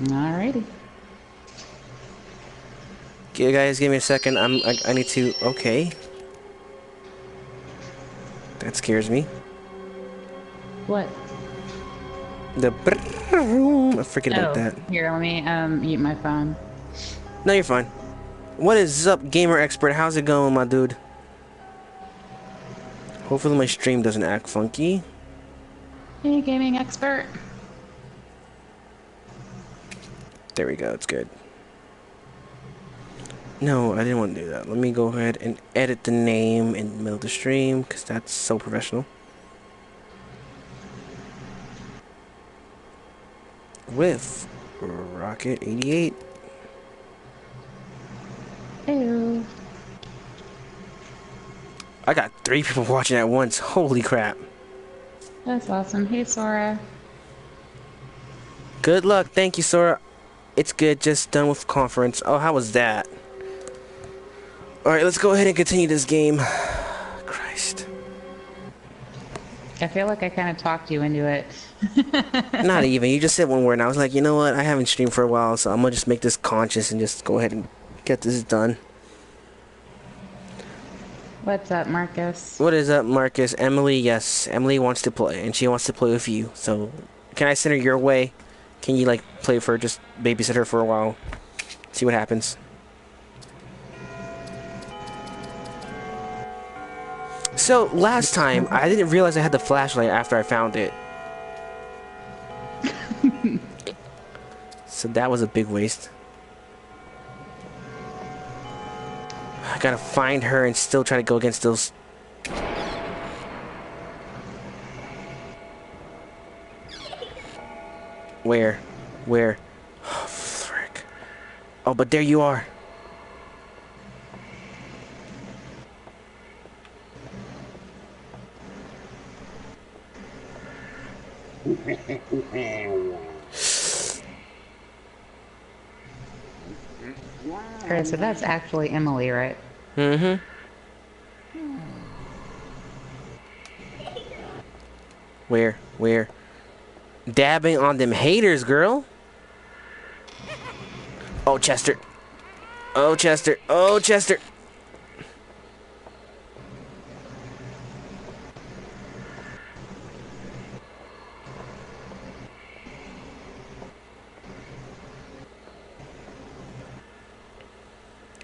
Alrighty. Okay, guys, give me a second. I need to. Okay, that scares me. What? The I forget about Oh, that. here, let me mute my phone. No, you're fine. What is up, gamer expert? How's it going, my dude? Hopefully my stream doesn't act funky. Hey, gaming expert. There we go. It's good. No, I didn't want to do that. Let me go ahead and edit the name in the middle of the stream because that's so professional. With rokkit88. Ew. I got 3 people watching at once. Holy crap. That's awesome. Hey, Sora. Good luck. Thank you, Sora. It's good. Just done with conference. Oh, how was that? Alright, let's go ahead and continue this game. Christ. I feel like I kind of talked you into it. Not even. You just said one word and I was like, you know what? I haven't streamed for a while, so I'm gonna just make this conscious and just go ahead and get this done. What's up, Marcus? What is up, Marcus? Emily, yes. Emily wants to play, and she wants to play with you. So, can I send her your way? Can you, like, play for her, just babysit her for a while? See what happens. So, last time, I didn't realize I had the flashlight after I found it. So that was a big waste. I gotta find her and still try to go against those... Where? Where? Oh, frick. Oh, but there you are. Alright, so that's actually Emily, right? Mm-hmm. Where? Where? Dabbing on them haters, girl. Oh, Chester. Oh, Chester. Oh, Chester.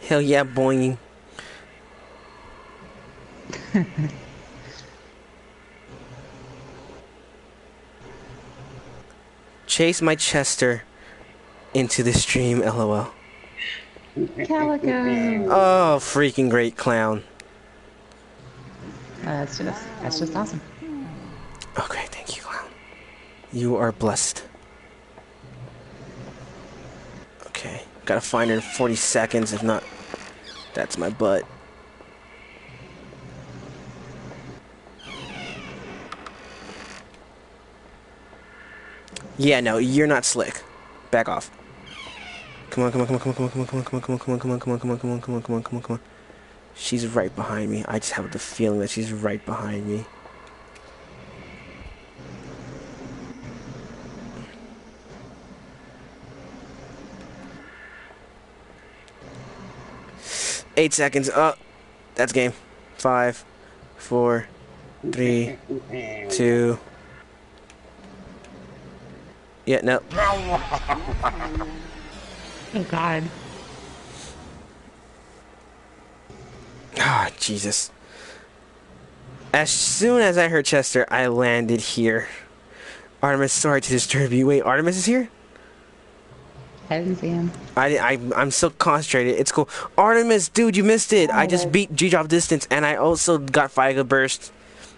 Hell yeah, boing. Chase my Chester into the stream, lol. Calico! Oh, freaking great clown. That's just awesome. Okay, thank you, clown. You are blessed. Okay, gotta find her in 40 seconds, if not, that's my butt. Yeah, no, you're not slick. Back off. Come on, come on, come on, come on, come on, come on, come on, come on, come on, come on, come on, come on, come on, come on, come on, come on, come on. She's right behind me. I just have the feeling that she's right behind me. Eight seconds. Oh, that's game. 5, 4, 3, 2. Yeah, no. Oh, God. Ah, Jesus. As soon as I heard Chester, I landed here. Artemis, sorry to disturb you. Wait, Artemis is here? I didn't see him. I'm so concentrated. It's cool. Artemis, dude, you missed it. I just beat G-Drop Distance, and I also got Figa Burst.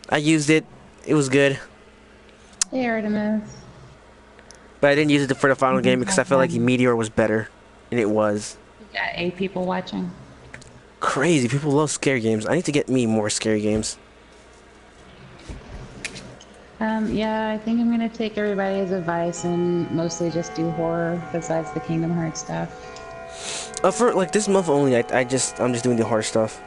I used it. It was good. Hey, Artemis. But I didn't use it for the final game because I felt like the Meteor was better. And it was. You got 8 people watching. Crazy. People love scary games. I need to get me more scary games. Yeah, I think I'm gonna take everybody's advice and mostly just do horror besides the Kingdom Hearts stuff. For like this month only, I'm just doing the horror stuff.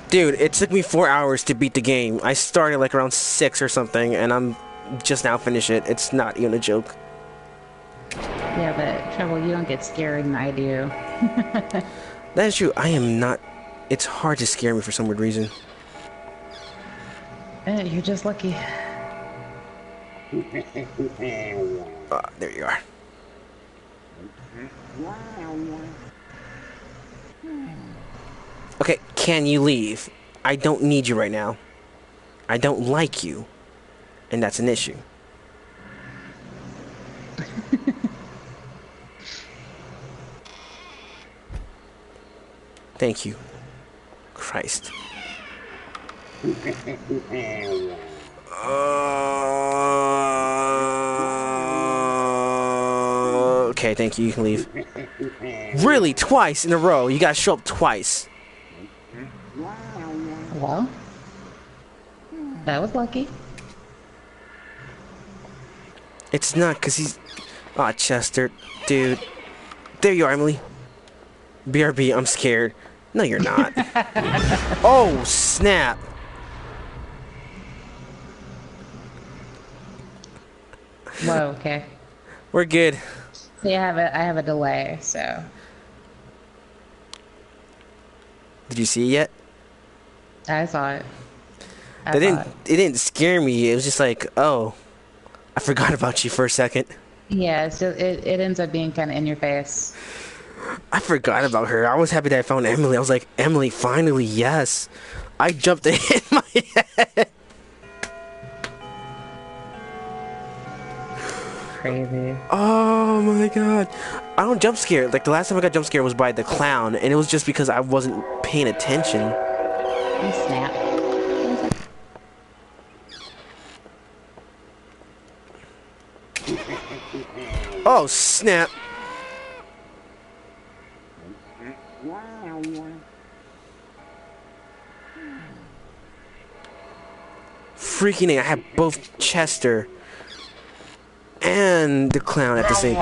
Dude, it took me 4 hours to beat the game. I started like around 6 or something, and I'm just now finished it. It's not even a joke. Yeah, but trouble, you don't get scared and I do. That is true. I am not. It's hard to scare me for some weird reason. You're just lucky. There you are. Okay, can you leave? I don't need you right now. I don't like you. And that's an issue. Thank you. Christ. Okay, thank you. You can leave. Really? Twice in a row? You gotta show up twice. Well, that was lucky. It's not because he's... Aw, Chester. Dude. There you are, Emily. BRB, I'm scared. No, you're not. Oh, snap. Whoa, okay. We're good. See, I have a delay, so. Did you see it yet? I saw it. It didn't scare me. It was just like, oh, I forgot about you for a second. Yeah, it's just, it ends up being kind of in your face. I forgot about her. I was happy that I found Emily. I was like, Emily, finally, yes. I jumped and hit my head. Crazy. Oh my god. I don't jump scare. Like, the last time I got jump scared was by the clown, and it was just because I wasn't paying attention. Oh, snap. Oh, snap. Freaking A, I had both Chester and the clown at the same.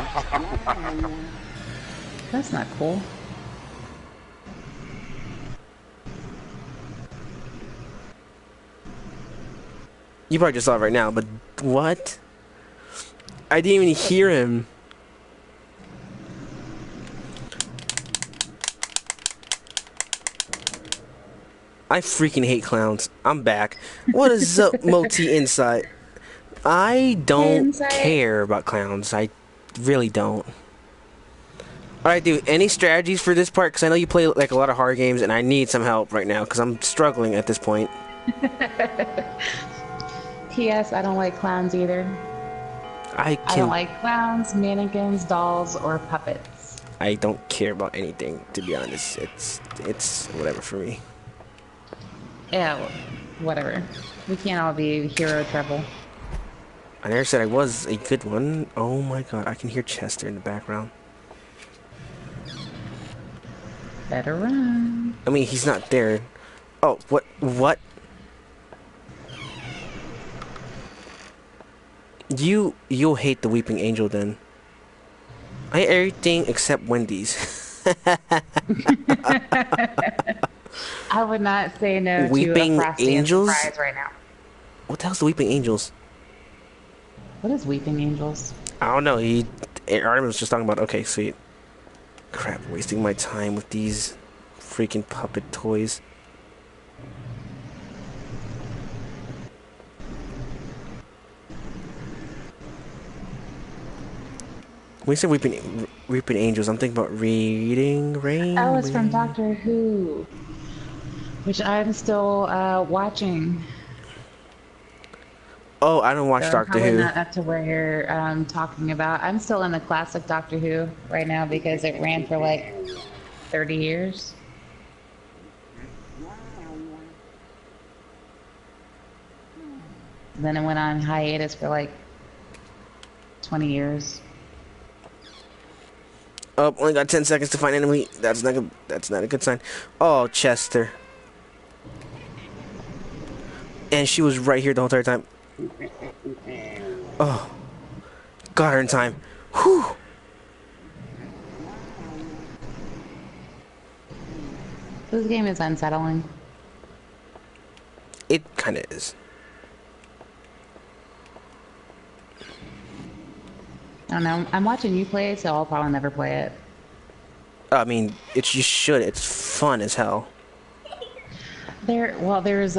That's not cool. You probably just saw it right now, but what? I didn't even hear him. I freaking hate clowns. I'm back. What is up, Moti Insight? I don't care about clowns. I really don't. Alright, dude, any strategies for this part? Because I know you play like a lot of horror games, and I need some help right now, because I'm struggling at this point. P.S. I don't like clowns either. I don't like clowns, mannequins, dolls, or puppets. I don't care about anything, to be honest. It's whatever for me. Yeah, whatever. We can't all be hero trouble. I never said I was a good one. Oh my god, I can hear Chester in the background. Better run. I mean, he's not there. Oh, what? You'll hate the Weeping Angel then. I hate everything except Wendy's. I would not say no Weeping to a Frosty Angels? and surprise right now. What the hell's the Weeping Angels? What is Weeping Angels? I don't know. Artem was just talking about. Okay, sweet. Crap, wasting my time with these freaking puppet toys. When you say Weeping Angels, I'm thinking about Reading Rain. Oh, it's from Doctor Who, which I'm still watching. Oh, I don't watch So Doctor probably Who. not up to where you're talking about. I'm still in the classic Doctor Who right now because it ran for like 30 years. Then it went on hiatus for like 20 years. Oh, only got 10 seconds to find enemy. That's not a good sign. Oh, Chester. And she was right here the whole entire time. Oh. Got her in time. Whew. This game is unsettling. It kind of is. I don't know. I'm watching you play it, so I'll probably never play it. I mean, you should. It's fun as hell. There's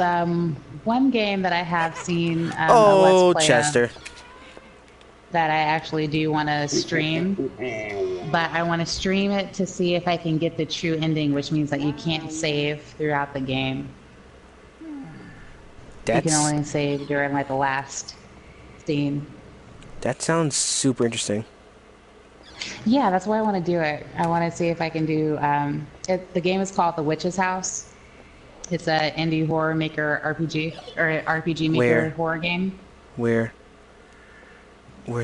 one game that I have seen a Let's Oh, Play of Chester. that I actually do want to stream, but I want to stream it to see if I can get the true ending, which means that you can't save throughout the game. You can That's only save during like the last scene. that sounds super interesting. Yeah, that's why I want to do it. I want to see if I can do. The game is called The Witch's House. It's a indie horror maker RPG or RPG maker Where? horror game. Where's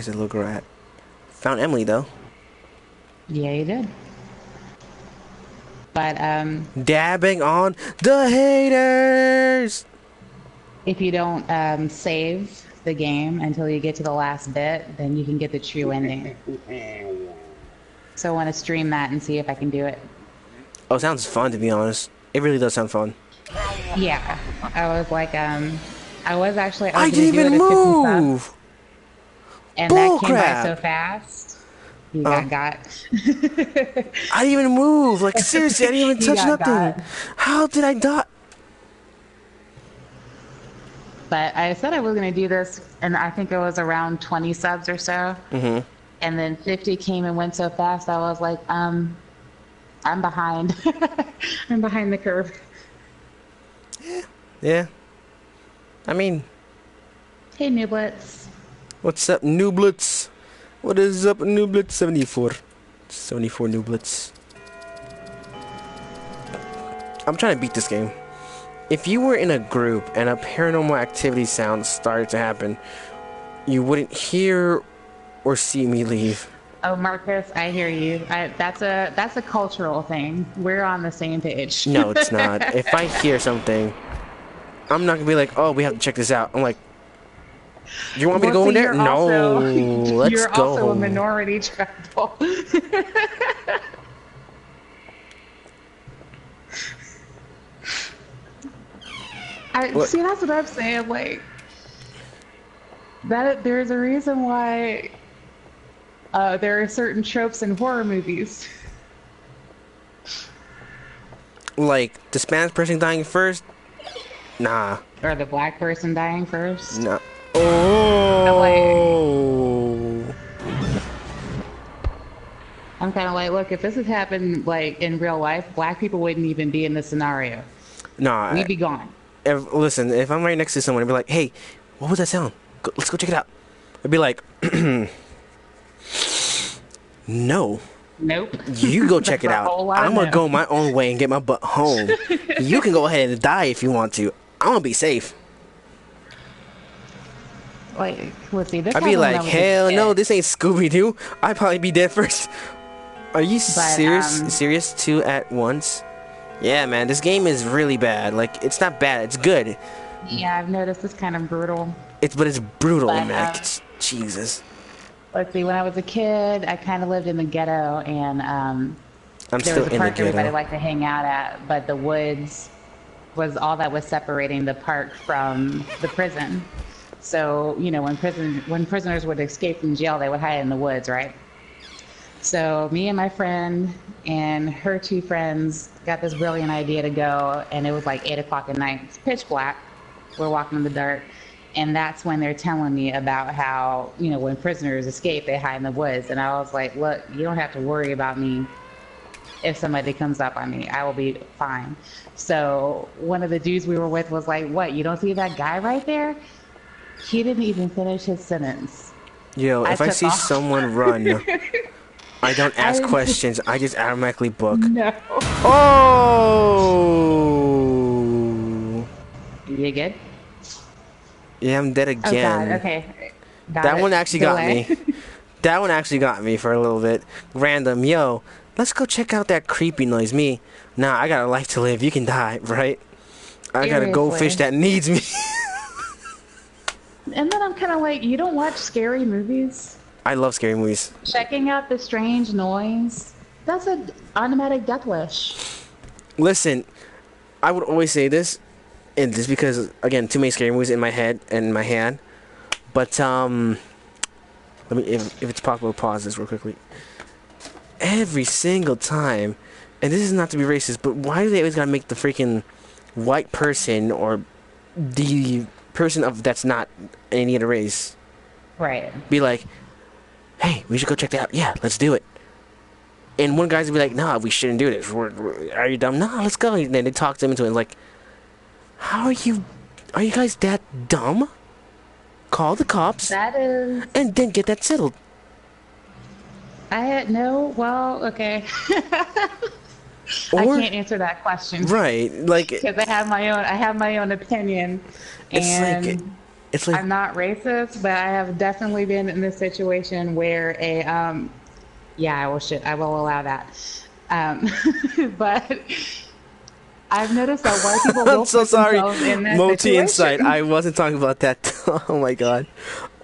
the little girl at? Found Emily though. Yeah, you did. But Dabbing on the haters. if you don't save the game until you get to the last bit, then you can get the true ending. So I want to stream that and see if I can do it. Oh, sounds fun to be honest. It really does sound fun. Yeah, I was like, I was I gonna didn't do it even at 50 move. subs, and that came by Bullcrap. so fast. You got. I didn't even move. Like seriously, I didn't even You touch got nothing. got. How did I die? But I said I was gonna do this, and I think it was around 20 subs or so. Mm-hmm. And then 50 came and went so fast. I was like, I'm behind. I'm behind the curve. Yeah. I mean, Hey, Nublets. what's up, Nublets? What is up, Nublets? 74. 74 Nublets. I'm trying to beat this game. If you were in a group and a paranormal activity sound started to happen, you wouldn't hear or see me leave. Oh, Marcus, I hear you. That's a cultural thing. We're on the same page. No, it's not. If I hear something, I'm not gonna be like, oh, we have to check this out. I'm like, do you want me to go in there? No, let's you're go. also a minority tribal. See, that's what I'm saying. Like that, there's a reason why there are certain tropes in horror movies. Like the Spanish person dying first? Nah. Or the black person dying first. Nah. Oh. I'm kind of like, look, if this had happened like in real life, black people wouldn't even be in this scenario. Nah. We'd be gone. Listen, if I'm right next to someone and be like, hey, what was that sound? Let's go check it out. I'd be like, no. Nope. You go check it That's a out. whole lot of I'm gonna no. go my own way and get my butt home. You can go ahead and die if you want to. I'm gonna be safe. Like, let's see. This I'd be happened when I like, was a hell kid. no, this ain't Scooby-Doo. I'd probably be dead first. Are you serious? um, Serious? Two at once? Yeah, man, this game is really bad. Like, it's not bad. It's good. Yeah, I've noticed it's kind of brutal. But it's brutal, But, man. Jesus. Let's see. When I was a kid, I kind of lived in the ghetto, and I'm there still was a in the park everybody ghetto. liked to hang out at, but the woods was all that was separating the park from the prison. So, you know, when prisoners would escape from jail, they would hide in the woods, right? So me and my friend and her two friends got this brilliant idea to go, and it was like 8 o'clock at night. It's pitch black. We're walking in the dark. And that's when they're telling me about how, you know, when prisoners escape, they hide in the woods. And I was like, look, you don't have to worry about me if somebody comes up on me. I will be fine. So one of the dudes we were with was like, what, you don't see that guy right there? He didn't even finish his sentence. Yo, if I took see off. someone run, I don't ask I- questions. I just automatically book. No. Oh! You good? Yeah, I'm dead Oh, again. God. Okay. Got That it. one actually got Delay. me. That one actually got me for a little bit. Random. Yo, let's go check out that creepy noise. Me. Nah, I got a life to live. You can die, right? I got a goldfish Seriously. that needs me. And then I'm kind of like, you don't watch scary movies? I love scary movies. Checking out the strange noise? That's an automatic death wish. Listen, I would always say this, and just because, again, too many scary movies in my head and in my hand. But, Let me, if it's possible, pause this real quickly. Every single time, and this is not to be racist, but why do they always gotta make the freaking white person or the person of that's not any other race be like, hey, we should go check that out. Yeah, let's do it. And one guy's be like, nah, we shouldn't do this. Are you dumb? Nah, let's go. And then they talk them into it. Like, how are you guys that dumb? Call the cops. That is. And then get that settled. Well, okay. Or, I can't answer that question. Right, like, because I have my own opinion, and it's like I'm not racist, but I have definitely been in this situation where I will allow that. But I've noticed that white people will I'm so put sorry, themselves in that Multi situation. Insight. I wasn't talking about that. Oh my god,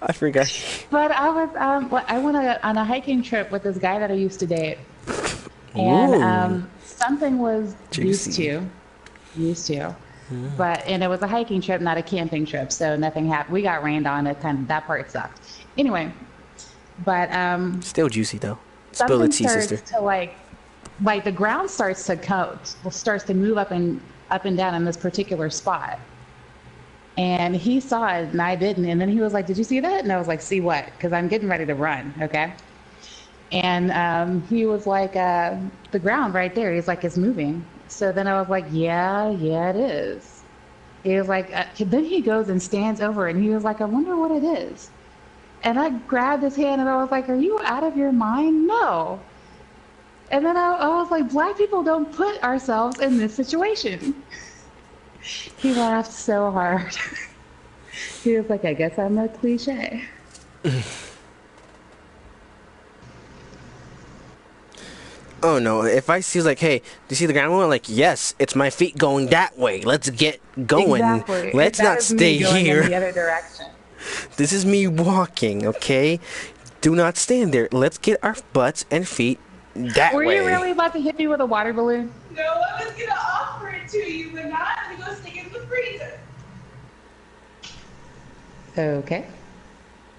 I forgot. But I was I went on a hiking trip with this guy that I used to date, and something was used to, but it was a hiking trip, not a camping trip, so nothing happened. We got rained on. That part sucked. Anyway, but still juicy though. Spill the tea, sister. To like the ground starts to move up and down in this particular spot. And he saw it and I didn't. And then he was like, did you see that? And I was like, see what? Because I'm getting ready to run, okay? And he was like, the ground right there. He's like, it's moving. So then I was like, yeah, it is. He was like, then he goes and stands over it and he was like, I wonder what it is. And I grabbed his hand and I was like, are you out of your mind? No. And then I was like, black people don't put ourselves in this situation. He laughed so hard. He was like, I guess I'm a cliche. Oh no, if I see like, hey, do you see the ground moving? Like, yes, it's my feet going that way. Let's get going. Exactly. Let's not stay here. In the other direction. This is me walking, okay? Do not stand there. Let's get our butts and feet that way. Were you really about to hit me with a water balloon? No, I was gonna offer it to you, but not. I'm gonna go stick it in the freezer. Okay.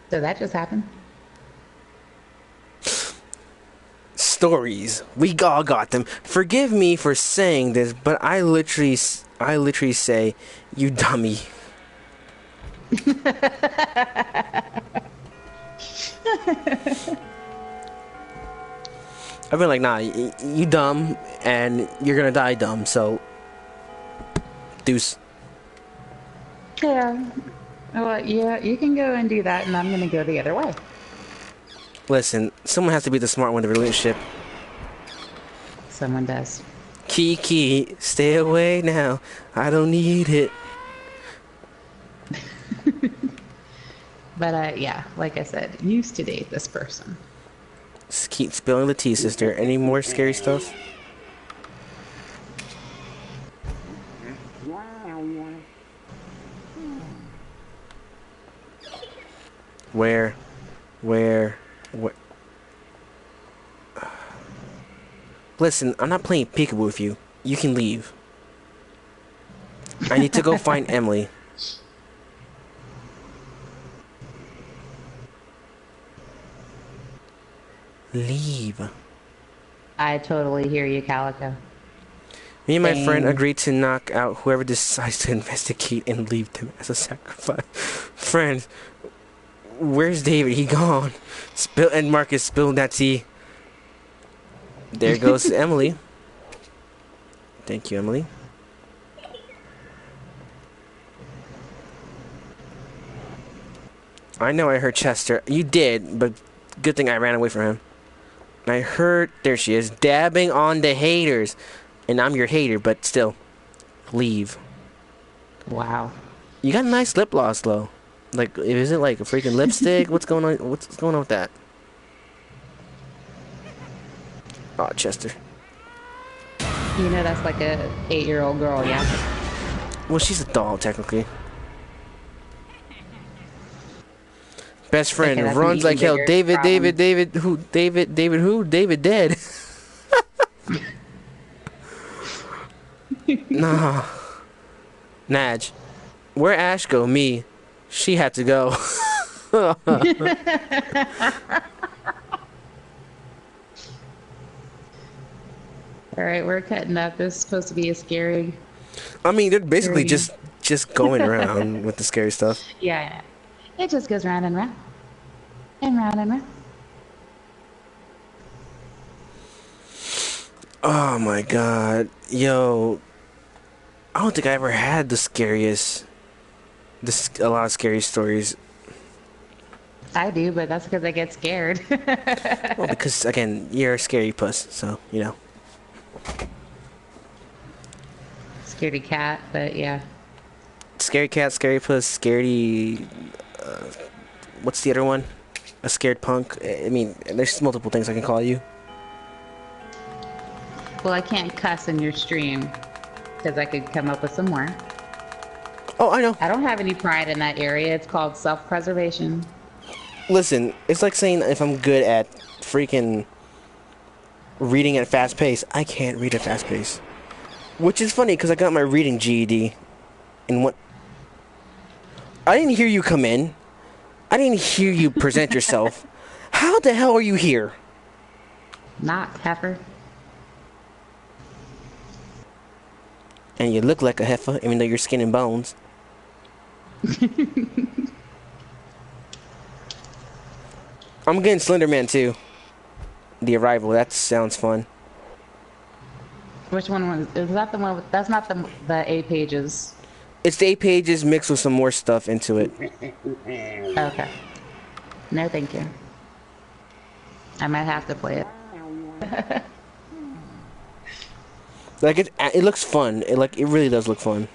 So that just happened. Stories. We all got them. Forgive me for saying this, but I literally say, you dummy. I've been like, nah, you dumb, and you're gonna die dumb, so deuce. Yeah. Well, yeah, you can go and do that, and I'm gonna go the other way. Listen, someone has to be the smart one in the relationship. Someone does. Kiki, stay away now. I don't need it. But yeah, like I said, used to date this person. Just keep spilling the tea, sister. Any more scary stuff? Where? Listen, I'm not playing peekaboo with you. You can leave. I need to go find Emily. Leave. I totally hear you, Calico. Me and my friend agreed to knock out whoever decides to investigate and leave them as a sacrifice. Friend, where's David? He gone. And Marcus spilled that tea. There goes Emily. Thank you, Emily. I know I heard Chester. You did, but good thing I ran away from him. I heard, there she is, dabbing on the haters. And I'm your hater, but still, leave. Wow. You got a nice lip gloss, though. Like, is it like a freaking lipstick? What's going on? What's going on with that? Oh, Chester. You know that's like a 8-year-old girl, yeah? Well, she's a doll, technically. Best friend Okay, runs like hell. David dead. Nah. Naj. Where Ash go? Me. She had to go. All right, we're cutting up. This is supposed to be a scary. I mean, they're basically Scary. just going around with the scary stuff. Yeah, it just goes round and round and round and round. Oh my god, yo! I don't think I ever had the scariest. A lot of scary stories. I do, but that's because I get scared. Well, because again, you're a scary puss, so you know. Scaredy cat, but yeah. Scary cat, scary puss, scaredy. What's the other one? A scared punk. I mean, there's multiple things I can call you. Well, I can't cuss in your stream because I could come up with some more. Oh, I know. I don't have any pride in that area. It's called self-preservation. Listen, it's like saying if I'm good at freaking reading at fast pace, I can't read at fast pace. Which is funny because I got my reading GED. And what? I didn't hear you come in. I didn't hear you present yourself. How the hell are you here? Not heifer. And you look like a heifer, even though you're skin and bones. I'm getting Slenderman too. The Arrival. That sounds fun. Which one was? Is that the one? With, that's not the 8 pages. It's the 8 pages mixed with some more stuff into it. Okay. No, thank you. I might have to play it. Like it looks fun. It really does look fun.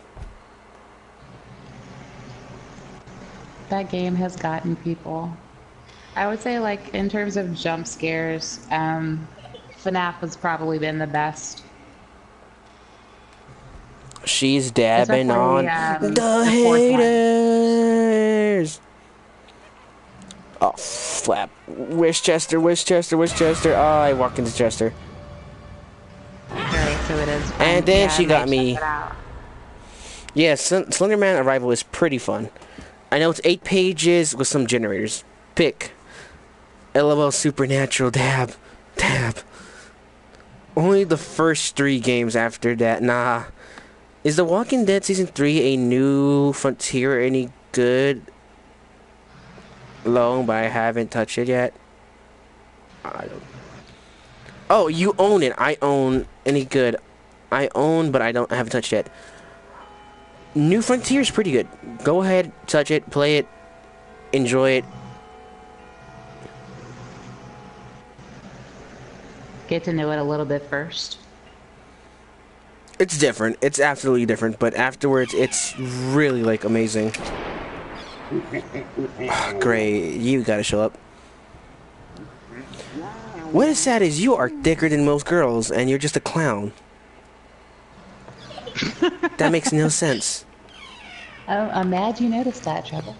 That game has gotten people. I would say, like, in terms of jump scares, FNAF has probably been the best. She's dabbing Especially, on the the fourth one. haters. Oh, flap. Where's Chester? Where's Chester? Where's Chester? Oh, I walked into Chester. Alright, so it is fun. And then Yeah, she I got might me. check it out. Yeah, Slenderman Arrival is pretty fun. I know it's 8 pages with some generators. Pick. LOL Supernatural Dab. Dab. Only the first 3 games after that. Nah. Is The Walking Dead Season 3 a new frontier any good? Long, but I haven't touched it yet. I don't. Oh, you own it. I own any good. I own, but I haven't touched it yet. New Frontier is pretty good. Go ahead, touch it, play it, enjoy it. Get to know it a little bit first. It's different. It's absolutely different, but afterwards, it's really, like, amazing. Great, you gotta show up. What is sad is you are thicker than most girls, and you're just a clown. That makes no sense. I'm mad you noticed that, Trevor.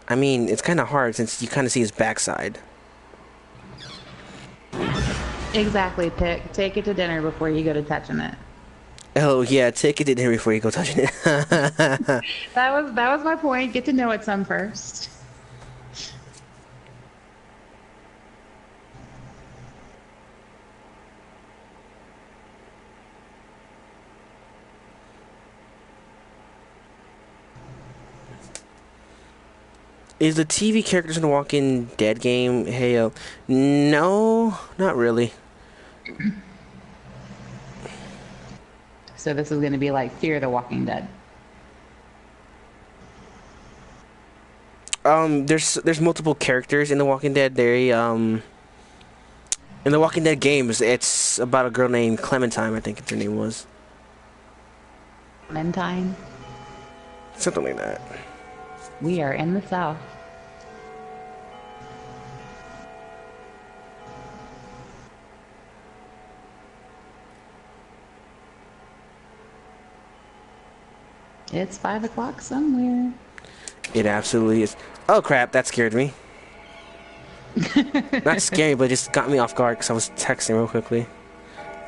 I mean, it's kind of hard since you kind of see his backside. Exactly, Pick. Take it to dinner before you go to touching it. Oh yeah, take it to dinner before you go touching it. That was my point. Get to know it some first. Is the TV characters in the Walking Dead game Halo? No, not really. So this is going to be like Fear the Walking Dead. There's multiple characters in the Walking Dead. In the Walking Dead games, it's about a girl named Clementine, I think her name was. Clementine. Something like that. We are in the South. It's 5 o'clock somewhere. It absolutely is. Oh crap, that scared me. Not scary, but it just got me off guard because I was texting real quickly.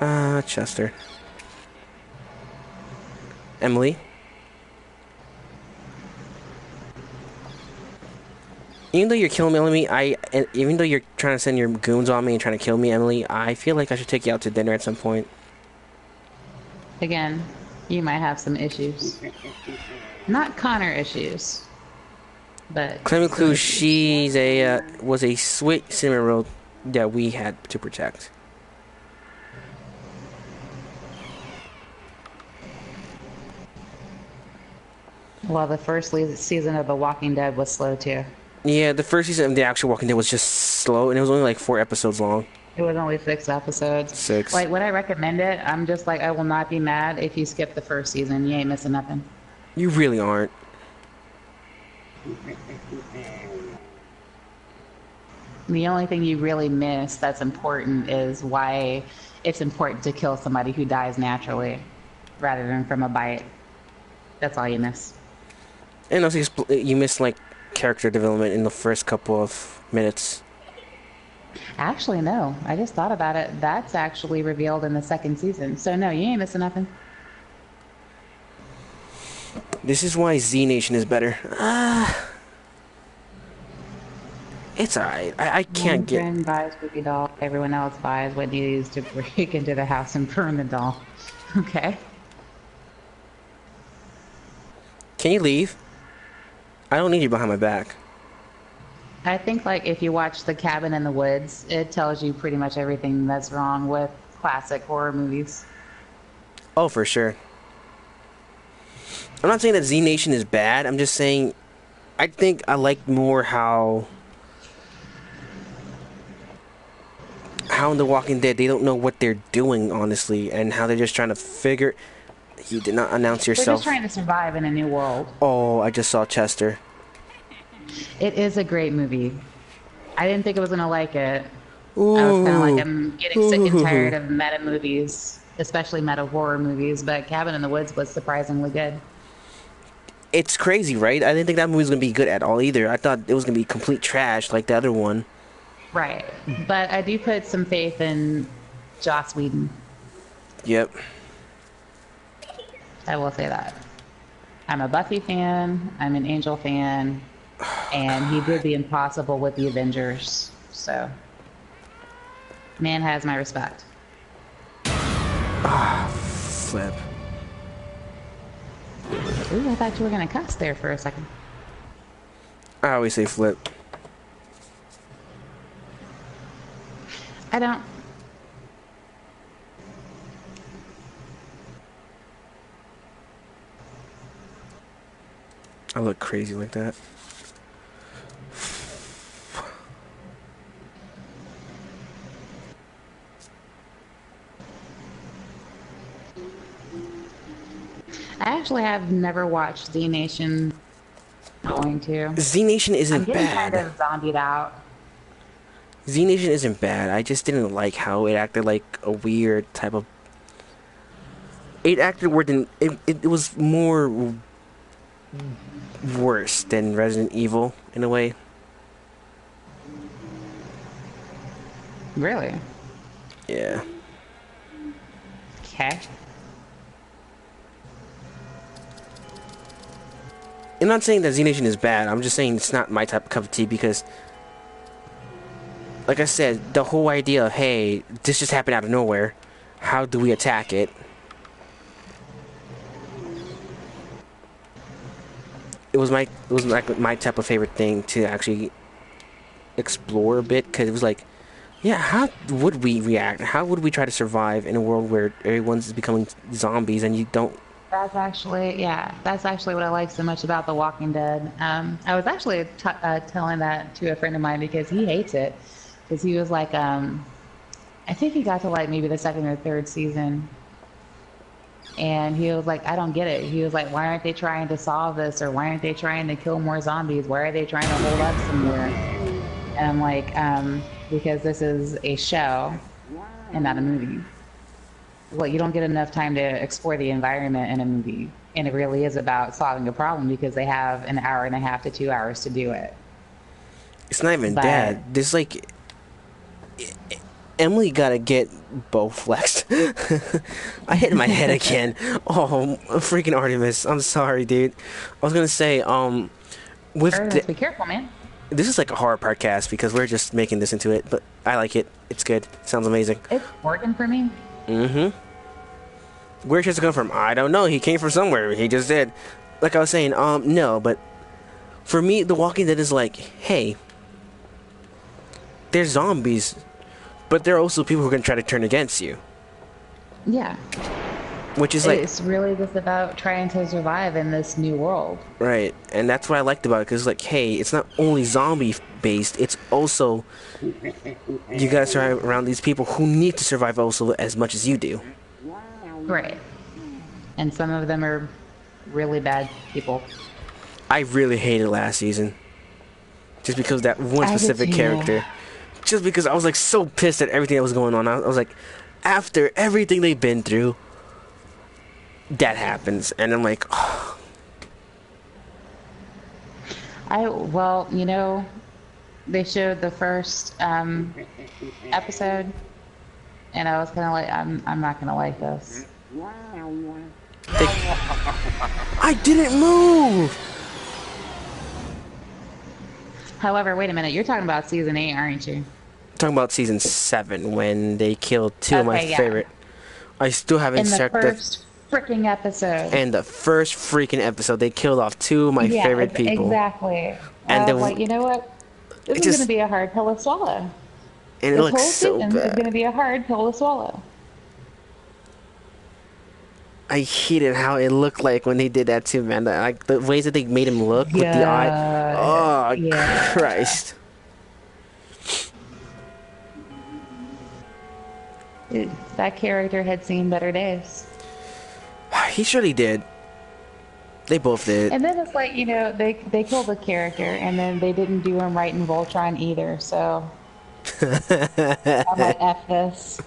Chester. Emily? Even though you're killing me, Emily, and even though you're trying to send your goons on me and trying to kill me, Emily, I feel like I should take you out to dinner at some point. Again, you might have some issues. Not Connor issues, but Clement Clue, she's was a sweet cinnamon roll that we had to protect. well, the first season of The Walking Dead was slow too. Yeah, the first season of the actual Walking Dead was just slow, and it was only like 4 episodes long. It was only 6 episodes. 6. Like, would I recommend it? I'm just like, I will not be mad if you skip the first season. You ain't missing nothing. You really aren't. The only thing you really miss that's important is why it's important to kill somebody who dies naturally rather than from a bite. That's all you miss. And also, you miss like character development in the first couple of minutes. Actually, no. I just thought about it. That's actually revealed in the second season. So, no, you ain't missing nothing. This is why Z Nation is better. It's alright. I can't get... One friend buys Spooky doll. Everyone else buys what needs to break into the house and burn the doll. Okay. Can you leave? I don't need you behind my back. I think, like, if you watch The Cabin in the Woods, it tells you pretty much everything that's wrong with classic horror movies. Oh, for sure. I'm not saying that Z Nation is bad. I'm just saying I think I like more how in The Walking Dead they don't know what they're doing, honestly, and how they're just trying to figure... You did not announce yourself. They're just trying to survive in a new world. Oh, I just saw Chester. It is a great movie. I didn't think I was going to like it. Ooh. I was kind of like, I'm getting sick and tired of meta movies, especially meta horror movies, but Cabin in the Woods was surprisingly good. It's crazy, right? I didn't think that movie was going to be good at all either. I thought it was going to be complete trash like the other one. Right. But I do put some faith in Joss Whedon. Yep. I will say that. I'm a Buffy fan. I'm an Angel fan. And he did the impossible with the Avengers. So, man has my respect. Flip. Ooh, I thought you were going to cuss there for a second. I always say flip. I don't. I look crazy like that. I actually have never watched Z Nation. Going to. Z Nation isn't I'm getting bad. kind of zombied out. Z Nation isn't bad. I just didn't like how it acted like a weird type of... It acted weird than... It was more... worse than Resident Evil, in a way. Really? Yeah. Okay. I'm not saying that Z Nation is bad. I'm just saying it's not my type of cup of tea because... Like I said, the whole idea of, hey, this just happened out of nowhere. How do we attack it? It was like my type of favorite thing to actually explore a bit, because it was like, yeah, how would we react? How would we try to survive in a world where everyone's becoming zombies and you don't... That's actually what I like so much about The Walking Dead. I was actually telling that to a friend of mine because he hates it. Because he was like, I think he got to like maybe the second or third season. And he was like, I don't get it. He was like, why aren't they trying to solve this? Or why aren't they trying to kill more zombies? Why are they trying to hold up somewhere? And I'm like, because this is a show and not a movie. Well, you don't get enough time to explore the environment in a movie. And it really is about solving a problem because they have an hour and a half to 2 hours to do it. It's not even that. There's like... Emily gotta get both flexed. I hit my head again. Oh, freaking Artemis. I'm sorry, dude. I was gonna say, with Artemis, be careful, man. This is like a horror podcast because we're just making this into it, but I like it. It's good. Sounds amazing. It's working for me. Mm-hmm. Where's he come from? I don't know. He came from somewhere. He just did. Like I was saying, no, but for me, The Walking Dead is like, hey, there's zombies, but there are also people who are going to try to turn against you. Yeah. Which is like... It's really just about trying to survive in this new world. Right. And that's what I liked about it, because it's like, hey, it's not only zombie-based, it's also... You got to survive around these people who need to survive also as much as you do. Right. And some of them are really bad people. I really hated last season. Just because of that one specific character. Just because I was like so pissed at everything that was going on. I was like, after everything they've been through, that happens. And I'm like, oh. Well, you know, they showed the first episode, and I was kind of like, I'm not gonna like this. I didn't move. However, wait a minute, you're talking about season 8, aren't you? Talking about season 7 when they killed two of my favorite. I still haven't checked the first freaking episode. And the first freaking episode, they killed off two of my favorite people. Exactly. And I was like, you know what? This is going to be a hard pill to swallow. And it looks so bad. It's going to be a hard pill to swallow. I hated how it looked like when they did that too, man. Like the ways that they made him look with the eye. Oh, Christ. That character had seen better days. He surely did. They both did. And then it's like, you know, they killed the character, and then they didn't do him right in Voltron either, so... I'm like, F this.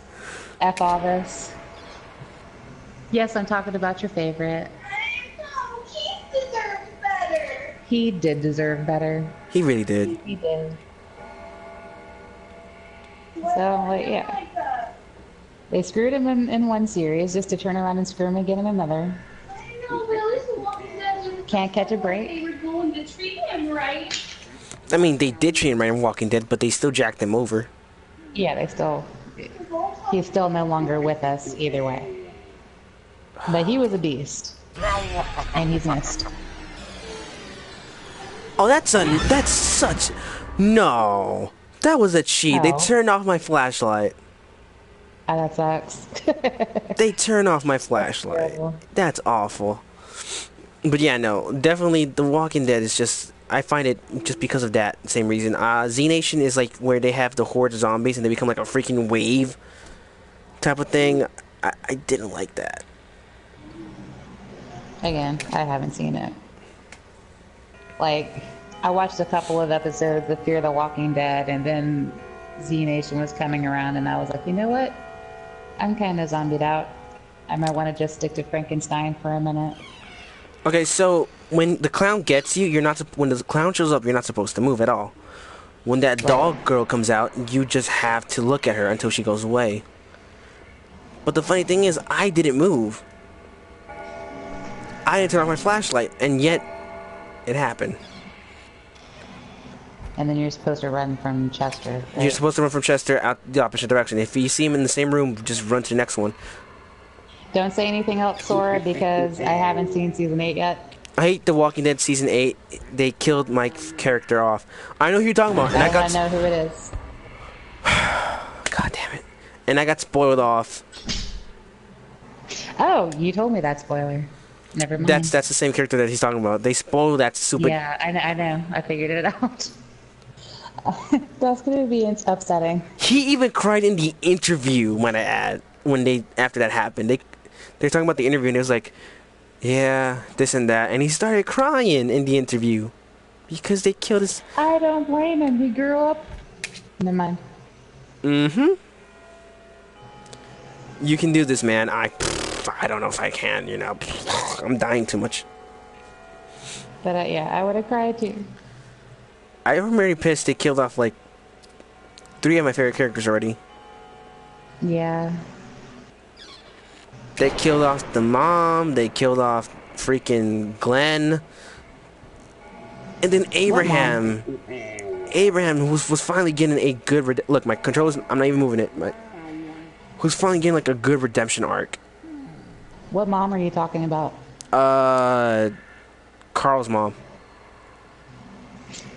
F all this. Yes, I'm talking about your favorite. No, he deserves better. He did deserve better. He really did. He did. So, like, yeah. They screwed him in one series just to turn around and screw him again in another. I know, but at least the Walking Dead can't catch a break. They were going to treat him right. I mean, they did treat him right in Walking Dead, but they still jacked him over. Yeah, he's still no longer with us either way. But he was a beast. And he's missed. Oh, that's such... No. That was a cheat. They turned off my flashlight. Oh, that sucks. They turn off my flashlight. That's awful. But yeah, no, definitely The Walking Dead is just... I find it just because of that same reason. Z Nation is like where they have the horde of zombies and they become like a freaking wave type of thing. I didn't like that. Again, I haven't seen it. Like, I watched a couple of episodes of Fear the Walking Dead, and then Z Nation was coming around, and I was like, you know what? I'm kind of zombied out. I might want to just stick to Frankenstein for a minute. Okay, so when the clown gets you, when the clown shows up, you're not supposed to move at all. When that dog girl comes out, you just have to look at her until she goes away. But the funny thing is, I didn't move. I didn't turn off my flashlight, and yet it happened. And then you're supposed to run from Chester. Right? You're supposed to run from Chester out the opposite direction. If you see him in the same room, just run to the next one. Don't say anything else, Sora, because I haven't seen season 8 yet. I hate The Walking Dead season 8. They killed my character off. I know who you're talking about. And I know who it is. God damn it. And I got spoiled off. Oh, you told me that spoiler. Never mind. That's the same character that he's talking about. They spoiled that super... Yeah, I know. I figured it out. That's gonna be upsetting. He even cried in the interview, might I add, after that happened. They're talking about the interview, and it was like, yeah, this and that, and he started crying in the interview because they killed his... I don't blame him. He grew up. Never mind. Mm-hmm. You can do this, man. I don't know if I can, you know. I'm dying too much. But yeah, I would have cried too. I'm very pissed they killed off like 3 of my favorite characters already. Yeah. They killed off the mom, they killed off freaking Glenn. And then Abraham. Abraham was finally getting a good look. My controllers, I'm not even moving it. Who's finally getting like a good redemption arc. What mom are you talking about? Carl's mom.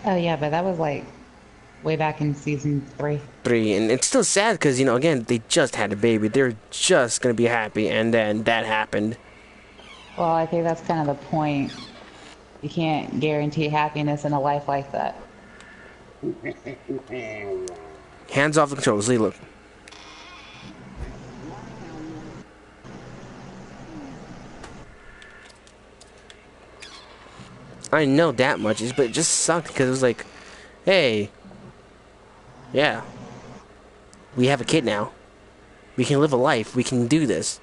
Oh yeah, but that was like way back in season 3. And it's still sad because, you know, again, they just had a baby. They're just gonna be happy, and then that happened. Well, I think that's kind of the point. You can't guarantee happiness in a life like that. Hands off the controls. Lee, look. I know that much, but it just sucked because it was like, hey, yeah, we have a kid now. We can live a life. We can do this.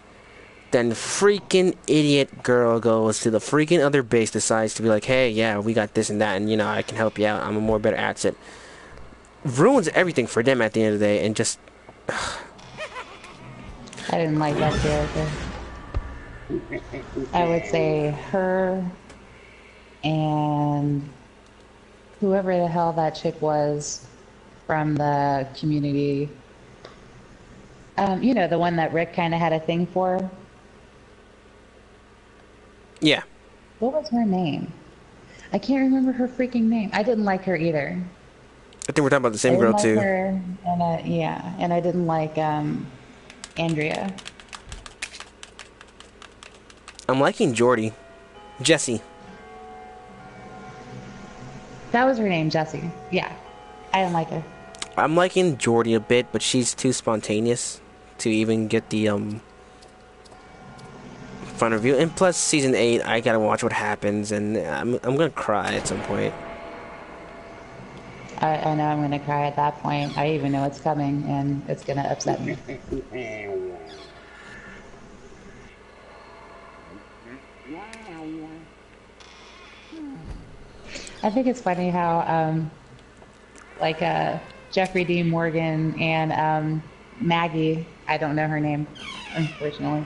Then freaking idiot girl goes to the freaking other base, decides to be like, hey, yeah, we got this and that, and, you know, I can help you out. I'm a more better asset. Ruins everything for them at the end of the day, and just... I didn't like that character. I would say her and whoever the hell that chick was from the community. You know, the one that Rick kind of had a thing for. Yeah. What was her name? I can't remember her freaking name. I didn't like her either. I think we're talking about the same girl, too. Her, and yeah, and I didn't like Andrea. I'm liking Jordy. Jessie. That was her name, Jessie. Yeah. I didn't like her. I'm liking Jordy a bit, but she's too spontaneous to even get the fun review. And plus, season 8, I gotta watch what happens, and I'm gonna cry at some point. I know I'm gonna cry at that point. I even know it's coming, and it's gonna upset me. I think it's funny how, like, Jeffrey Dean Morgan and Maggie, I don't know her name, unfortunately,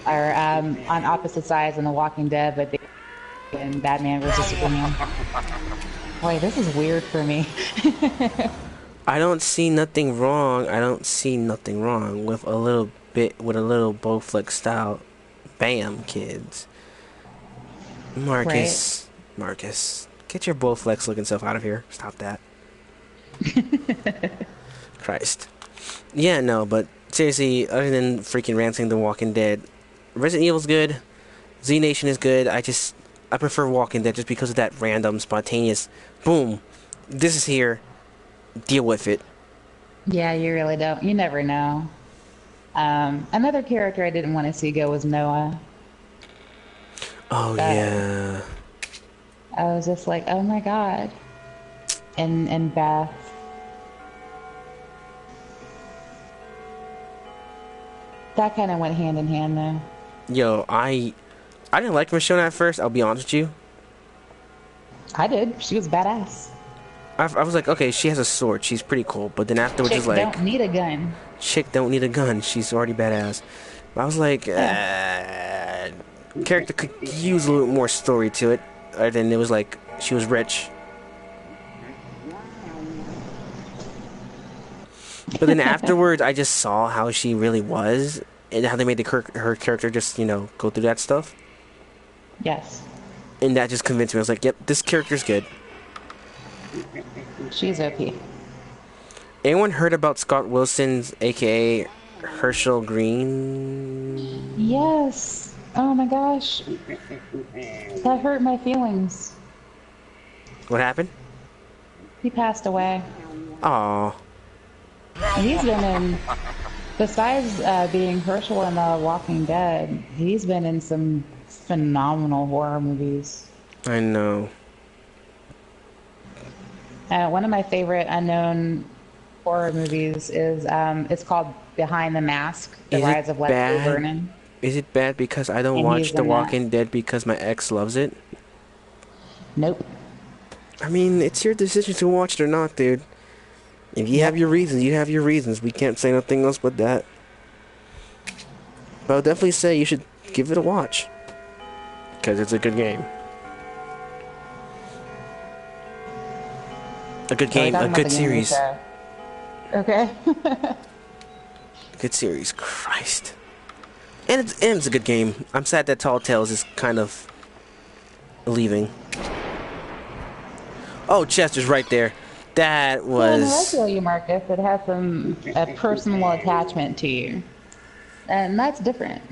are on opposite sides in The Walking Dead, but they in Batman vs. Superman. Boy, this is weird for me. I don't see nothing wrong. I don't see nothing wrong with a little Bowflex style. Bam, kids. Marcus. Right. Marcus. Get your Bowflex looking self out of here. Stop that. Christ. Yeah, no, but seriously, other than freaking ranting The Walking Dead, Resident Evil's good. Z Nation is good. I prefer Walking Dead just because of that random, spontaneous, boom, this is here, deal with it. Yeah, you really don't. You never know. Another character I didn't want to see go was Noah. Oh, yeah. I was just like, oh my god. And Beth. That kind of went hand in hand, though. Yo, I didn't like Michonne at first, I'll be honest with you. I did. She was badass. I was like, okay, she has a sword, she's pretty cool. But then afterwards, Chick it's like... don't need a gun. Chick don't need a gun, she's already badass. But I was like, character could use a little more story to it. Other than it was like, she was rich. But then afterwards, I just saw how she really was, and how they made her character just, you know, go through that stuff. Yes. And that just convinced me. I was like, yep, this character's good. She's OP. Anyone heard about Scott Wilson's, aka Herschel Green? Yes. Oh my gosh. That hurt my feelings. What happened? He passed away. Aww. He's been in, besides being Herschel in The Walking Dead, he's been in some phenomenal horror movies. I know. One of my favorite unknown horror movies is, it's called Behind the Mask, The Rise of Leslie Vernon. Is it bad because I don't watch The Walking Dead because my ex loves it? Nope. I mean, it's your decision to watch it or not, dude. If you have your reasons, you have your reasons. We can't say nothing else but that. But I'll definitely say you should give it a watch. Because it's a good game. A good Oh, we're game, a talking about good the game of the series. show. Okay. Good series, Christ. And it's a good game. I'm sad that Tall Tales is kind of leaving. Oh, Chester's right there. That Yeah, no, I was... feel you, Marcus. It has a personal attachment to you, and that's different.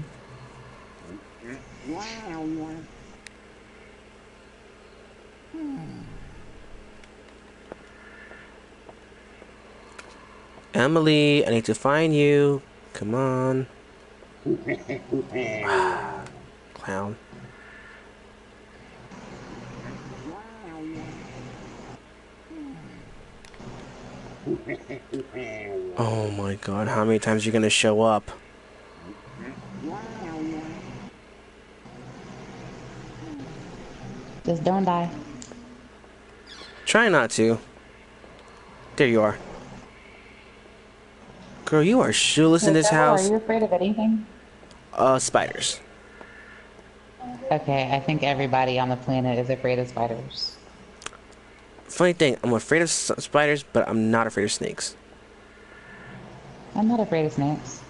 Emily, I need to find you. Come on. Clown. Oh my god, how many times are you gonna show up? Just don't die. Try not to. There you are. Girl, you are shoeless in Hey, this Trevor, house. are you afraid of anything? Spiders. Okay, I think everybody on the planet is afraid of spiders. Funny thing, I'm afraid of spiders, but I'm not afraid of snakes. I'm not afraid of snakes.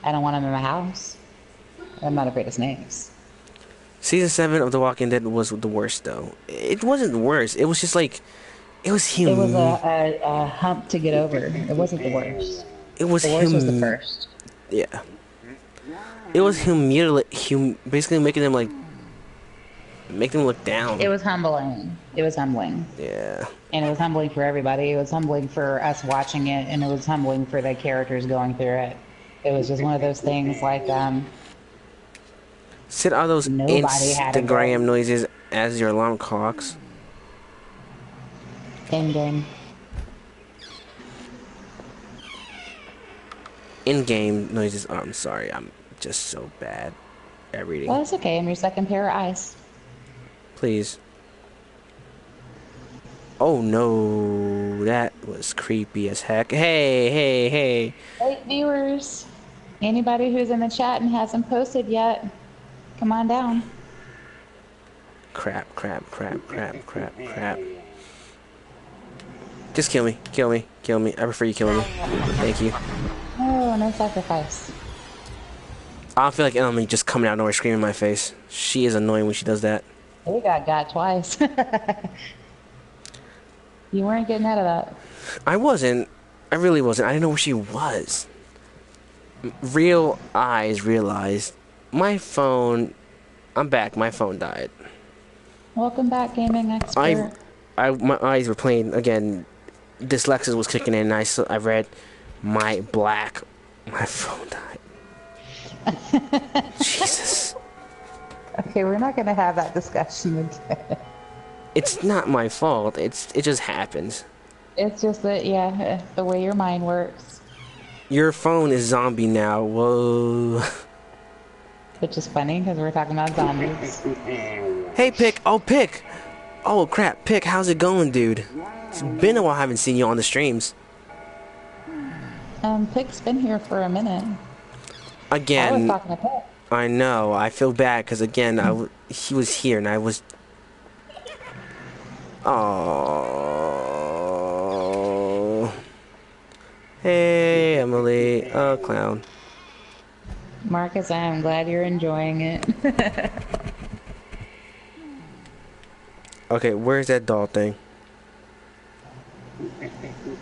I don't want them in my house. I'm not afraid of snakes. Season 7 of The Walking Dead was the worst, though. It wasn't the worst. It was just like... It was It was hum... a hump to get over. It wasn't the worst. It was The worst was the first. Yeah. It was basically making them, like... Make them look down. It was humbling. It was humbling. Yeah. And it was humbling for everybody. It was humbling for us watching it, and it was humbling for the characters going through it. It was just one of those things like, Set all those nobody had a Instagram go. noises as your alarm clocks. In-game. In-game noises. Oh, I'm sorry. I'm just so bad at reading. Well, it's okay. I'm your second pair of eyes. Please. Oh no, that was creepy as heck. Hey, hey, hey. Hey, viewers. Anybody who's in the chat and hasn't posted yet, come on down. Crap, crap, crap, crap, crap, crap. Just kill me, kill me, kill me. I prefer you killing me. Thank you. No, no sacrifice. I feel like Emily just coming out of nowhere screaming in my face. She is annoying when she does that. We got twice. You weren't getting out of that. I wasn't. I really wasn't. I didn't know where she was. Real eyes realized. My phone... I'm back. My phone died. Welcome back, gaming expert. My eyes were playing again. Dyslexia was kicking in, and I read my phone died. Jesus. Okay, we're not gonna have that discussion again. It's not my fault. It just happens. It's just that, yeah, the way your mind works. Your phone is zombie now. Whoa. Which is funny because we're talking about zombies. Hey, Pick. Oh, Pick. Oh, crap. Pick, how's it going, dude? It's been a while I haven't seen you on the streams. Pick's been here for a minute. Again. I was talking to Pick. I know. I feel bad because, again, he was here and I was... Oh. Hey, Emily. Oh, clown. Marcus, I'm glad you're enjoying it. Okay, where's that doll thing?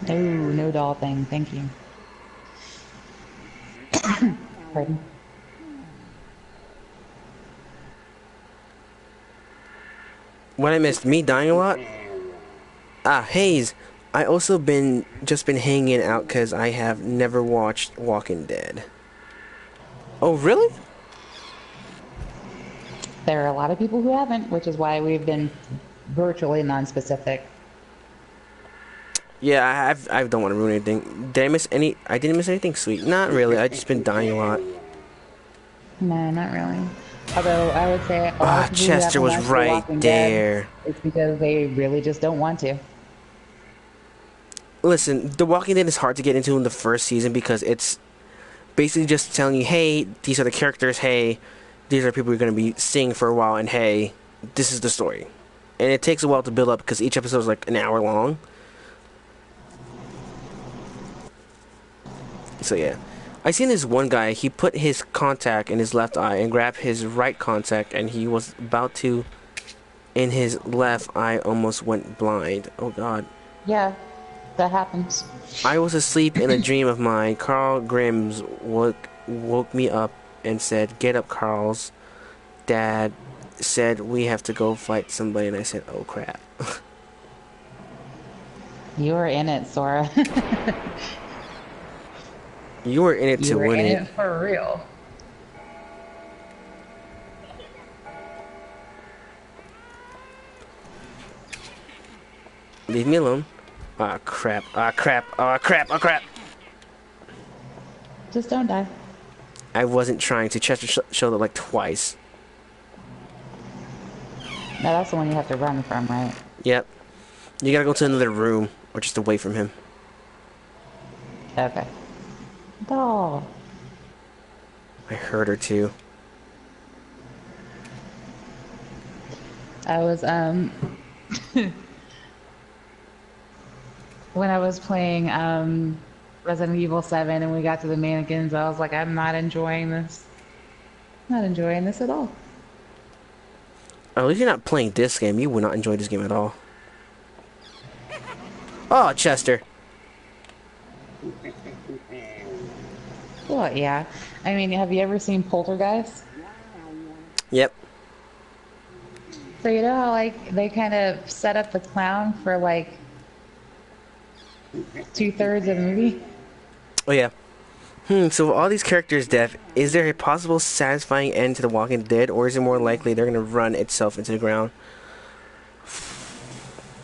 No, no doll thing. Thank you. Pardon. What I missed? Me dying a lot? Ah, Hayes. I also just been hanging out because I have never watched Walking Dead. Oh, really? There are a lot of people who haven't, which is why we've been virtually non-specific. Yeah, I don't want to ruin anything. Did I miss any? I didn't miss anything sweet. Not really. I just been dying a lot. No, not really. Although I would say a lot of people who Chester haven't was watched The right Walking Dead, there. it's because they really just don't want to. Listen, The Walking Dead is hard to get into in the first season because it's basically just telling you, hey, these are the characters, hey, these are people you're going to be seeing for a while, and hey, this is the story. And it takes a while to build up because each episode is like an hour long. So yeah, I seen this one guy. He put his contact in his left eye and grabbed his right contact, and he was about to. In his left eye, almost went blind. Oh God. Yeah, that happens. I was asleep in a dream of mine. Carl Grims woke me up and said, "Get up, Carl's dad said we have to go fight somebody," and I said, "Oh crap." You were in it, Sora. You were in it to You were win in it. it for real. Leave me alone. Ah crap. Ah crap. Ah crap. Ah crap. Just don't die. I wasn't trying to. Chester showed it like twice. No, that's the one you have to run from, right? Yep. You gotta go to another room or just away from him. Okay. Doll. I heard her too. I was, when I was playing, Resident Evil 7 and we got to the mannequins, I was like, I'm not enjoying this. Not enjoying this at all. Oh, if you're not playing this game, you would not enjoy this game at all. Oh, Chester. Well, yeah. I mean, have you ever seen Poltergeist? Yep. So you know how, like, they kind of set up the clown for, like, 2/3 of the movie? Oh, yeah. So all these characters deaf, is there a possible satisfying end to The Walking Dead, or is it more likely they're going to run itself into the ground?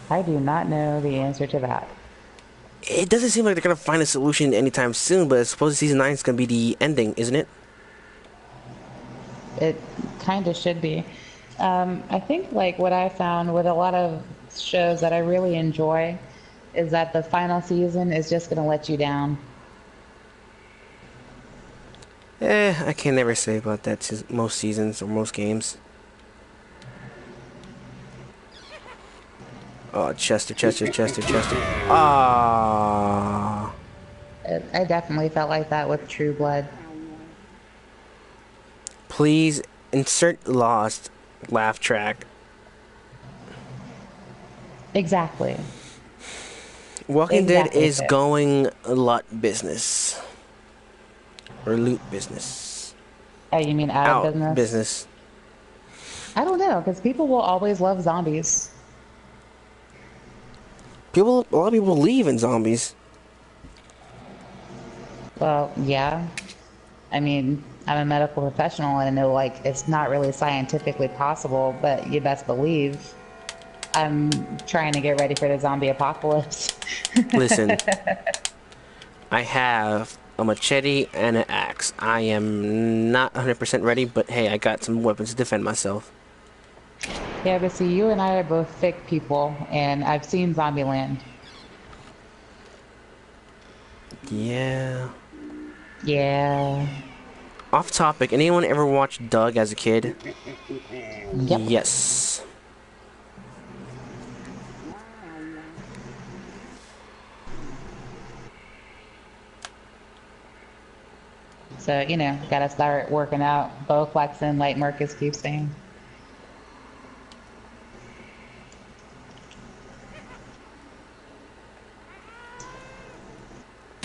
I do not know the answer to that. It doesn't seem like they're going to find a solution anytime soon, but I suppose season 9 is going to be the ending, isn't it? It kind of should be. I think, like, what I found with a lot of shows that I really enjoy is that the final season is just going to let you down. I can never say about that to most seasons or most games. Oh, Chester. Ah. I definitely felt like that with True Blood. Please insert Lost laugh track. Exactly. Walking Dead Exactly is it. going lot business. Or loot business. Oh, you mean out of business? I don't know, because people will always love zombies. A lot of people believe in zombies. Well, yeah. I mean, I'm a medical professional and I know, like, it's not really scientifically possible, but you best believe I'm trying to get ready for the zombie apocalypse. Listen, I have a machete and an axe. I am not 100% ready, but hey, I got some weapons to defend myself. Yeah, but see, you and I are both thick people, and I've seen Zombieland. Yeah. Yeah. Off topic, anyone ever watched Doug as a kid? Yep. Yes. So, you know, gotta start working out. Bo flexing, like Marcus keeps saying.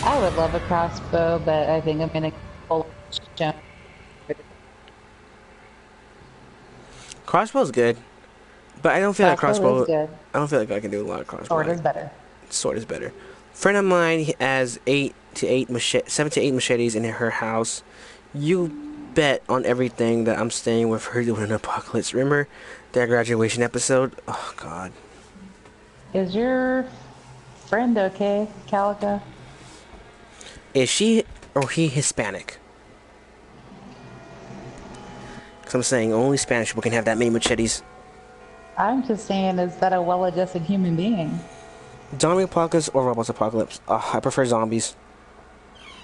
I would love a crossbow, but I think I'm gonna jump. Crossbow's good, but I don't feel like crossbow. Is good. I don't feel like I can do a lot of crossbow. Sword is better. Sword is better. Friend of mine has 7 to 8 machetes in her house. You bet on everything that I'm staying with her doing an apocalypse. Remember that graduation episode? Oh God. Is your friend okay, Calico? Is she or he Hispanic? Because I'm saying only Spanish people can have that many machetes. I'm just saying, is that a well-adjusted human being? Zombie apocalypse or robots apocalypse? I prefer zombies.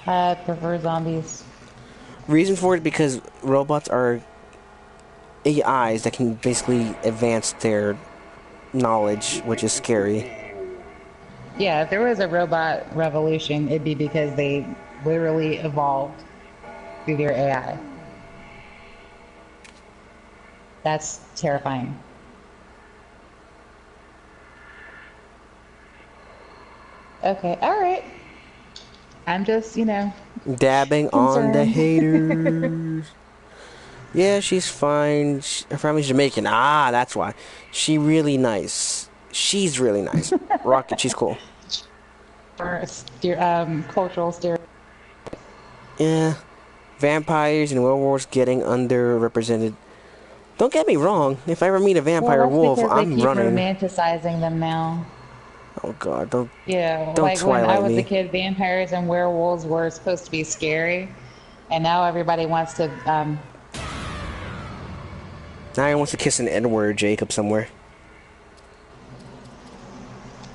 I prefer zombies. Reason for it because robots are AIs that can basically advance their knowledge, which is scary. Yeah, if there was a robot revolution, it'd be because they literally evolved through their AI. That's terrifying. Okay, all right. I'm just, Dabbing on the concerned. haters. Yeah, she's fine. Her family's Jamaican. Ah, that's why. She really nice. She's really nice. Rocket, she's cool. Cultural stereotypes. Yeah. Vampires and werewolves getting underrepresented. Don't get me wrong. If I ever meet a Well, vampire that's wolf, because they I'm keep running. romanticizing them now. Oh god, don't Yeah, don't like when I Twilight was a me. kid, vampires and werewolves were supposed to be scary, and now everybody wants to. Now I wants to kiss an Edward Jacob somewhere.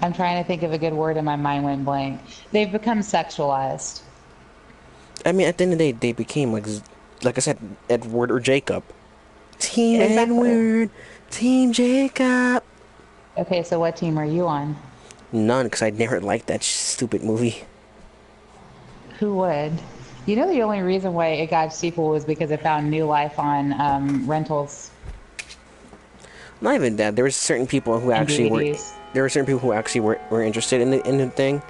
I'm trying to think of a good word, and my mind went blank. They've become sexualized. I mean, at the end of the day, they became like I said, Edward or Jacob. Team Exactly. Edward, Team Jacob. Okay, so what team are you on? None, because I never liked that stupid movie. Who would? You know, the only reason why it got a sequel was because it found new life on rentals Not even that. There were certain people who and actually were. DVDs. There were certain people who actually were interested in the thing,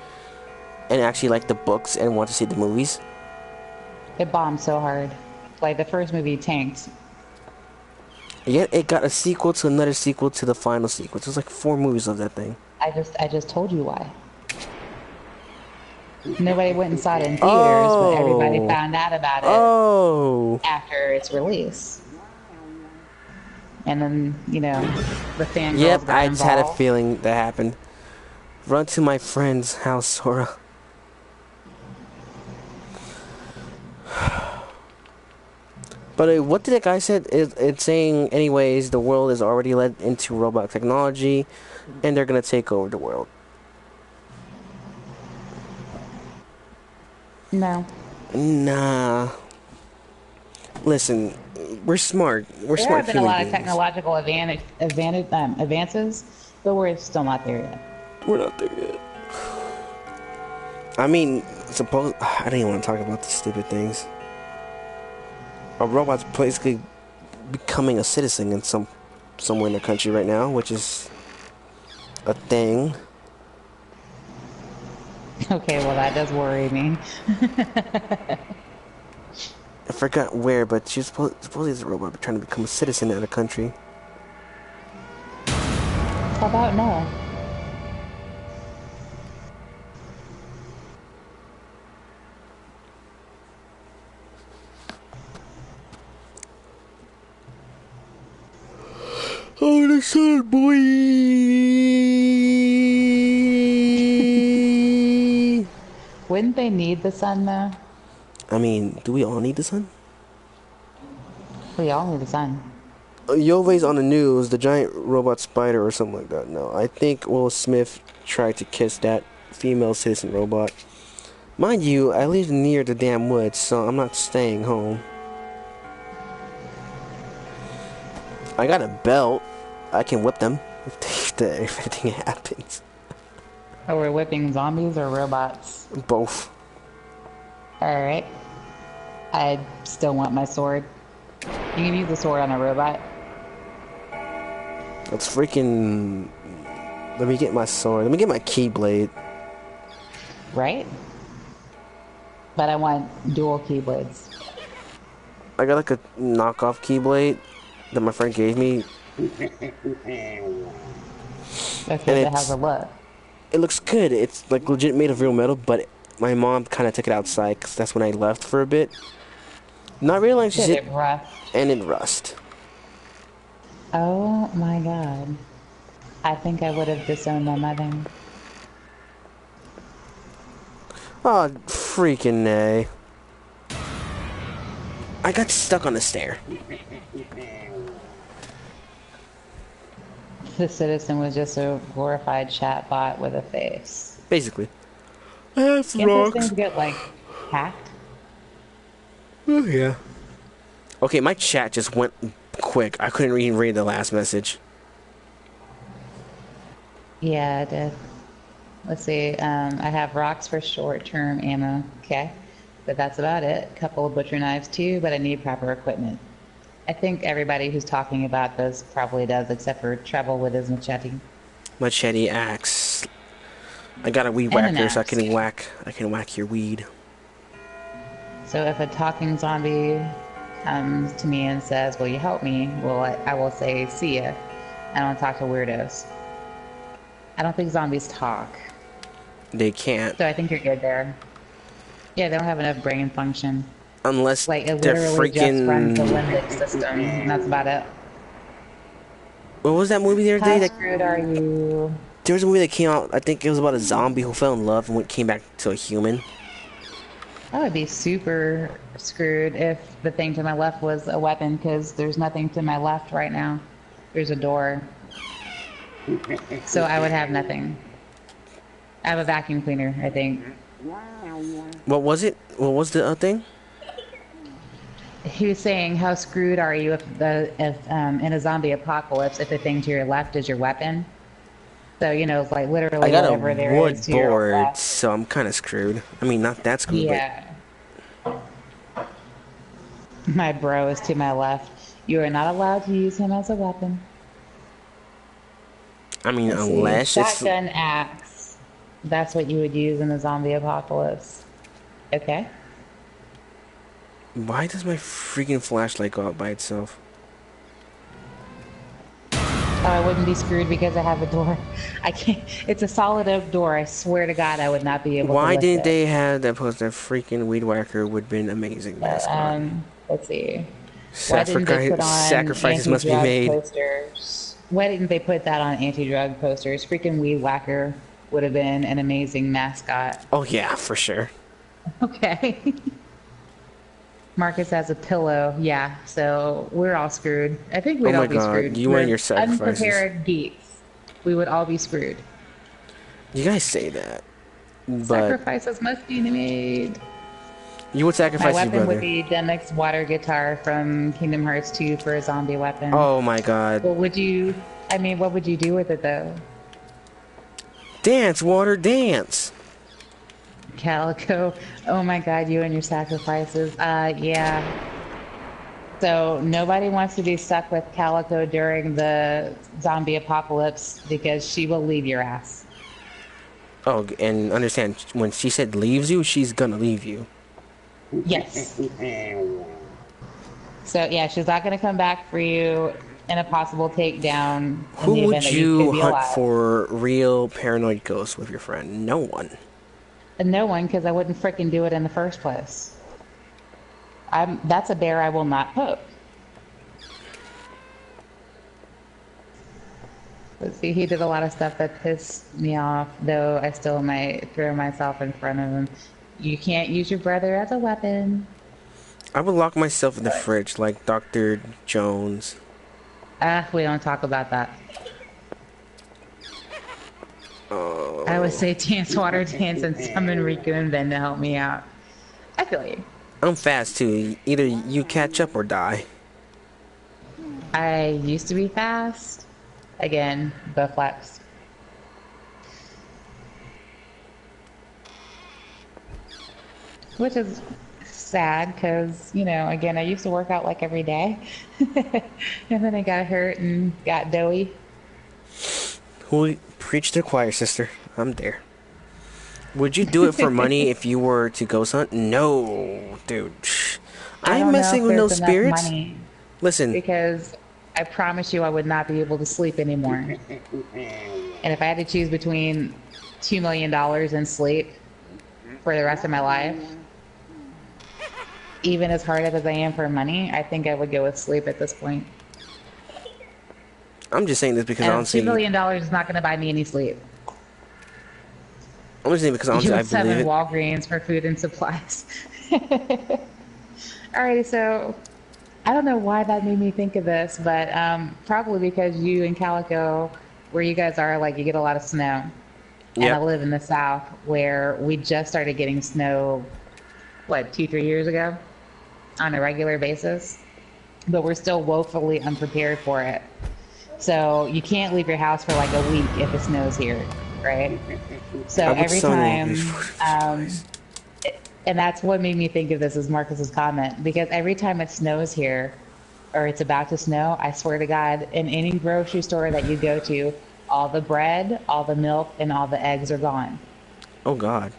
and actually liked the books and want to see the movies. It bombed so hard. Like the first movie tanked. Yet it got a sequel to another sequel to the final sequel. It was like 4 movies of that thing. I just told you why. Nobody went and saw it in theaters, but everybody Oh, found out about it oh. after its release. And then, the Yep, fangirls got I just had a involved. feeling that happened. Run to my friend's house, Sora. But what did that guy said? It's saying, anyways, the world is already led into robot technology, and they're gonna take over the world. No. Nah. Listen, we're smart. We're There smart have been a human lot of beings. technological advances, but we're still not there yet. We're not there yet. I mean, suppose I don't even want to talk about these stupid things. A robot's basically becoming a citizen in somewhere in the country right now, which is a thing. Okay, well, that does worry me. I forgot where, but she's supposedly is a robot trying to become a citizen in the country. How about no? Oh, the sun, boy! Wouldn't they need the sun, though? I mean, do we all need the sun? We all need the sun. Yove's on the news, the giant robot spider or something like that. No, I think Will Smith tried to kiss that female citizen robot. Mind you, I live near the damn woods, so I'm not staying home. I got a belt. I can whip them if anything happens. Oh, we're whipping zombies or robots? Both. Alright. I still want my sword. You can use the sword on a robot. Let's freaking... Let me get my sword. Let me get my keyblade. Right? But I want dual keyblades. I got like a knockoff keyblade that my friend gave me. Okay, And but how's it look? it looks good. It's like legit made of real metal, but my mom kind of took it outside because that's when I left for a bit. Not realizing Did shit, it rough? and it rust. Oh my god. I think I would have disowned my mother. Oh, freaking nay. I got stuck on the stair. The citizen was just a glorified chatbot with a face. Basically. I have Can't those rocks. things get, like, hacked? Oh, yeah. Okay, my chat just went quick. I couldn't even read the last message. Yeah, I did. Let's see. I have rocks for short-term ammo. Okay. But that's about it. A couple of butcher knives too, but I need proper equipment. I think everybody who's talking about this probably does, except for Treble with his machete. Machete, axe. I got a weed And an whacker, so axe. I can whack your weed. So if a talking zombie comes to me and says, "Will you help me?" Well, I will say, "See ya." I don't talk to weirdos. I don't think zombies talk. They can't. So I think you're good there. Yeah, they don't have enough brain function. Unless Like, it they're literally just runs the freaking... limbic system, and that's about it. What was that movie the other day? How That... screwed are you? There was a movie that came out, I think it was about a zombie who fell in love and came back to a human. I would be super screwed if the thing to my left was a weapon, because there's nothing to my left right now. There's a door. So I would have nothing. I have a vacuum cleaner, I think. What was it? What was the thing? He was saying, how screwed are you if in a zombie apocalypse, if the thing to your left is your weapon? So, you know, it's like literally I got whatever a there wood is to your board, left. so I'm kind of screwed. I mean, not that screwed, Yeah. My bro is to my left. You are not allowed to use him as a weapon. but... I mean, Let's unless see. it's... Shotgun axe. That's what you would use in the zombie apocalypse. Okay. Why does my freaking flashlight go out by itself? Oh, I wouldn't be screwed because I have a door. I can't. It's a solid oak door. I swear to God, I would not be able to Why lift didn't it. they have that post? That freaking weed whacker would have been amazing mascot. Let's see. Why didn't they put on Sacrifices must be anti-drug made. posters? Why didn't they put that on anti-drug posters? Freaking weed whacker would have been an amazing mascot. Oh yeah, for sure. Okay. Marcus has a pillow. Yeah, so we're all screwed. I think we'd Oh my all be God, screwed. you We're and your sacrifices. unprepared geeks. We would all be screwed. You guys say that, but Sacrifices must be made. you would My sacrifice your weapon would brother. be Demek's water guitar from Kingdom Hearts 2 for a zombie weapon. Oh my God. What would you do with it though? Dance, water, dance. Calico. Oh my God, you and your sacrifices. Yeah. So nobody wants to be stuck with Calico during the zombie apocalypse because she will leave your ass. Oh, and understand, when she said leaves you, she's gonna leave you. Yes. So yeah, she's not gonna come back for you in a possible takedown. Who in the would event that you could be hunt alive. for real paranoid ghosts with your friend? No one. And no one, because I wouldn't frickin' do it in the first place. That's a bear I will not poke. Let's see, he did a lot of stuff that pissed me off, though I still might throw myself in front of him. You can't use your brother as a weapon. I would lock myself in the fridge like Dr. Jones. We don't talk about that. Oh. I would say dance, water, dance, and summon Riku and Ben to help me out. I feel you. I'm fast too. Either you catch up or die. I used to be fast. Again, the flex. Which is sad because, you know, again, I used to work out like every day. And then I got hurt and got doughy. Who preach to the choir, sister? I'm there. Would you do it for money if you were to ghost hunt? No, dude. I'm messing with no spirits. Money Listen. because I promise you I would not be able to sleep anymore. And if I had to choose between $2 million and sleep for the rest of my life, even as hard as I am for money, I think I would go with sleep at this point. I'm just saying this because And honestly, $2 million is not going to buy me any sleep. I'm just saying because honestly, You I would summon believe it. Walgreens for food and supplies. Alrighty, so I don't know why that made me think of this, but probably because you and Calico, where you guys are, like you get a lot of snow. And Yep. I live in the South where we just started getting snow, what, 2-3 years ago on a regular basis, but we're still woefully unprepared for it. So you can't leave your house for like a week if it snows here, right? So I would every summon time, Walgreens for supplies. And that's what made me think of this as Marcus's comment, because every time it snows here, or it's about to snow, I swear to God, in any grocery store that you go to, all the bread, all the milk, and all the eggs are gone. Oh, God.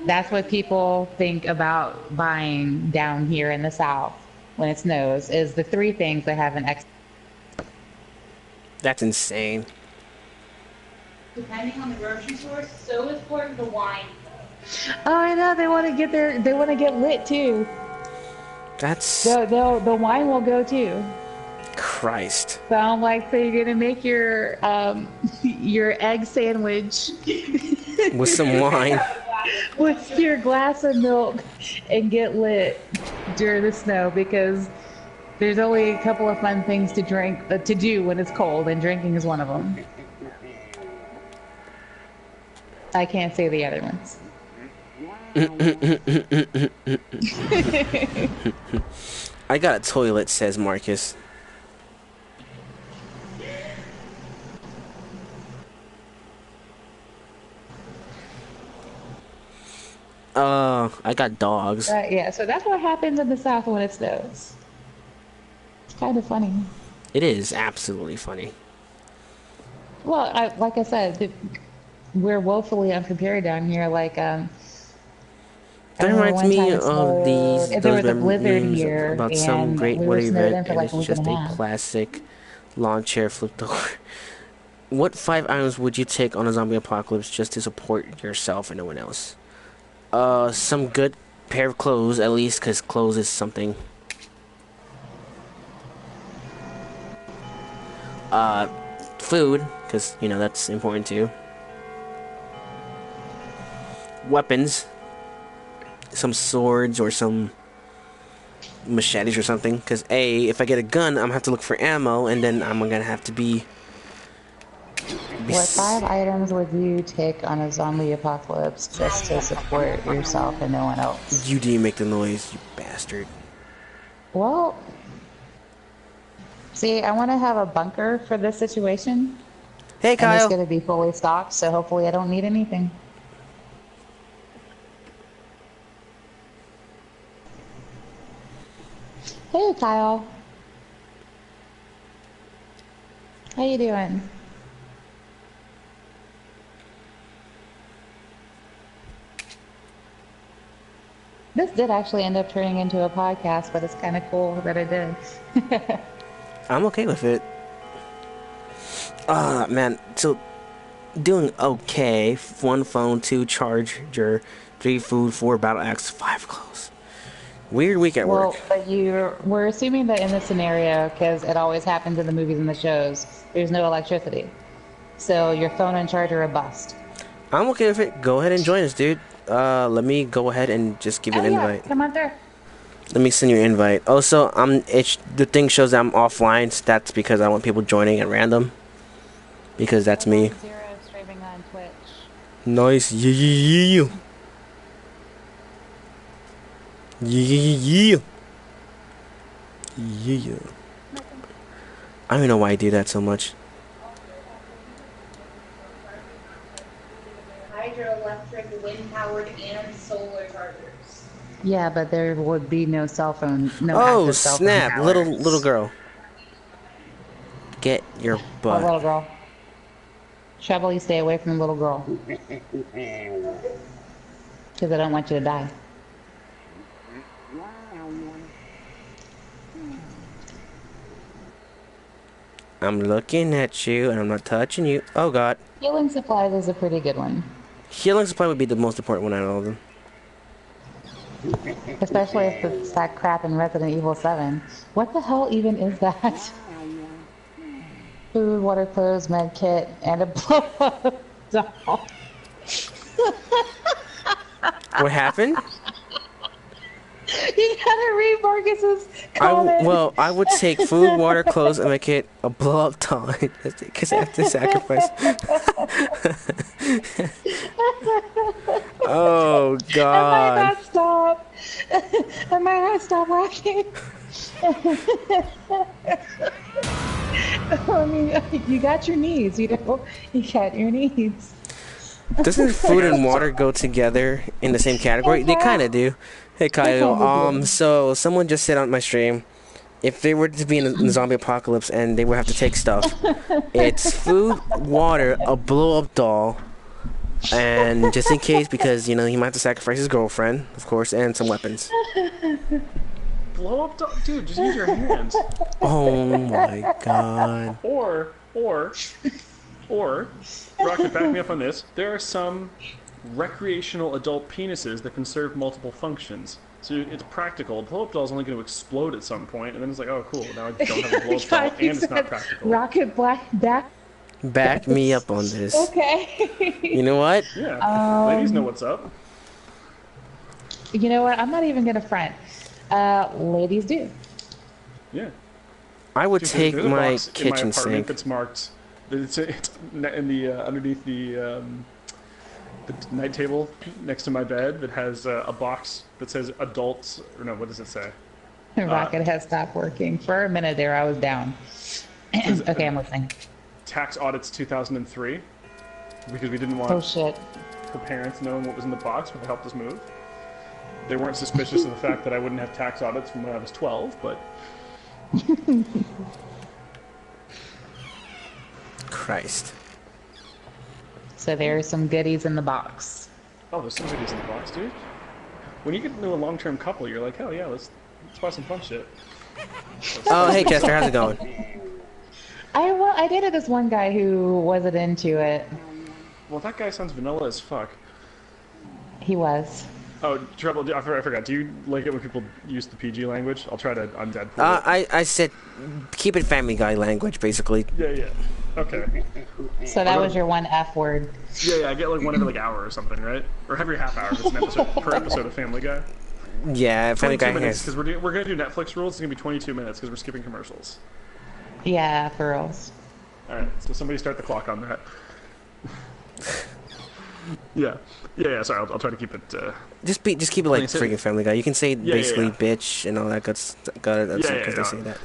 That's what people think about buying down here in the South when it snows, is the three things that have an X. That's insane. Depending on the grocery store, so is part of the wine. Oh, I know, they want to get lit too. That's... The wine will go too. Christ. So I'm like, so you're gonna make your egg sandwich With some wine. with your glass of milk and get lit during the snow, because there's only a couple of fun things to do when it's cold, and drinking is one of them. I can't say the other ones. I got a toilet, says Marcus. I got dogs. Yeah, so that's what happens in the South when it snows. It's kind of funny. It is absolutely funny. Well, like I said, we're woefully unprepared down here. Like, that reminds me of there was a blizzard here about some great weather event, and like it's just a plastic lawn chair flipped over. What 5 items would you take on a zombie apocalypse just to support yourself and no one else? Some good pair of clothes, at least, because clothes is something. Food, because, you know, that's important too. Weapons. Some swords or some machetes or something. Because, if I get a gun, I'm going to have to look for ammo, and then I'm going to have to be... What 5 items would you take on a zombie apocalypse just to support yourself and no one else? You didn't make the noise, you bastard. Well, see, I want to have a bunker for this situation. Hey, Kyle. And it's going to be fully stocked, so hopefully I don't need anything. Hey, Kyle. How you doing? This did actually end up turning into a podcast, but it's kind of cool that it did. I'm okay with it. Man, so doing okay. 1 phone, 2 charger, 3 food, 4 battle axe, 5 clothes. Weird week at work. But we're assuming that in this scenario, because it always happens in the movies and the shows, there's no electricity. So your phone and charger are bust. I'm okay with it. Go ahead and join us, dude. Let me go ahead and just give you an invite. Come on through. Let me send you an invite. Also, the thing shows that I'm offline. So that's because I want people joining at random. Because that's me. Zero streaming on Twitch. Nice. Yeah. I don't even know why I do that so much. Hydroelectric, wind-powered, and solar chargers. Yeah, but there would be no cell phone. No Oh, active cell phone snap. towers. Little girl. Get your butt. Oh, little girl. Shovel, you stay away from the little girl. Because I don't want you to die. I'm looking at you and I'm not touching you. Oh, God. Healing supplies is a pretty good one. Healing supply would be the most important one out of all of them. Especially if it's that crap in Resident Evil 7. What the hell even is that? Food, water, clothes, med kit, and a blow-up doll. What happened? You gotta read Marcus's comment. I would take food, water, clothes, and make it a blow-up doll. Because I have to sacrifice. Oh, God. I might not stop laughing. I mean, you got your needs, you know? You got your needs. Doesn't food and water go together in the same category? They kind of do. Hey Kyle, so someone just said on my stream, if they were to be in a zombie apocalypse and they would have to take stuff, it's food, water, a blow-up doll, and just in case, because you know he might have to sacrifice his girlfriend, of course, and some weapons. Blow up doll, dude. Just use your hands. Oh my god. Or, Rocket, back me up on this. There are some recreational adult penises that can serve multiple functions. So it's practical. A blow-up doll is only going to explode at some point, and then it's like, oh, cool, now I don't have a blow-up doll, and it's not practical. Rocket Back me up on this. Okay. You know what? Yeah, ladies know what's up. You know what? I'm not even going to front. Ladies do. Yeah. I would take there's a my box kitchen in my apartment sink. that's marked. It's in the underneath the night table next to my bed that has a box that says adults, or no, what does it say? Rocket has stopped working. For a minute there, I was down. Okay, I'm listening. Tax audits 2003, because we didn't want her parents knowing what was in the box when they helped us move. They weren't suspicious of the fact that I wouldn't have tax audits from when I was 12, but... Christ. So there are some goodies in the box. Oh, there's some goodies in the box, dude. When you get into a long-term couple, you're like, hell yeah, let's buy some fun shit. Oh, hey Chester, how's it going? I dated this one guy who wasn't into it. Well, that guy sounds vanilla as fuck. He was. Oh, Treble, I forgot. Do you like it when people use the PG language? I'll try to undead. I said keep it Family Guy language, basically. Yeah. Okay. So that was your one F word. Yeah, I get like one every hour or something, right? Or every half hour. It's an episode per episode of Family Guy. Yeah, Family Guy minutes, has. because we're gonna do Netflix rules. It's gonna be 22 minutes because we're skipping commercials. Yeah, for reals. All right, so somebody start the clock on that. Yeah. Sorry, I'll try to keep it. Just keep it like freaking Family Guy. You can say basically bitch and all that good stuff. Because they say that.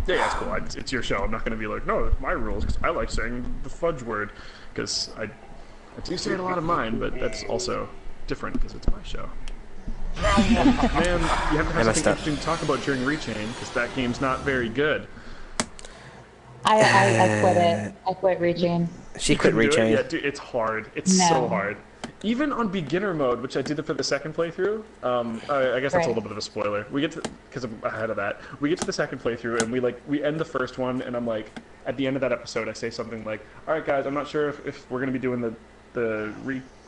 Yeah, it's cool. It's your show. I'm not gonna be like, no, it's my rules because I like saying the fudge word because I do say it a lot of mine, but that's also different because it's my show. Man, you have to have something interesting to talk about during Rechain because that game's not very good. I quit it. I quit Rechain. She quit Rechain. Yeah, dude, it's hard. It's so hard. Even on beginner mode, which I did it for the second playthrough. I guess that's a little bit of a spoiler. We get to, because I'm ahead of that. We get to the second playthrough and we end the first one, and I'm like, at the end of that episode, I say something like, "All right, guys, I'm not sure if we're gonna be doing the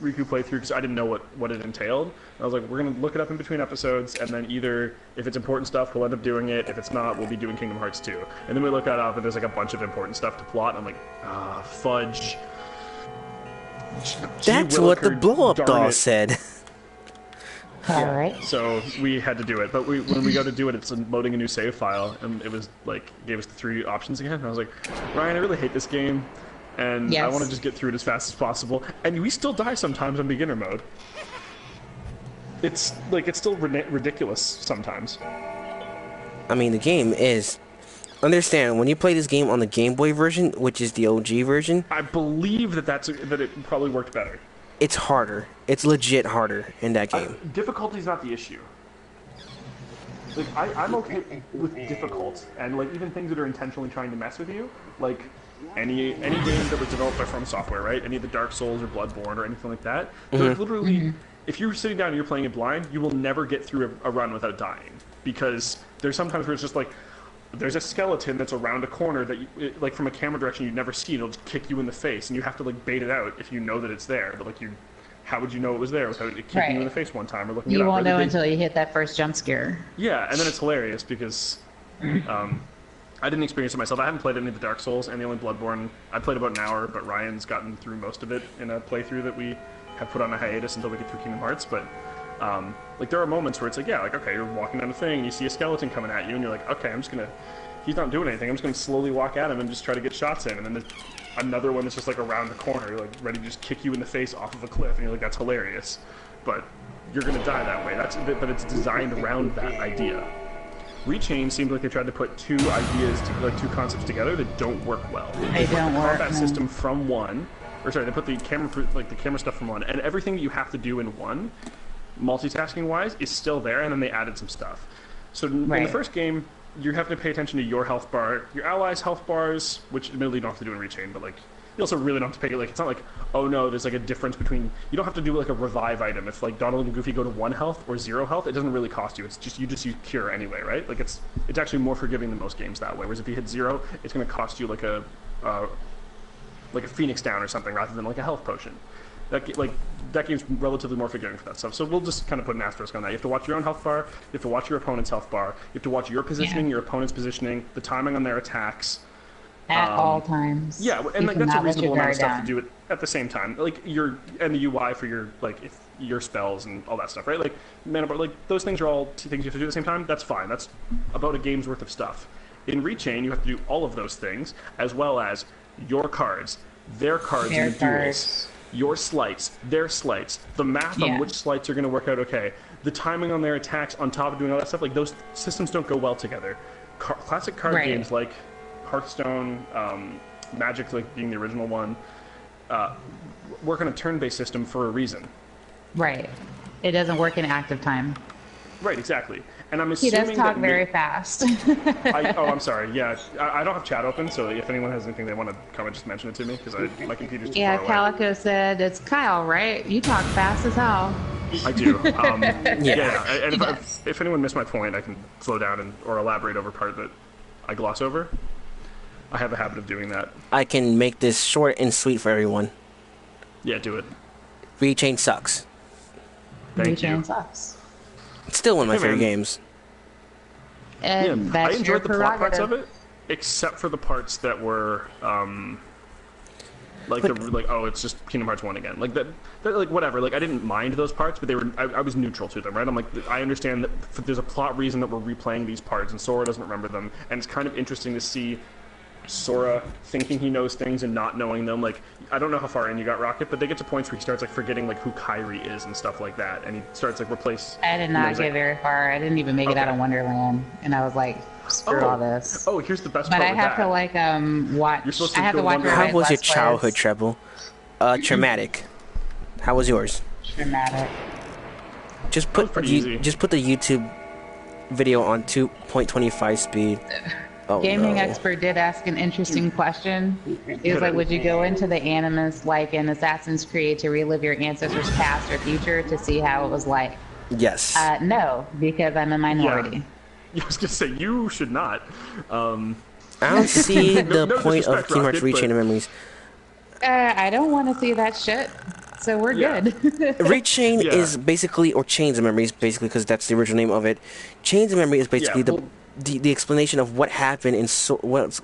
Riku playthrough because I didn't know what it entailed." And I was like, we're going to look it up in between episodes, and then either, if it's important stuff, we'll end up doing it. If it's not, we'll be doing Kingdom Hearts 2. And then we look that up, and there's like a bunch of important stuff to plot, and I'm like, fudge. That's what the blow-up doll said. Alright. So we had to do it, but when we go to do it, it's loading a new save file, and it was like, gave us the 3 options again, and I was like, Ryan, I really hate this game. And I want to just get through it as fast as possible. And we still die sometimes on beginner mode. It's still ridiculous sometimes. I mean, the game is... Understand, when you play this game on the Game Boy version, which is the OG version... I believe that it probably worked better. It's harder. It's legit harder in that game. Difficulty's not the issue. Like, I'm okay with difficult. And, like, even things that are intentionally trying to mess with you. Like... Any game that was developed by From Software, right? Any of the Dark Souls or Bloodborne or anything like that. Literally, if you're sitting down and you're playing it blind, you will never get through a run without dying. Because there's sometimes where it's just like, there's a skeleton that's around a corner that, like from a camera direction you'd never see, it'll just kick you in the face, and you have to like bait it out if you know that it's there. But like how would you know it was there without it kicking you in the face one time or looking it up? You won't know until you hit that first jump scare. Yeah, and then it's hilarious because... I didn't experience it myself. I haven't played any of the Dark Souls, and the only Bloodborne, I played about an hour, but Ryan's gotten through most of it in a playthrough that we have put on a hiatus until we get through Kingdom Hearts, but, like, there are moments where it's like, yeah, like, okay, you're walking down a thing, and you see a skeleton coming at you, and you're like, okay, I'm just gonna, he's not doing anything, I'm just gonna slowly walk at him and just try to get shots in, and then there's another one that's just, like, around the corner, like, ready to just kick you in the face off of a cliff, and you're like, that's hilarious, but you're gonna die that way, but it's designed around that idea. Rechain seems like they tried to put two concepts together that don't work well. They don't work. Combat system from one, or sorry, they put the camera stuff from one, and everything that you have to do in one, multitasking wise, is still there, and then they added some stuff. So in the first game, you have to pay attention to your health bar, your allies' health bars, which admittedly you don't have to do in Rechain, but like you also really don't have to pay. Like it's not like, oh no, there's like a difference between. You don't have to do like a revive item. If like Donald and Goofy go to 1 health or 0 health, it doesn't really cost you. It's just you just use cure anyway, right? Like it's actually more forgiving than most games that way. Whereas if you hit 0, it's going to cost you like a Phoenix down or something rather than like a health potion. That game's relatively more forgiving for that stuff. So we'll just kind of put an asterisk on that. You have to watch your own health bar. You have to watch your opponent's health bar. You have to watch your positioning, your opponent's positioning, the timing on their attacks. At all times. Yeah, and like that's a reasonable amount of stuff to do it at the same time. Like and the UI for your your spells and all that stuff, right? Like mana bar, like those things are all things you have to do at the same time. That's fine. That's about a game's worth of stuff. In Rechain, you have to do all of those things as well as your cards, their cards in the duels, your slights, their slights, the math on which slights are going to work out okay, the timing on their attacks on top of doing all that stuff. Like those systems don't go well together. Classic card games like Hearthstone, Magic, like being the original one, work on a turn-based system for a reason. Right. It doesn't work in active time. Right, exactly. And I'm assuming he does talk very fast. I'm sorry. Yeah, I don't have chat open, so if anyone has anything they want to comment, just mention it to me because my computer's too far away. Calico said it's Kyle, right? You talk fast as hell. I do. And if anyone missed my point, I can slow down or elaborate over part that I gloss over. I have a habit of doing that. I can make this short and sweet for everyone. Yeah, do it. Rechain sucks. Thank you. Rechain sucks. It's still one of my favorite games. And I enjoyed the plot parts of it, except for the parts that were it's just Kingdom Hearts 1 again. Like that like whatever. Like I didn't mind those parts, but they were I was neutral to them, right? I'm like I understand that there's a plot reason that we're replaying these parts, and Sora doesn't remember them, and it's kind of interesting to see Sora thinking he knows things and not knowing them. Like I don't know how far in you got, Rocket, but they get to points where he starts like forgetting like who Kyrie is and stuff like that, and he starts like replace. I did not get very far. I didn't even make it out of Wonderland, and I was like, screw all this. Oh, here's the best but part. But I have to like watch. You're supposed to I have to watch. How was your childhood, Treble? Traumatic. How was yours? Traumatic. Just put the YouTube video on 2.25 speed. Oh, Gaming expert did ask an interesting question. He was like, would you go into the Animus like in Assassin's Creed to relive your ancestors' past or future to see how it was like? Yes. No, because I'm a minority. Yeah. I was going to say, you should not. I don't see the point of Kingdom Hearts Rechain of Memories. I don't want to see that shit. So we're good. Rechain is basically, or Chains of Memories, basically, because that's the original name of it. Chains of Memory is basically the explanation of what happened in it's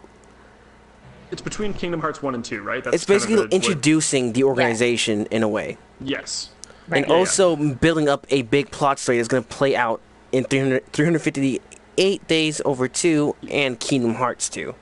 between Kingdom Hearts 1 and 2, right? That's it's basically introducing the organization in a way. Yes. Right. And also building up a big plot story that's going to play out in 358 Days Over 2 and Kingdom Hearts 2.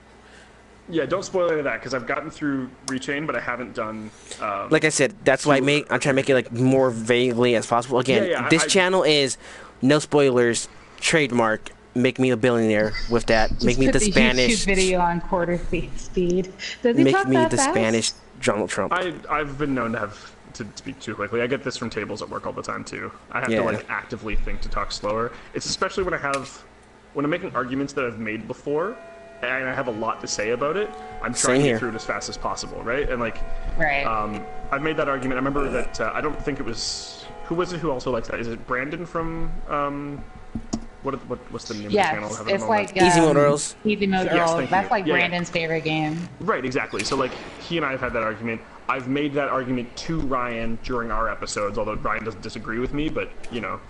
Yeah, don't spoil any of that because I've gotten through Rechain, but I haven't done. Like I said, that's why I'm trying to make it like more vaguely as possible. Again, this channel is no spoilers, trademark. Make me a billionaire with that. Make me the Spanish YouTube video on quarter speed. Does he make talk me that the fast? Spanish Donald Trump. I've been known to speak too quickly. I get this from tables at work all the time too. I have to like actively think to talk slower. It's especially when I'm making arguments that I've made before and I have a lot to say about it. I'm trying to get through it as fast as possible, right? And like, I've made that argument. I remember that I don't think it was who also likes that. Is it Brandon from What's the name of the channel? It's like Easy Mode Earls. Easy Mode Earls. That's like Brandon's favorite game. Right, exactly. So like he and I have had that argument. I've made that argument to Ryan during our episodes, although Ryan doesn't disagree with me. But you know,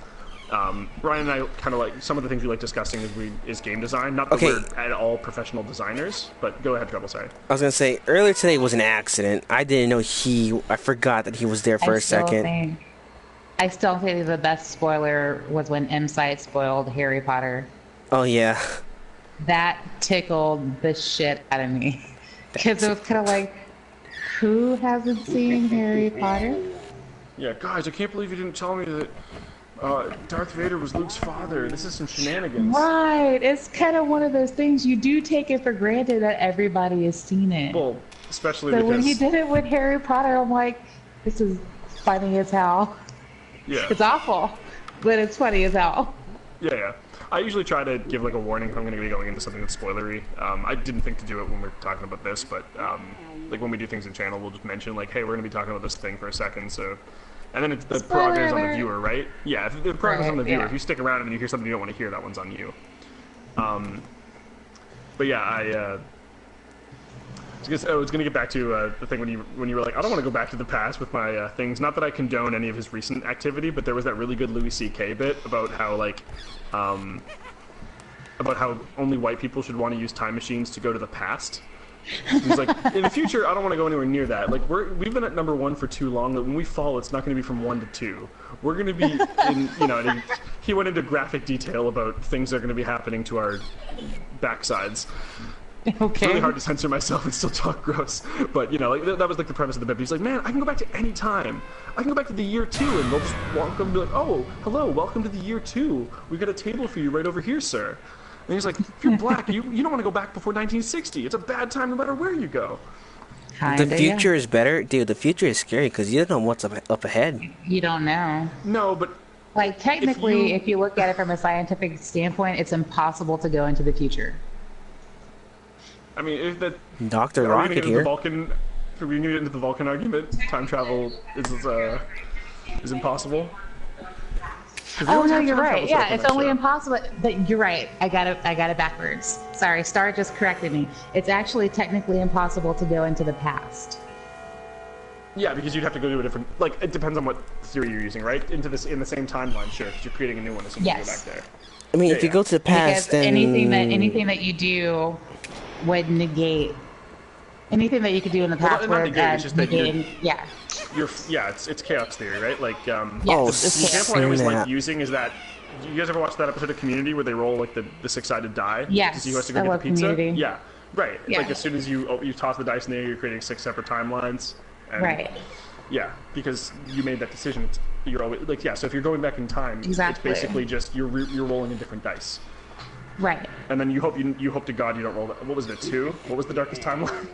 Ryan and I kind of like some of the things we like discussing is game design. Not that we're at all professional designers, but go ahead, Treble. Sorry. I was gonna say earlier today was an accident. I didn't know I forgot that he was there for a second. I still think the best spoiler was when M-Site spoiled Harry Potter. Oh, yeah. That tickled the shit out of me. Because it was kind of like, who hasn't seen Harry Potter? Yeah, guys, I can't believe you didn't tell me that Darth Vader was Luke's father. This is some shenanigans. Right. It's kind of one of those things. You do take it for granted that everybody has seen it. Well, especially So because when he did it with Harry Potter, I'm like, this is funny as hell. yeah, It's awful, but it's funny as hell. yeah. I usually try to give like a warning if I'm going to be going into something that's spoilery. I didn't think to do it when we're talking about this, but like when we do things in channel, we'll just mention like, hey, we're going to be talking about this thing for a second, so. And then it's the prerogative is on the viewer, right? Yeah, if the prerogative is on the viewer. Yeah. If you stick around and you hear something you don't want to hear, that one's on you. But yeah, I was gonna get back to the thing when you were like, I don't want to go back to the past with my things. Not that I condone any of his recent activity, but there was that really good Louis C.K. bit about how like, about how only white people should want to use time machines to go to the past. He's like, in the future, I don't want to go anywhere near that. Like, we've been at number 1 for too long that when we fall, it's not going to be from 1 to 2. We're going to be in, you know, and he went into graphic detail about things that are going to be happening to our backsides. Okay. It's really hard to censor myself and still talk gross. But, you know, like, that was like the premise of the bit. He's like, man, I can go back to any time. I can go back to the year 2, and they'll just walk up and be like, oh, hello, welcome to the year 2. We've got a table for you right over here, sir. And he's like, if you're black, you don't want to go back before 1960. It's a bad time no matter where you go. Kinda, The future is better, dude. The future is scary because you don't know what's up ahead. You don't know. No, but Like, technically, if you look at it from a scientific standpoint, it's impossible to go into the future. I mean, if that Dr. are we gonna Rocket get into here. the Vulcan? Are we gonna get into the Vulcan argument? Time travel is impossible. 'Cause they Oh always no, have you're time right. travel Yeah, stuff on it's that only show. impossible. But you're right. I got it backwards. Sorry, Star just corrected me. It's actually technically impossible to go into the past. Yeah, because you'd have to go to a different. Like, it depends on what theory you're using, right? Into this in the same timeline, sure. Because you're creating a new one as soon as you go Yes. back there. I mean, Yeah, if you yeah. go to the past, Because then anything that you do would negate anything that you could do in the Well, past. not would, negate, it's just that negating- yeah. It's chaos theory, right? Like, Oh, Yes, it's the example I always snap. like using is that. You guys ever watch that episode of Community where they roll like the six-sided die? Yes, To see who has to go I get the love pizza? Community. Yeah, right. Yeah. Like as soon as you toss the dice in there, you're creating 6 separate timelines. And, Right. Yeah, because you made that decision. You're always like, yeah. So if you're going back in time, Exactly. it's basically just you're rolling a different dice. Right. And then you hope to God you don't roll that. What was it, 2? What was the darkest timeline?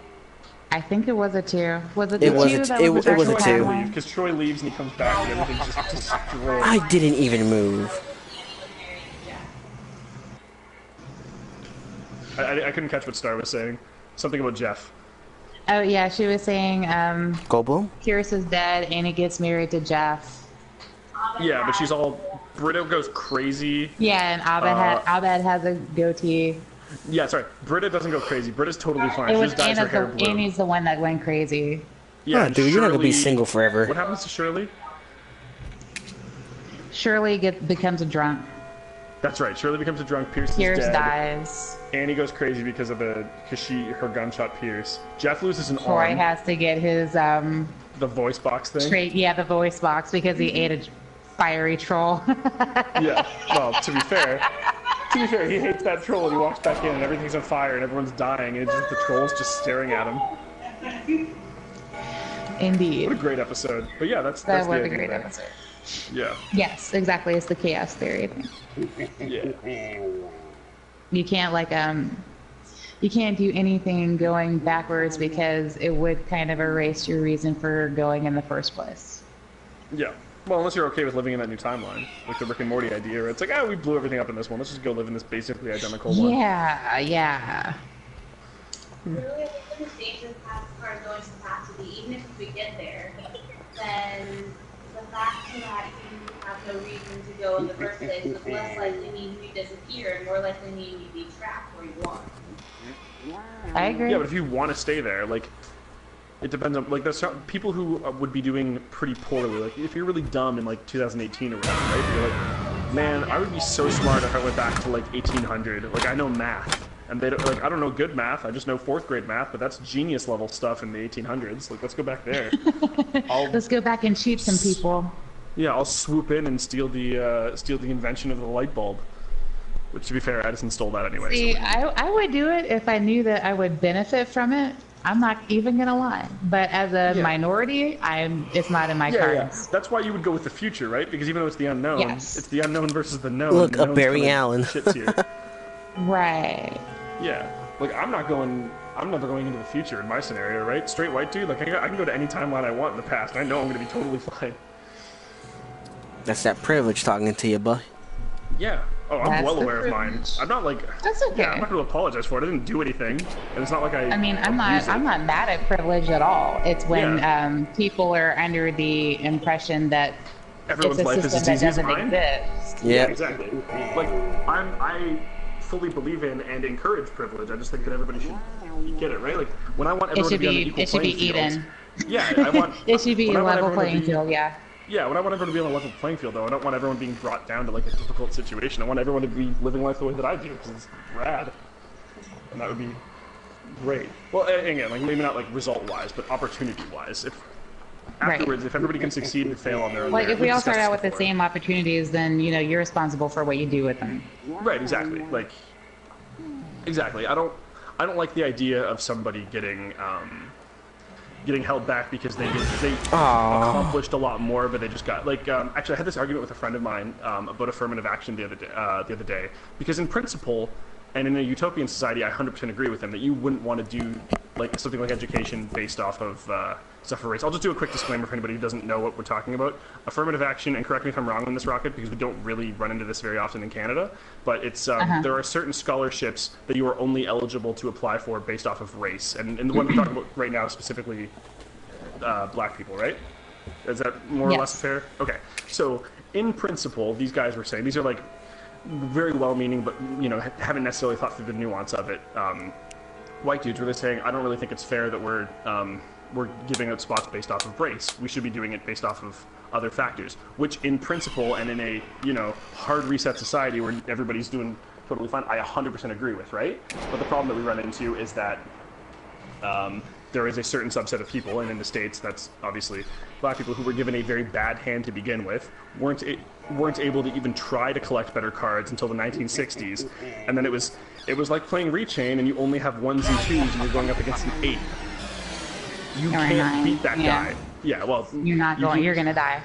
I think it was a 2. Was it It the was 2 a- that it was it was a actually 2. timeline? Because Troy leaves and he comes back and everything's just destroyed. I didn't even move. I couldn't catch what Star was saying. Something about Jeff. Oh yeah, she was saying Goldblum? Kyrus is dead, Annie gets married to Jeff. Yeah, but she's all. Britta goes crazy. Yeah, and Abed has a goatee. Yeah, sorry. Britta doesn't go crazy. Britta's totally fine. It She was just dyes her hair blue. Annie's the one that went crazy. Yeah, Oh, and dude, you're not gonna be Shirley- single forever. What happens to Shirley? Shirley becomes a drunk. That's right. Shirley becomes a drunk. Pierce is Pierce dead. dies. Annie goes crazy because her gunshot Pierce. Jeff loses an Troy arm. has to get his The voice box thing. the voice box because he ate a fiery troll. Yeah. Well, to be fair, he hates that troll and he walks back in and everything's on fire and everyone's dying and it's just the troll's just staring at him. Indeed. What a great episode. But yeah, that's That the was a idea great there. episode. Yeah. Yes, exactly. It's the chaos theory thing. Yeah. You can't you can't do anything going backwards because it would kind of erase your reason for going in the first place. Yeah. Well, unless you're okay with living in that new timeline, like the Rick and Morty idea, where it's like, we blew everything up in this one. Let's just go live in this basically identical one. Yeah. Really, I think the mistake of past cars going to the past would be, even if we get there, then the fact that you have no reason to go in the first place would less likely mean you disappear and more likely mean you be trapped where you want. I agree. Yeah, but if you want to stay there, like, it depends on, like, there's people who would be doing pretty poorly. Like, if you're really dumb in, like, 2018 or whatever, right? You're like, man, I would be so smart if I went back to, like, 1800. Like, I know math. And they don't, like, I don't know good math. I just know 4th grade math, but that's genius level stuff in the 1800s. Like, let's go back there. Let's go back and cheat some people. Yeah, I'll swoop in and steal the invention of the light bulb. Which, to be fair, Edison stole that anyway. See, So I would do it if I knew that I would benefit from it. I'm not even gonna lie. But as a minority, it's not in my cards. That's why you would go with the future, right? Because even though it's the unknown, Yes. it's the unknown versus the known. Look, and the a known's Barry kinda Allen. shits you. Right. Yeah. Like, I'm never going into the future in my scenario, right? Straight white dude, like, I can go to any timeline I want in the past, and I know I'm going to be totally fine. That's that privilege talking to you, boy. Yeah. Oh, I'm well aware of mine. I'm not like... That's okay. Yeah, I'm not going to apologize for it. I didn't do anything, and it's not like I mean, I'm not mad at privilege at all. It's when people are under the impression that everyone's it's a life is system as that easy as doesn't mine. exist. Yeah, exactly. Like, I fully believe in and encourage privilege. I just think that everybody should get it, right? Like, when I want everyone to be on an equal playing field... even. Yeah, I want... It should be a level playing field, yeah. Yeah, when I want everyone to be on a level playing field, though, I don't want everyone being brought down to, like, a difficult situation. I want everyone to be living life the way that I do, because it's rad. And that would be great. Well, again, like, maybe not, like, result-wise, but opportunity-wise. If afterwards, if everybody can succeed and fail on their own... Like, if we all start out with the same opportunities, then, you know, you're responsible for what you do with them. Right, exactly. Like, exactly. I don't like the idea of somebody getting held back because they accomplished a lot more, but they just got like actually I had this argument with a friend of mine about affirmative action the other day, because in principle and in a utopian society I 100% agree with him that you wouldn't want to do like something like education based off of stuff for race. I'll just do a quick disclaimer for anybody who doesn't know what we're talking about. Affirmative action, and correct me if I'm wrong on this, Rocket, because we don't really run into this very often in Canada, but it's there are certain scholarships that you are only eligible to apply for based off of race, and the one we're talking about right now is specifically black people, right? Is that more or less fair? Okay, so in principle, these guys were saying, these are like very well-meaning, but you know, haven't necessarily thought through the nuance of it. White dudes were really saying, I don't really think it's fair that we're giving out spots based off of race. We should be doing it based off of other factors, which in principle and in a, you know, hard reset society where everybody's doing totally fine, I 100% agree with, right? But the problem that we run into is that there is a certain subset of people, and in the States, that's obviously black people, who were given a very bad hand to begin with, weren't able to even try to collect better cards until the 1960s, and then it was like playing Rechain, and you only have 1s and 2s, and you're going up against an 8. You can't beat that guy. Yeah, well, you're gonna die.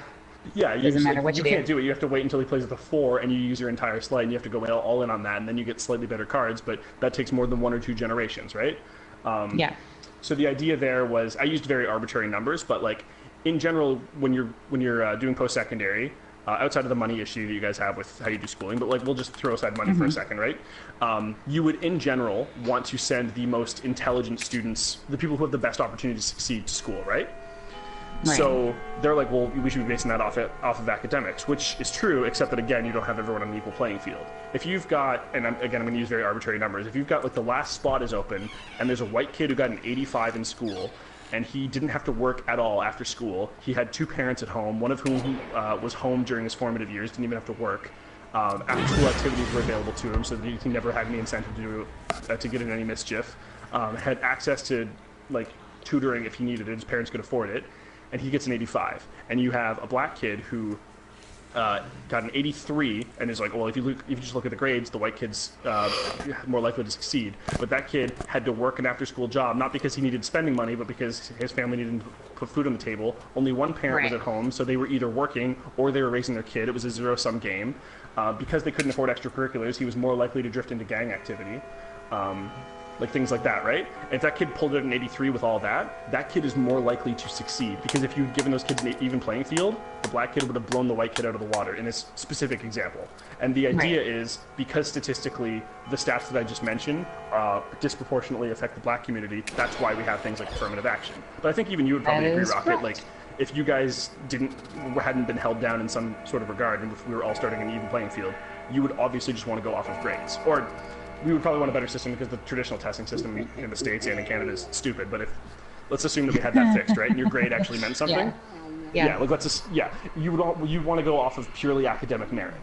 Yeah, doesn't matter what you do. Can't do it. You have to wait until he plays with a 4, and you use your entire slate, and you have to go all in on that, and then you get slightly better cards, but that takes more than 1 or 2 generations, right? Yeah. So the idea there was, I used very arbitrary numbers, but like in general, when you're doing post-secondary, outside of the money issue that you guys have with how you do schooling, but like we'll just throw aside money for a second, right? You would in general want to send the most intelligent students, the people who have the best opportunity to succeed, to school, right? So they're like, well, we should be basing that off of academics, which is true, except that, again, you don't have everyone on an equal playing field. If you've got, and I'm going to use very arbitrary numbers, if you've got, like, the last spot is open, and there's a white kid who got an 85 in school, and he didn't have to work at all after school, he had 2 parents at home, one of whom was home during his formative years, didn't even have to work, after-school activities were available to him, so that he never had any incentive to get in any mischief, had access to, like, tutoring if he needed it, his parents could afford it, and he gets an 85. And you have a black kid who got an 83 and is like, well, if you just look at the grades, the white kid's more likely to succeed. But that kid had to work an after-school job, not because he needed spending money, but because his family needed to put food on the table. Only one parent was at home, so they were either working or they were raising their kid. It was a zero-sum game. Because they couldn't afford extracurriculars, he was more likely to drift into gang activity. Like things like that, right? And if that kid pulled out an 83 with all that kid is more likely to succeed. Because if you'd given those kids an even playing field, the black kid would have blown the white kid out of the water in this specific example. And the idea is, because statistically the stats that I just mentioned disproportionately affect the black community, that's why we have things like affirmative action. But I think even you would probably agree, Rocket, like, if you guys hadn't been held down in some sort of regard, and if we were all starting an even playing field, you would obviously just want to go off of grades. Or we would probably want a better system, because the traditional testing system in the States and in Canada is stupid. But let's assume that we had that fixed, right? And your grade actually meant something. Yeah. Like you want to go off of purely academic merit.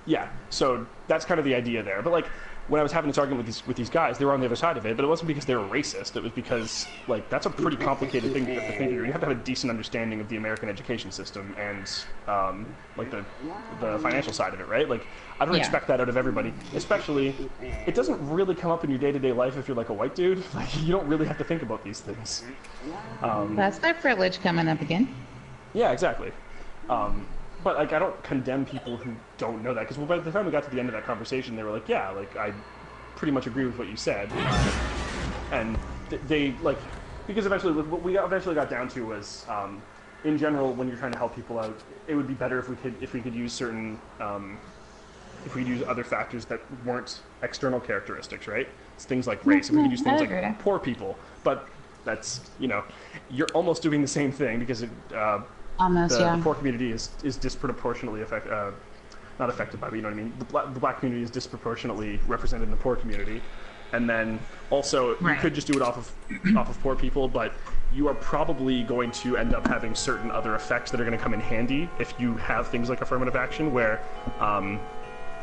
Yeah. So that's kind of the idea there. But like, when I was having this argument with these guys, they were on the other side of it, but it wasn't because they were racist. It was because, like, that's a pretty complicated thing to think through. You have to have a decent understanding of the American education system and, like, the financial side of it, right? Like, I don't expect that out of everybody. Especially, it doesn't really come up in your day-to-day life if you're, like, a white dude. Like, you don't really have to think about these things. That's their privilege coming up again. Yeah, exactly. But, like, I don't condemn people who don't know that, because by the time we got to the end of that conversation, they were like, yeah, like, pretty much agree with what you said, and they like because eventually what we eventually got down to was in general when you're trying to help people out, it would be better if we could use certain if we could use other factors that weren't external characteristics, right? It's things like race. If we could use things like poor people, but that's you're almost doing the same thing because the poor community is disproportionately not affected by, but you know what I mean. The black community is disproportionately represented in the poor community, and then also you could just do it off of poor people, but you are probably going to end up having certain other effects that are going to come in handy if you have things like affirmative action, where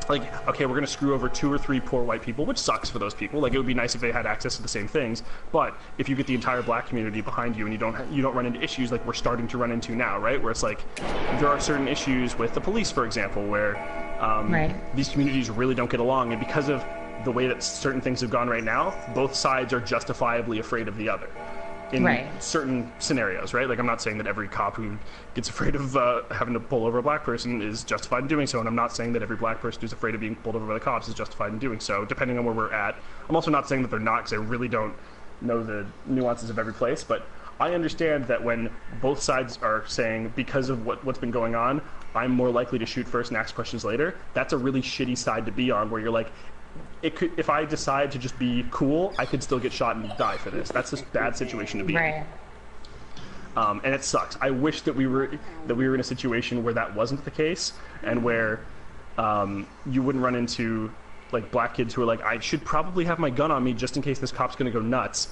like, okay, we're going to screw over 2 or 3 poor white people, which sucks for those people. Like, it would be nice if they had access to the same things. But if you get the entire black community behind you and you don't run into issues like we're starting to run into now, right? Where it's like there are certain issues with the police, for example, where these communities really don't get along, and because of the way that certain things have gone right now, both sides are justifiably afraid of the other. In certain scenarios, right? Like, I'm not saying that every cop who gets afraid of having to pull over a black person is justified in doing so, and I'm not saying that every black person who's afraid of being pulled over by the cops is justified in doing so, depending on where we're at. I'm also not saying that they're not, because I really don't know the nuances of every place, but I understand that when both sides are saying, because of what's been going on, I'm more likely to shoot first and ask questions later, that's a really shitty side to be on, where you're like, if I decide to just be cool, I could still get shot and die for this. That's a bad situation to be in. And it sucks. I wish that we were in a situation where that wasn't the case, and where you wouldn't run into like black kids who are like, I should probably have my gun on me just in case this cop's going to go nuts.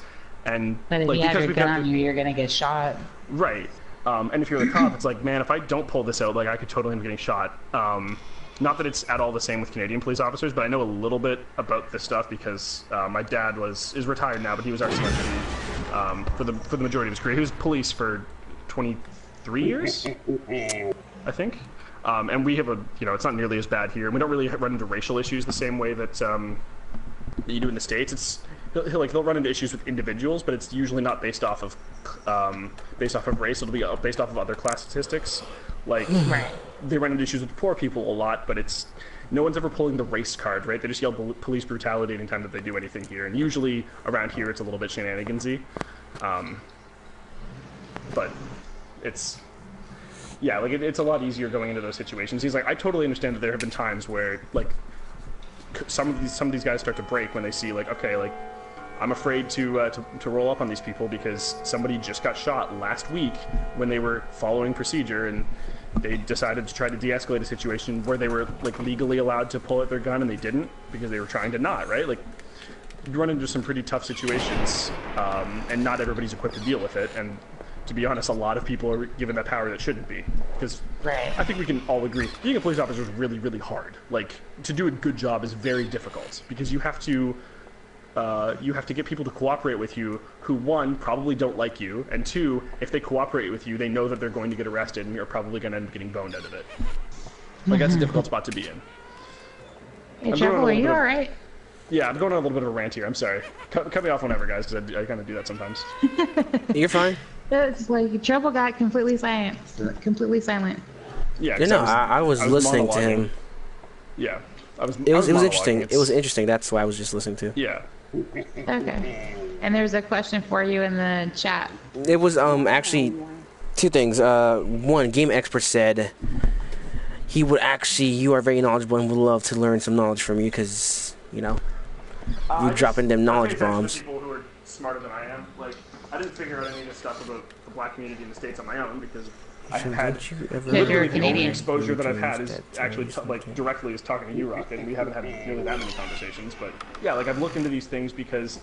And but if like, you have your gun on you, you're going to get shot. Right. And if you're the cop, it's like, man, if I don't pull this out, like, I could totally end up getting shot. Not that it's at all the same with Canadian police officers, but I know a little bit about this stuff because my dad is retired now, but he was our CMP for the majority of his career. He was police for 23 years, I think. And we have it's not nearly as bad here. We don't really run into racial issues the same way that you do in the States. They'll run into issues with individuals, but it's usually not based off of race. It'll be based off of other class statistics. Like, they run into issues with poor people a lot, but it's no one's ever pulling the race card, right? They just yell police brutality anytime that they do anything here, and usually around here it's a little bit shenanigansy. But it's it's a lot easier going into those situations. He's like, I totally understand that there have been times where like some of these guys start to break when they see like, okay, like, I'm afraid to roll up on these people because somebody just got shot last week when they were following procedure, and they decided to try to de-escalate a situation where they were like legally allowed to pull out their gun and they didn't because they were trying to not, right? Like, you run into some pretty tough situations, and not everybody's equipped to deal with it. And to be honest, a lot of people are given that power that shouldn't be, because I think we can all agree being a police officer is really, really hard. Like, to do a good job is very difficult because you have to get people to cooperate with you who, one, probably don't like you, and two, if they cooperate with you, they know that they're going to get arrested and you're probably going to end up getting boned out of it. Like, that's a difficult spot to be in. Hey, Trevor, are you alright? Yeah, I'm going on a little bit of a rant here. I'm sorry. Cut me off whenever, guys, because I kind of do that sometimes. You're fine. It's like Trevor got completely silent. Yeah, I was listening to him. Yeah. It was interesting. It was interesting. That's why I was just listening to. Yeah. Okay. And there's a question for you in the chat. It was actually 2 things. One, Game Expert said he would actually, you are very knowledgeable and would love to learn some knowledge from you because, you're dropping them knowledge bombs. People who are smarter than I am. Like, I didn't figure out any of this stuff about the black community in the States on my own because I have had literally the only exposure that I've had is actually directly is talking to you, Rocket, and we haven't had nearly that many conversations. But yeah, like, I've looked into these things because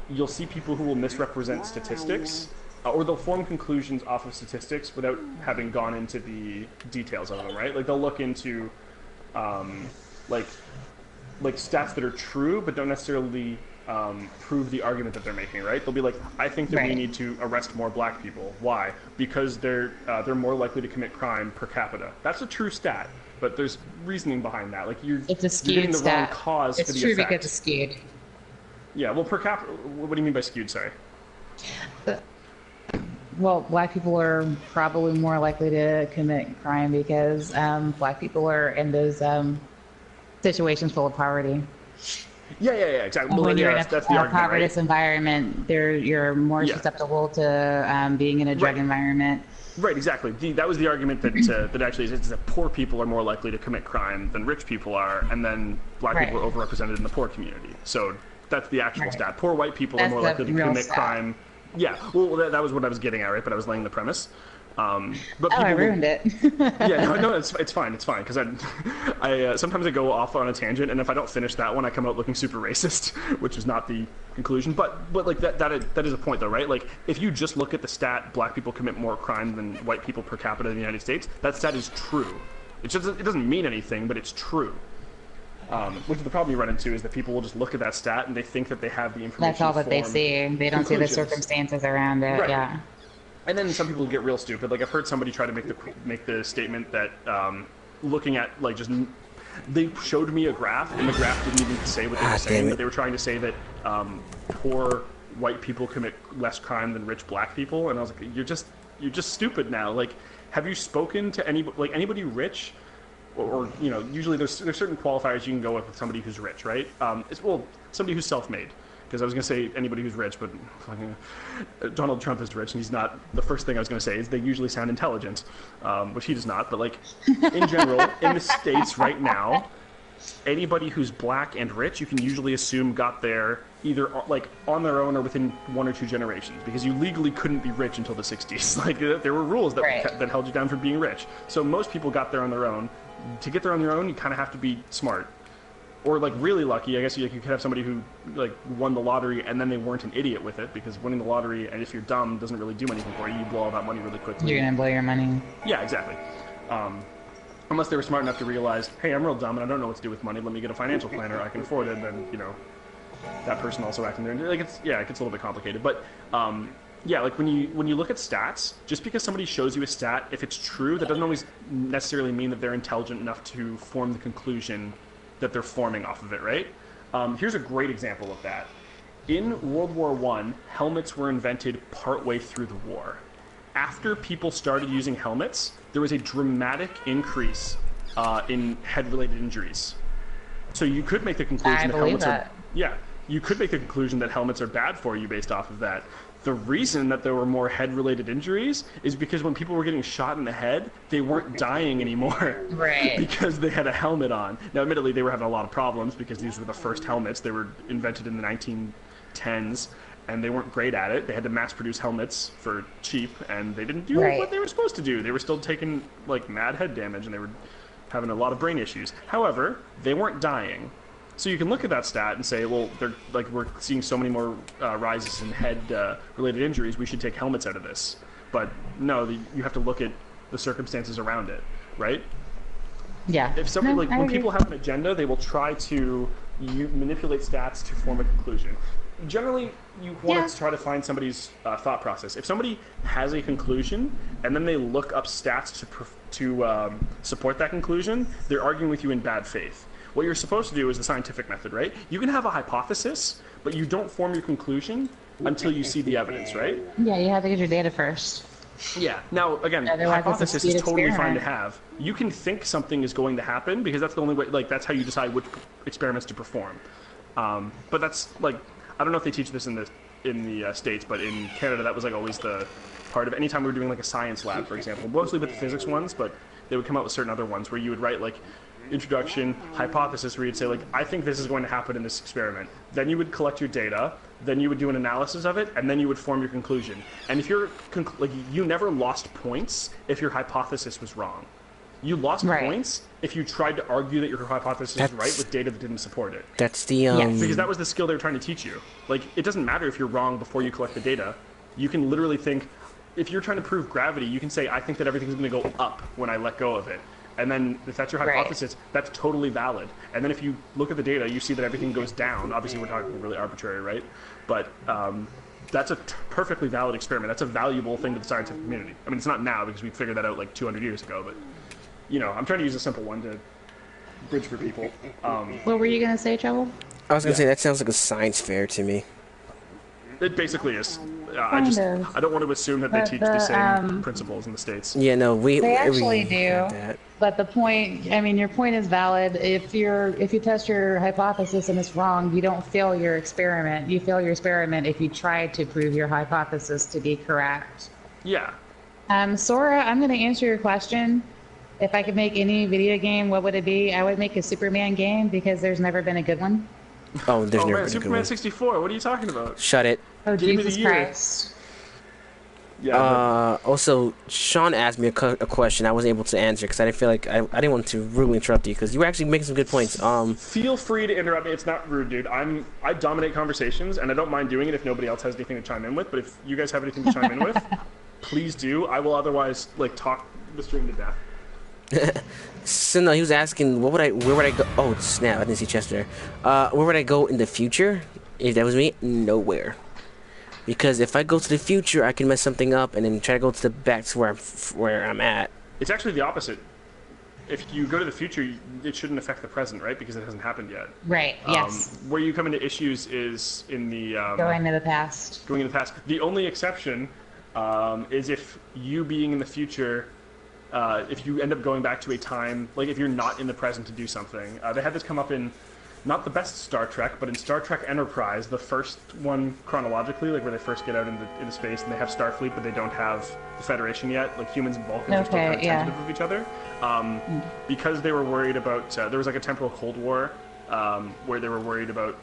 you'll see people who will misrepresent statistics, or they'll form conclusions off of statistics without having gone into the details of them, right? Like, they'll look into like stats that are true but don't necessarily prove the argument that they're making, right? They'll be like, I think that we need to arrest more black people. Why? Because they're more likely to commit crime per capita. That's a true stat, but there's reasoning behind that. Like, it's a skewed getting the stat. wrong cause for the effect. It's true because it's skewed. Yeah, well, per capita, what do you mean by skewed, sorry? Well, black people are probably more likely to commit crime because black people are in those situations full of poverty. Yeah, exactly. And Well, when you're in that's the a argument, poverty right? environment, you're more Yeah. susceptible to being in a drug Right. environment. Right, exactly. That was the argument that actually is that poor people are more likely to commit crime than rich people are, and then black Right. people are overrepresented in the poor community. So that's the actual Right. stat. Poor white people That's are more the likely to real commit stat. crime. Yeah, well, that was what I was getting at, right? But I was laying the premise. But Oh, I people ruined it. Yeah, no, it's fine, because I sometimes I go off on a tangent, and if I don't finish that one, I come out looking super racist, which is not the conclusion. But like that is a point though, right? Like if you just look at the stat, black people commit more crime than white people per capita in the United States. That stat is true. It doesn't mean anything, but it's true. Which is the problem you run into is that people will just look at that stat and they think that they have the information. That's all that they see. They don't see the conclusions. circumstances around it. Right. Yeah. And then some people get real stupid. Like I've heard somebody try to make the statement that looking at like just they showed me a graph and the graph didn't even say what they were saying. But they were trying to say that poor white people commit less crime than rich black people, and I was like, you're just stupid now. Like, have you spoken to anybody rich? Or you know, usually there's certain qualifiers you can go with somebody who's rich, right? Somebody who's self-made. Because I was going to say anybody who's rich, but Donald Trump is rich, and he's not. The first thing I was going to say is they usually sound intelligent, which he does not. But like in general, in the States right now, anybody who's black and rich, you can usually assume got there either like on their own or within 1 or 2 generations, because you legally couldn't be rich until the 60s. Like there were rules that held you down from being rich. So most people got there on their own. To get there on their own, you kind of have to be smart. Or like really lucky, I guess you could have somebody who like won the lottery and then they weren't an idiot with it, because winning the lottery, and if you're dumb, doesn't really do anything for you. You blow all that money really quickly. You're gonna blow your money. Yeah, exactly. Unless they were smart enough to realize, hey, I'm real dumb and I don't know what to do with money. Let me get a financial planner. I can afford it. And then you know, that person also acting there. Like it gets a little bit complicated. But yeah, like when you look at stats, just because somebody shows you a stat, if it's true, that doesn't always necessarily mean that they're intelligent enough to form the conclusion that they're forming off of it, right? Here's a great example of that. In World War I, helmets were invented partway through the war. After people started using helmets, there was a dramatic increase in head-related injuries. So you could make the conclusion that helmets are... Yeah, you could make the conclusion that helmets are bad for you based off of that. The reason that there were more head-related injuries is because when people were getting shot in the head, they weren't dying anymore. Right. Because they had a helmet on. Now, admittedly, they were having a lot of problems because these were the first helmets. They were invented in the 1910s, and they weren't great at it. They had to mass-produce helmets for cheap, and they didn't do what they were supposed to do. They were still taking, like, mad head damage, and they were having a lot of brain issues. However, they weren't dying. So you can look at that stat and say, well, we're seeing so many more rises in head-related injuries. We should take helmets out of this. But no, you have to look at the circumstances around it, right? Yeah. If somebody when people have an agenda, they will try to manipulate stats to form a conclusion. Generally, you want to try to find somebody's thought process. If somebody has a conclusion and then they look up stats to support that conclusion, they're arguing with you in bad faith. What you're supposed to do is the scientific method, right? You can have a hypothesis, but you don't form your conclusion until you see the evidence, right? Yeah, you have to get your data first. Yeah. Now, again, hypothesis is totally fine to have. You can think something is going to happen because that's the only way, like, that's how you decide which experiments to perform. But that's, like, I don't know if they teach this in the States, but in Canada, that was, like, always the part of anytime we were doing, like, a science lab, for example. Mostly with the physics ones, but they would come out with certain other ones where you would write, like, introduction, hypothesis, where you'd say, like, I think this is going to happen in this experiment. Then you would collect your data, then you would do an analysis of it, and then you would form your conclusion. And if you never lost points if your hypothesis was wrong. You lost points if you tried to argue that your hypothesis was right with data that didn't support it. That's the because that was the skill they were trying to teach you. Like, it doesn't matter if you're wrong before you collect the data. You can literally think, if you're trying to prove gravity, you can say, I think that everything's going to go up when I let go of it. And then if that's your hypothesis, that's totally valid. And then if you look at the data, you see that everything goes down. Obviously, we're talking really arbitrary, right? But that's a perfectly valid experiment. That's a valuable thing to the scientific community. I mean, it's not now because we figured that out like 200 years ago. But, you know, I'm trying to use a simple one to bridge for people. What were you going to say, Trouble? I was going to say, that sounds like a science fair to me. It basically is. I don't want to assume that they teach the same principles in the States. Yeah, no, they actually do. But the point, I mean, your point is valid. If you test your hypothesis and it's wrong, you don't fail your experiment. You fail your experiment if you try to prove your hypothesis to be correct. Yeah. Sora, I'm going to answer your question. If I could make any video game, what would it be? I would make a Superman game because there's never been a good one. Oh, there's never man, been a good Superman one. 64. What are you talking about? Shut it. Oh, Game of the Jesus year. Christ. Yeah. Also, Sean asked me a question I wasn't able to answer because I didn't feel like I didn't want to rudely interrupt you because you were actually making some good points. Feel free to interrupt me. It's not rude, dude. I dominate conversations, and I don't mind doing it if nobody else has anything to chime in with. But if you guys have anything to chime in with, please do. I will otherwise talk the stream to death. So no, he was asking where would I go? Oh snap! I didn't see Chester. Where would I go in the future? If that was me, nowhere. Because if I go to the future, I can mess something up and then try to go to the back to where I'm at. It's actually the opposite. If you go to the future, it shouldn't affect the present, right? Because it hasn't happened yet. Right, yes. Where you come into issues is in the... Going to the past. Going in the past. The only exception is if you being in the future, if you end up going back to a time, like if you're not in the present to do something. They had this come up in... Not the best Star Trek, but in Star Trek Enterprise, the first one chronologically, like where they first get out into space and they have Starfleet, but they don't have the Federation yet. Like humans and Vulcans are still kind of tentative of each other. Because they were worried about, there was like a temporal Cold War where they were worried about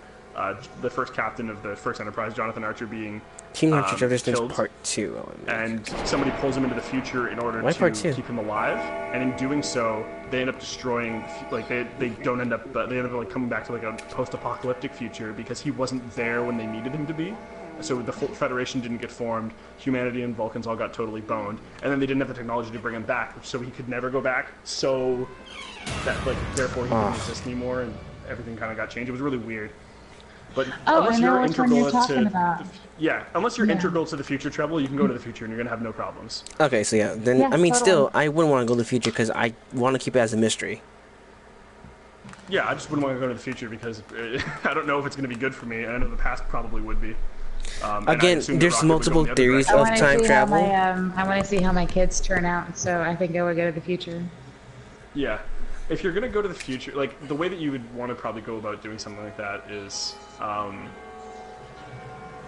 the first captain of the first Enterprise, Jonathan Archer, being Team Archer Resistance killed. Part 2. And somebody pulls him into the future in order to keep him alive. And in doing so, they end up destroying, like they end up like coming back to like a post-apocalyptic future because he wasn't there when they needed him to be. So the Federation didn't get formed, humanity and Vulcans all got totally boned, and then they didn't have the technology to bring him back, so he could never go back, so that therefore he didn't exist anymore, and everything kind of got changed. It was really weird. But unless you're integral unless you're integral to the future, Treble, you can go to the future and you're gonna have no problems. Okay, so I mean, totally. Still, I wouldn't want to go to the future because I want to keep it as a mystery. Yeah, I just wouldn't want to go to the future because I don't know if it's gonna be good for me, and I know the past probably would be. Again, there's multiple theories of time travel. I want to see how my kids turn out, so I think I would go to the future. Yeah. If you're going to go to the future, like, the way that you would want to probably go about doing something like that is,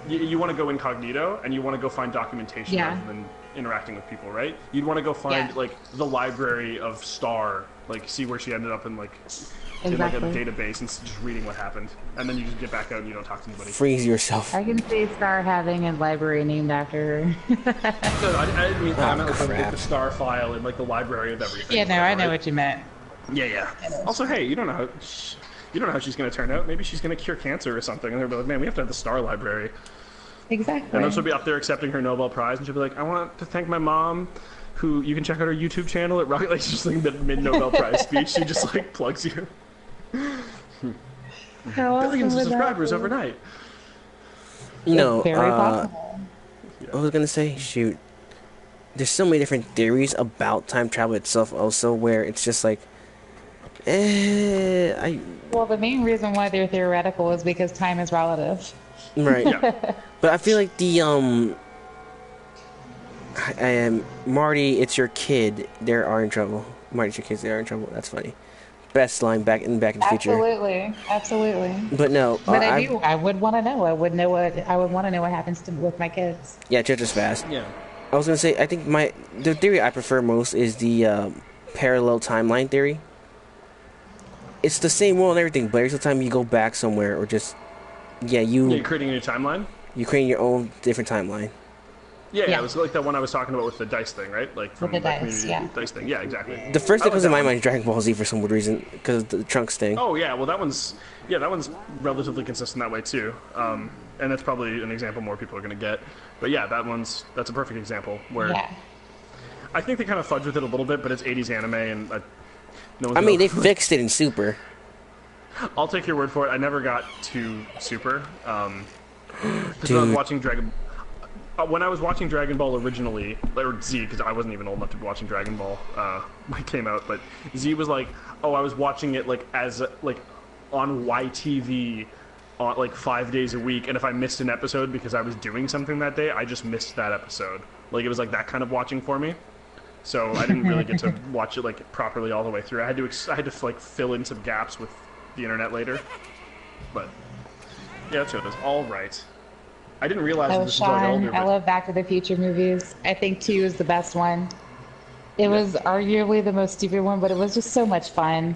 you want to go incognito, and you want to go find documentation rather than interacting with people, right? You'd want to go find, like, the library of Star, like, see where she ended up in, like, in, like, a database, and just reading what happened. And then you just get back out and you don't talk to anybody. Freeze yourself. I can see Star having a library named after her. No, I mean, I meant like the Star file in, like, the library of everything. Yeah, no, I know what you meant. Yeah. Also, hey, you don't know how she's going to turn out. Maybe she's going to cure cancer or something, and they'll be like, man, we have to have the Star Library. Exactly. And then she'll be up there accepting her Nobel Prize, and she'll be like, I want to thank my mom, who you can check out her YouTube channel at Rocket. Like, just like mid-Nobel Prize speech, she just like plugs you. Billions of subscribers overnight. No, very possible. I was gonna say, shoot. There's so many different theories about time travel itself, also, where it's just like, Well, the main reason why they're theoretical is because time is relative. Right. Yeah. But I feel like the Marty, it's your kid. They are in trouble. Marty, it's your kids. They are in trouble. That's funny. Best line back in the future. Absolutely. But no. But I would want to know. I would want to know what happens with my kids. Yeah, just as fast. Yeah. I was gonna say, I think the theory I prefer most is the parallel timeline theory. It's the same world and everything, but every time you go back somewhere, or just you're creating a new timeline. You're creating your own different timeline. Yeah, it was like that one I was talking about with the dice thing, right? Like from with the dice, dice thing. Yeah, exactly. The first that comes to my mind is Dragon Ball Z for some weird reason, because of the Trunks thing. Oh yeah, well that one's relatively consistent that way too. And that's probably an example more people are going to get. But yeah, that's a perfect example where I think they kind of fudge with it a little bit, but it's 80s anime and no one's they fixed it in Super. I'll take your word for it. I never got to Super. Because I was watching when I was watching Dragon Ball originally, or Z, because I wasn't even old enough to be watching Dragon Ball when it came out, but Z was like, oh, I was watching it like as like on YTV, like 5 days a week, and if I missed an episode because I was doing something that day, I just missed that episode. Like it was like that kind of watching for me. so I didn't really get to watch it like properly all the way through. I had to like fill in some gaps with the internet later, but yeah, that's what it is. All right. I didn't realize I this was until I got older. Sean. I But love Back to the Future movies. I think 2 is the best one. It was arguably the most stupid one, but it was just so much fun.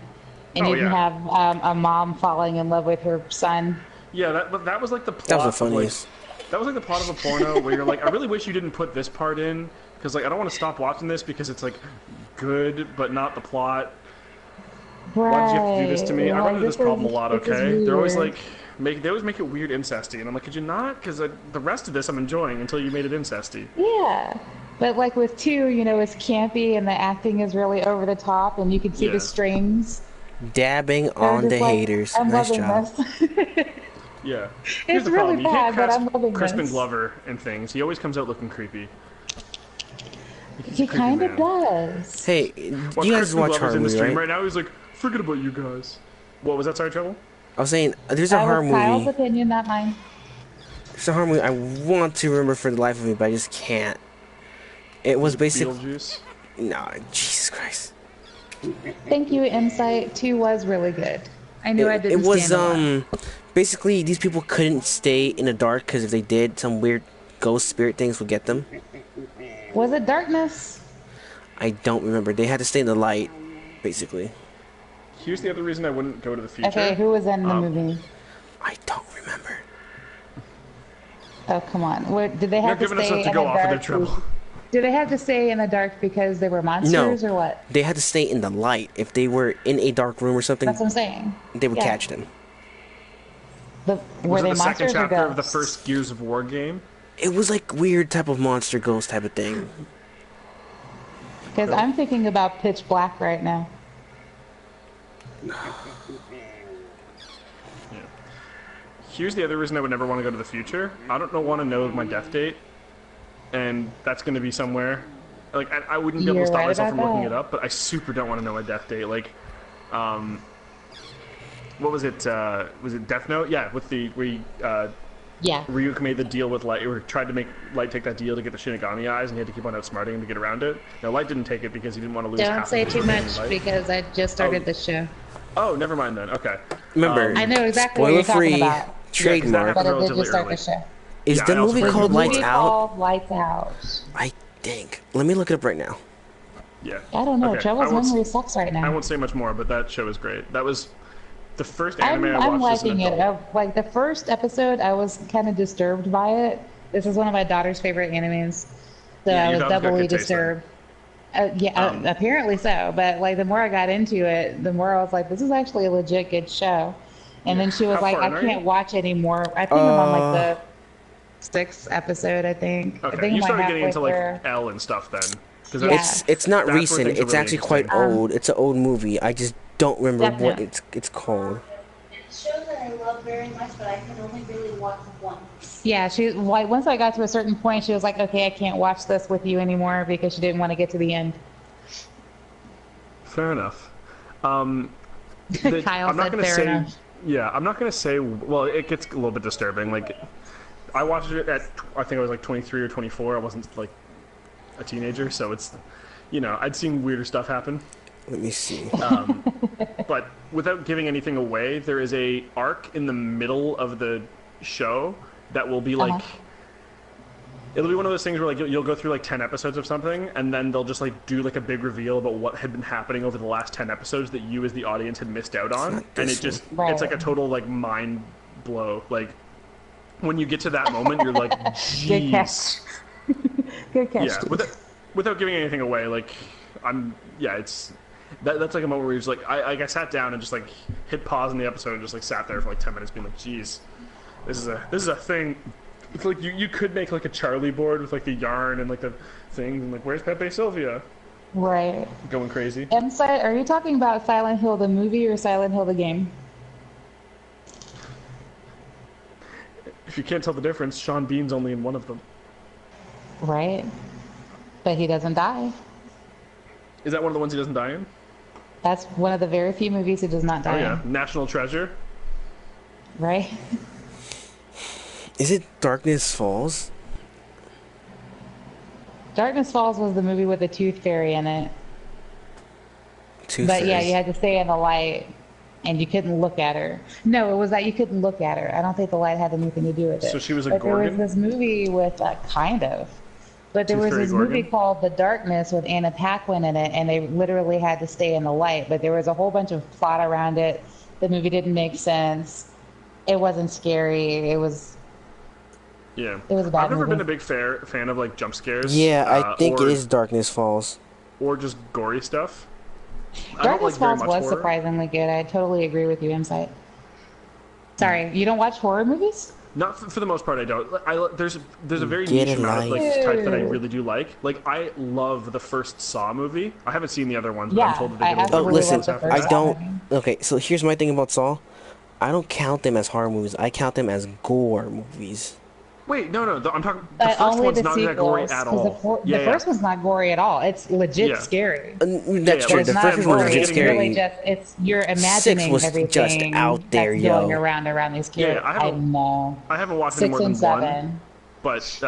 And Oh, you can yeah. have a mom falling in love with her son. yeah, that was like the plot. That was the of, like, funniest. that was like the plot of a porno where you're like, I really wish you didn't put this part in because like I don't want to stop watching this because it's like good but not the plot. Right. Why did you have to do this to me? I run into this problem a lot. This is Okay, they're always weird. like, they always make it weird incesty, and I'm like, could you not? Because the rest of this I'm enjoying until you made it incesty. Yeah. But like with 2, it's campy and the acting is really over the top and you can see Yeah. the strings. Dabbing They're on just the like, haters. I'm Nice loving job. this. Yeah, It's really You bad, can't but cast I'm loving Crispin this. Glover and things. He always comes out looking creepy. He kind of man. does. Hey, Watch you guys Crispin watch Glover's horror in the movie, stream right? right now. He's like, forget about you guys. What was that? Sorry, Trouble? I was saying, there's a That horror was Kyle's movie. opinion, not mine. There's a horror movie I want to remember for the life of me, but I just can't. It was basically... Beetlejuice. No, Jesus Christ. Thank you, Insight. 2 was really good. I knew I It didn't was, stand alone. basically, these people couldn't stay in the dark, because if they did, some weird ghost spirit things would get them. Was it darkness? I don't remember. They had to stay in the light, basically. Here's the other reason I wouldn't go to the future. Okay, who was in the movie? I don't remember. Oh, come on. What, did they They're have to giving us stay enough to in go the off of their dark? trouble. Did they have to stay in the dark because they were monsters or what? They had to stay in the light. If they were in a dark room or something, That's what I'm saying. they would Yeah. catch them. Were Was it they the second monsters or chapter of the ghosts? first Gears of War game? It was like weird type of monster ghost type of thing. Because I'm thinking about Pitch Black right now. Here's the other reason I would never want to go to the future. I don't want to know my death date, and that's going to be somewhere. Like I wouldn't be able to You're stop right myself about from looking that. it up, but I super don't want to know my death date. Like, what was it? Was it Death Note? Yeah, with the Yeah. Ryuk made the deal with Light, or tried to make Light take that deal to get the Shinigami eyes, and he had to keep on outsmarting him to get around it. Now Light didn't take it because he didn't want to lose. Don't half say of his too remaining much life. because I just started the show. Oh, never mind then. Okay. Remember, I know exactly what you're talking spoiler-free, about. trademark. But I did relatively just start early. the show. Is Yeah, the I also movie forgot called the Lights movie. Out? Called Lights Out. I think. Let me look it up right now. Yeah. I don't know. Okay, Trevor's I won't- memory sucks right I now. won't say much more, but that show is great. That was the first anime I'm I watched as an liking it. adult. Like the first episode, I was kind of disturbed by it. This is one of my daughter's favorite animes, so Yeah, I your was daughter's got doubly good taste then. disturbed. Apparently so. But like the more I got into it, the more I was like, this is actually a legit good show. And then she was How like, far in I are can't you? watch anymore. I think I'm on like the 6th episode. I think. I Okay, think you I'm started like getting halfway into like through. L and stuff then. 'Cause Yeah. that's- It's not That's where recent. things are It's really actually quite interesting. old. It's an old movie. I just don't remember Death what Note. it's called. It's a show that I love very much, but I can only really watch once. Yeah, she like once I got to a certain point, she was like, "Okay, I can't watch this with you anymore," because she didn't want to get to the end. Fair enough. Kyle I'm not said gonna fair say. enough. Yeah, I'm not gonna say. Well, it gets a little bit disturbing. Like, I watched it at I think I was like 23 or 24. I wasn't like a teenager, so it's, I'd seen weirder stuff happen. Let me see. But without giving anything away, there is a arc in the middle of the show that will be like. It'll be one of those things where like you'll go through like 10 episodes of something, and then they'll just like do like a big reveal about what had been happening over the last 10 episodes that you as the audience had missed out on, not and this it just one. it's like a total like mind blow. Like when you get to that moment, you're like, Good catch. jeez. Good catch. Yeah, without giving anything away, like it's that's like a moment where you're just like I sat down and just like hit pause on the episode and just like sat there for like 10 minutes being like, geez, this is a thing. It's like you could make like a Charlie board with like the yarn and like the things and like, where's Pepe Sylvia? Right. Going crazy. Insight, are you talking about Silent Hill the movie or Silent Hill the game? If you can't tell the difference, Sean Bean's only in one of them. Right. But he doesn't die. Is that one of the ones he doesn't die in? That's one of the very few movies he does not Oh die yeah, in. National Treasure. Right? Is it Darkness Falls? Darkness Falls was the movie with the tooth fairy in it. Tooth But yeah, fairies. you had to stay in the light, and you couldn't look at her. No, it was that you couldn't look at her. I don't think the light had anything to do with it. So she was a but Gorgon? There was this movie with kind of. But there Tooth was Fairy this Gorgon? movie called The Darkness with Anna Paquin in it, and they literally had to stay in the light. But there was a whole bunch of plot around it. The movie didn't make sense. It wasn't scary. It was. Yeah. It was a bad I've never movie. been a big fan of like jump scares. Yeah, I think or, it is Darkness Falls. Or just gory stuff. I don't Darkness like very Falls much was horror. surprisingly good. I totally agree with you, Insight. Sorry, you don't watch horror movies? Not for the most part, I don't. There's a very Get niche a amount of like life. type that I really do like. Like I love the first Saw movie. I haven't seen the other ones, but Yeah, I'm told that they I get a little Oh, absolutely bit listen, love the after first I that. Saw don't. movie. Okay, so here's my thing about Saw. I don't count them as horror movies. I count them as gore movies. Wait, no, I'm talking. The But first only one's the not that gory sequels, at 'cause all. The first one's not gory at all. It's legit Yeah. scary. That's Yeah, true. but The It's not first one was gory. legit It's scary. really just you're imagining was everything just out there, that's going yo. around these Yeah, characters. I haven't- know. I haven't watched any 6 more than and 7. one. But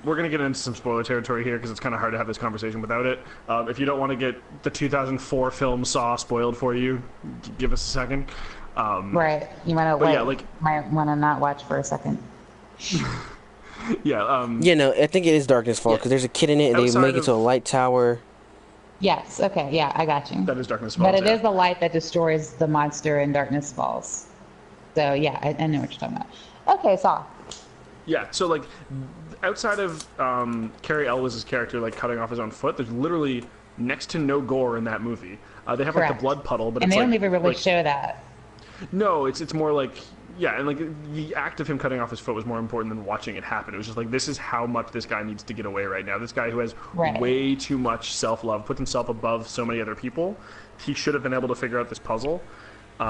we're going to get into some spoiler territory here because it's kind of hard to have this conversation without it. If you don't want to get the 2004 film Saw spoiled for you, give us a second. Right. You might But yeah, like- might want to not watch for a second. Yeah. Yeah, no, I think it is Darkness Falls Yeah. because there's a kid in it and they Outside make it of- to a light tower. Yes. Okay. Yeah, I got you. that is Darkness Falls. But it yeah. is the light that destroys the monster in Darkness Falls. So yeah, I know what you're talking about. Okay, Saw. Yeah, so like outside of Cary Elwes' character like cutting off his own foot, there's literally next to no gore in that movie. They have like Correct. the blood puddle, but And it's they like, don't even really like- show that. No, it's more like yeah, and like the act of him cutting off his foot was more important than watching it happen. It was just like this is how much this guy needs to get away right now. This guy who has Right. way too much self-love, puts himself above so many other people. He should have been able to figure out this puzzle. They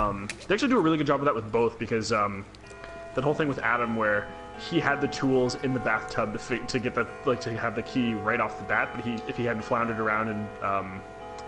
actually do a really good job of that with both because that whole thing with Adam where he had the tools in the bathtub to get the to have the key right off the bat, but if he hadn't floundered around and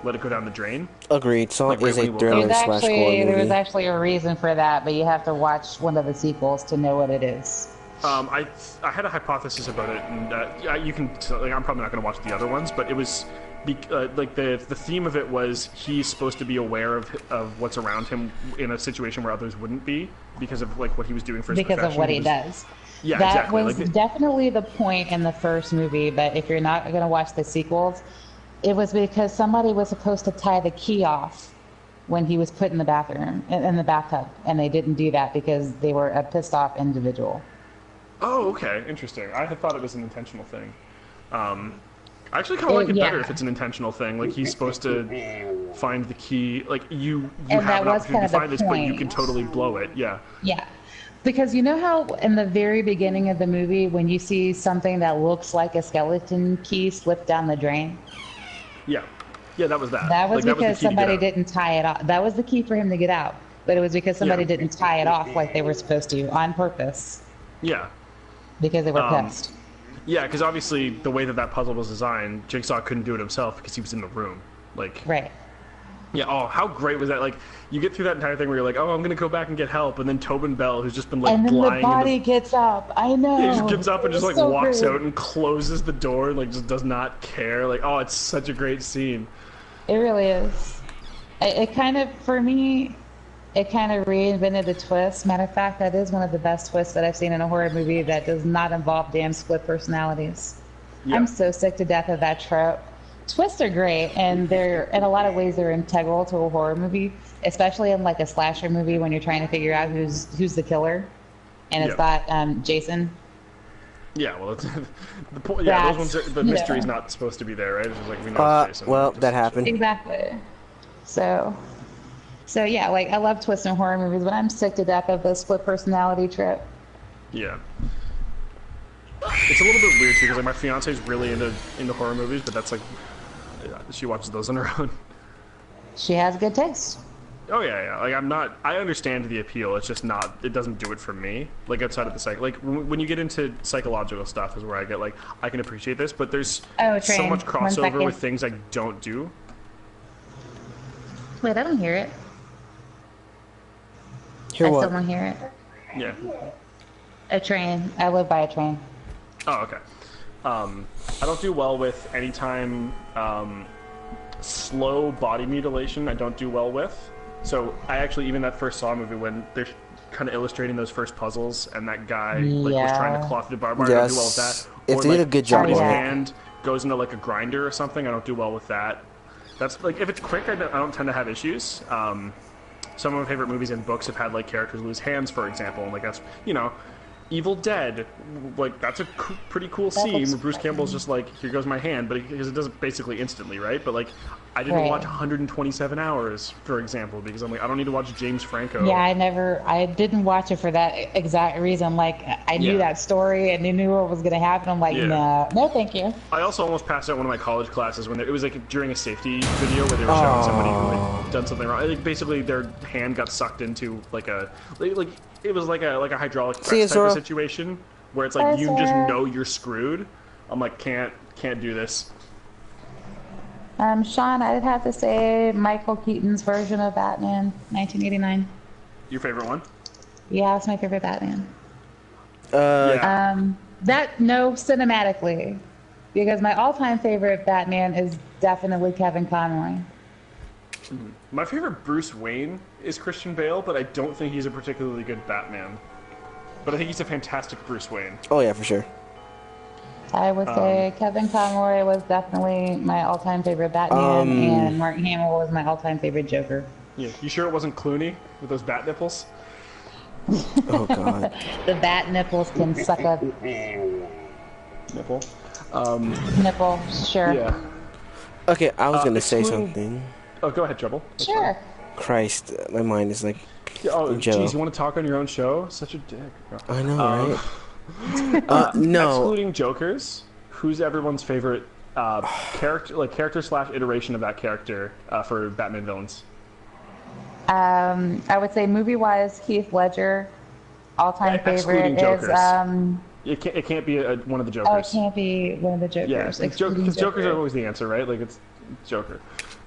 let it go down the drain. Agreed. Saw Like, is right a when he thriller woke slash gore There was movie. actually a reason for that, but you have to watch one of the sequels to know what it is. I had a hypothesis about it, and you can. Like, I'm probably not going to watch the other ones, but it was like the theme of it was he's supposed to be aware of what's around him in a situation where others wouldn't be because of like what he was doing for his Because of profession. what he was- does. Yeah, That exactly. was Like, definitely the point in the first movie, but if you're not going to watch the sequels, it was because somebody was supposed to tie the key off when he was put in the bathroom, in the bathtub, and they didn't do that because they were a pissed off individual. oh, okay, interesting. I had thought it was an intentional thing. I actually kind of like it Yeah. better if it's an intentional thing. Like he's supposed to find the key. Like you And have that an was opportunity kind to of the find this, but you point. can totally blow it. Yeah. Yeah. Because you know how in the very beginning of the movie, when you see something that looks like a skeleton key slip down the drain? Yeah. Yeah, that was that. That was Like, because the key to get somebody out. didn't tie it off. That was the key for him to get out. But it was because somebody Yeah. didn't tie it off like they were supposed to on purpose Yeah. because they were Um, pissed. Yeah, because obviously the way that puzzle was designed, Jigsaw couldn't do it himself because he was in the room. Like, Right. yeah, oh, how great was that? Like, you get through that entire thing where you're like, oh, I'm gonna go back and get help, and then Tobin Bell, who's just been like And then the lying, body gets up. I know. he just gets up and just like So walks great. out and closes the door, and like just does not care. Like, oh, it's such a great scene. It really is. It kind of, for me, it kind of reinvented the twist. Matter of fact, that is one of the best twists that I've seen in a horror movie that does not involve damn split personalities. Yeah. I'm so sick to death of that trope. Twists are great, and they're in a lot of ways they're integral to a horror movie, especially in like a slasher movie when you're trying to figure out who's the killer, and it's Yeah. not Jason. Yeah, well, it's, the point. Yeah, those That's- ones. The yeah. mystery's not supposed to be there, right? It's just like we know it's Jason. Well, Just- that happened. Exactly. So yeah, like I love twists in horror movies, but I'm sick to death of the split personality trip. Yeah. It's a little bit weird too, because like my fiance's really into horror movies, but that's like she watches those on her own. She has good taste. Oh yeah. Like I understand the appeal. It's just not. It doesn't do it for me. Like outside of the like when you get into psychological stuff is where I get like I can appreciate this, but there's Oh, so train. much 1 crossover second. with things I don't do. Wait, I don't hear it. Hear I what? still don't hear it. Yeah. A train. I live by a train. Oh, okay. I don't do well with anytime slow body mutilation. I don't do well with. So I actually, even that first Saw movie when they're kind of illustrating those first puzzles, and that guy like was trying to claw through the barbed wire. I don't do well with that. If they did a good job, somebody's hand goes into like a grinder or something. I don't do well with that. That's like if it's quick, I don't tend to have issues. Some of my favorite movies and books have had like characters lose hands, for example, and like that's Evil Dead, like that's a pretty cool scene where Bruce Campbell's just like, here goes my hand, but because it does it basically instantly, right? But like, I didn't watch 127 Hours, for example, because I'm like, I don't need to watch James Franco. Yeah, I didn't watch it for that exact reason. Like, I knew that story and I knew what was gonna happen. I'm like, no, thank you. I also almost passed out one of my college classes when it was like during a safety video where they were showing somebody who like done something wrong. Like basically, their hand got sucked into like a it was like a hydraulic press type of situation where it's like you just know you're screwed. I'm like, can't do this. Sean, I'd have to say Michael Keaton's version of Batman, 1989. Your favorite one? Yeah, it's my favorite Batman. Yeah. Cinematically, because my all-time favorite Batman is definitely Kevin Conroy. My favorite Bruce Wayne is Christian Bale, but I don't think he's a particularly good Batman. But I think he's a fantastic Bruce Wayne. Oh yeah, for sure. I would say Kevin Conroy was definitely my all-time favorite Batman, and Mark Hamill was my all-time favorite Joker. Yeah, you sure it wasn't Clooney with those bat nipples? Oh god. The bat nipples can suck up. Nipple? Nipple, sure. Yeah. Okay, I was gonna say something. Oh, go ahead, Trouble. That's sure. fine. Christ, my mind is like. Oh, jeez, you want to talk on your own show? Such a dick. I know, right? No. Excluding Jokers, who's everyone's favorite character slash iteration of that character for Batman villains? I would say movie-wise, Heath Ledger, all-time favorite is. It can't be one of the Jokers. Oh, it can't be one of the Jokers. Yeah, because Jokers are always the answer, right? Like it's Joker.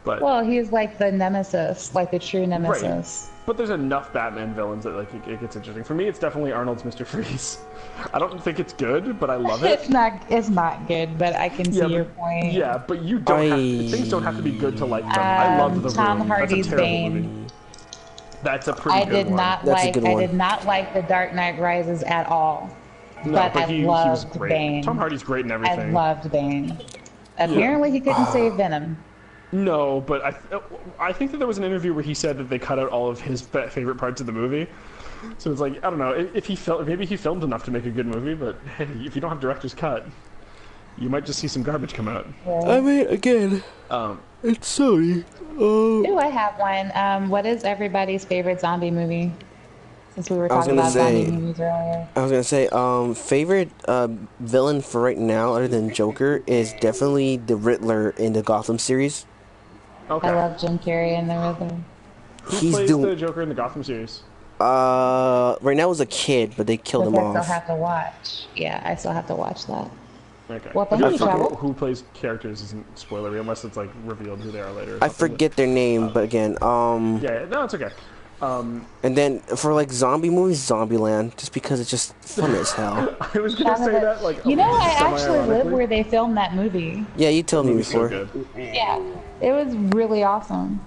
But well, he's like the nemesis, like the true nemesis. Right. But there's enough Batman villains that like it gets interesting. For me, it's definitely Arnold's Mr. Freeze. I don't think it's good, but I love it. It's not good, but I can see your point. Yeah, but you don't things don't have to be good to like them. I love The Tom Room. Hardy's That's a terrible Bane. movie. That's a pretty good one. I did not like The Dark Knight Rises at all. No, but he was great. Bane. Tom Hardy's great in everything. I loved Bane. Apparently, he couldn't save Venom. No, but I think that there was an interview where he said that they cut out all of his favorite parts of the movie. So it's like, I don't know, if maybe he filmed enough to make a good movie, but hey, if you don't have director's cut, you might just see some garbage come out. Yeah. I mean, again, it's Sony. Ooh, I have one. What is everybody's favorite zombie movie? Since we were talking about zombie movies earlier. I was gonna say, favorite villain for right now, other than Joker, is definitely the Riddler in the Gotham series. Okay. I love Jim Carrey in the Riddler. Who plays the Joker in the Gotham series? Right now was a kid, but they killed him off. I still have to watch. Yeah, I still have to watch that. Okay. Well, thank you, Travel. Who plays characters isn't spoilery unless it's like revealed who they are later. I forget their name, but again, yeah, no, it's okay. And then for like zombie movies, Zombieland, just because it's just fun as hell. I was gonna say that like. I actually live where they filmed that movie. Yeah, you told me before. So good. Yeah, it was really awesome.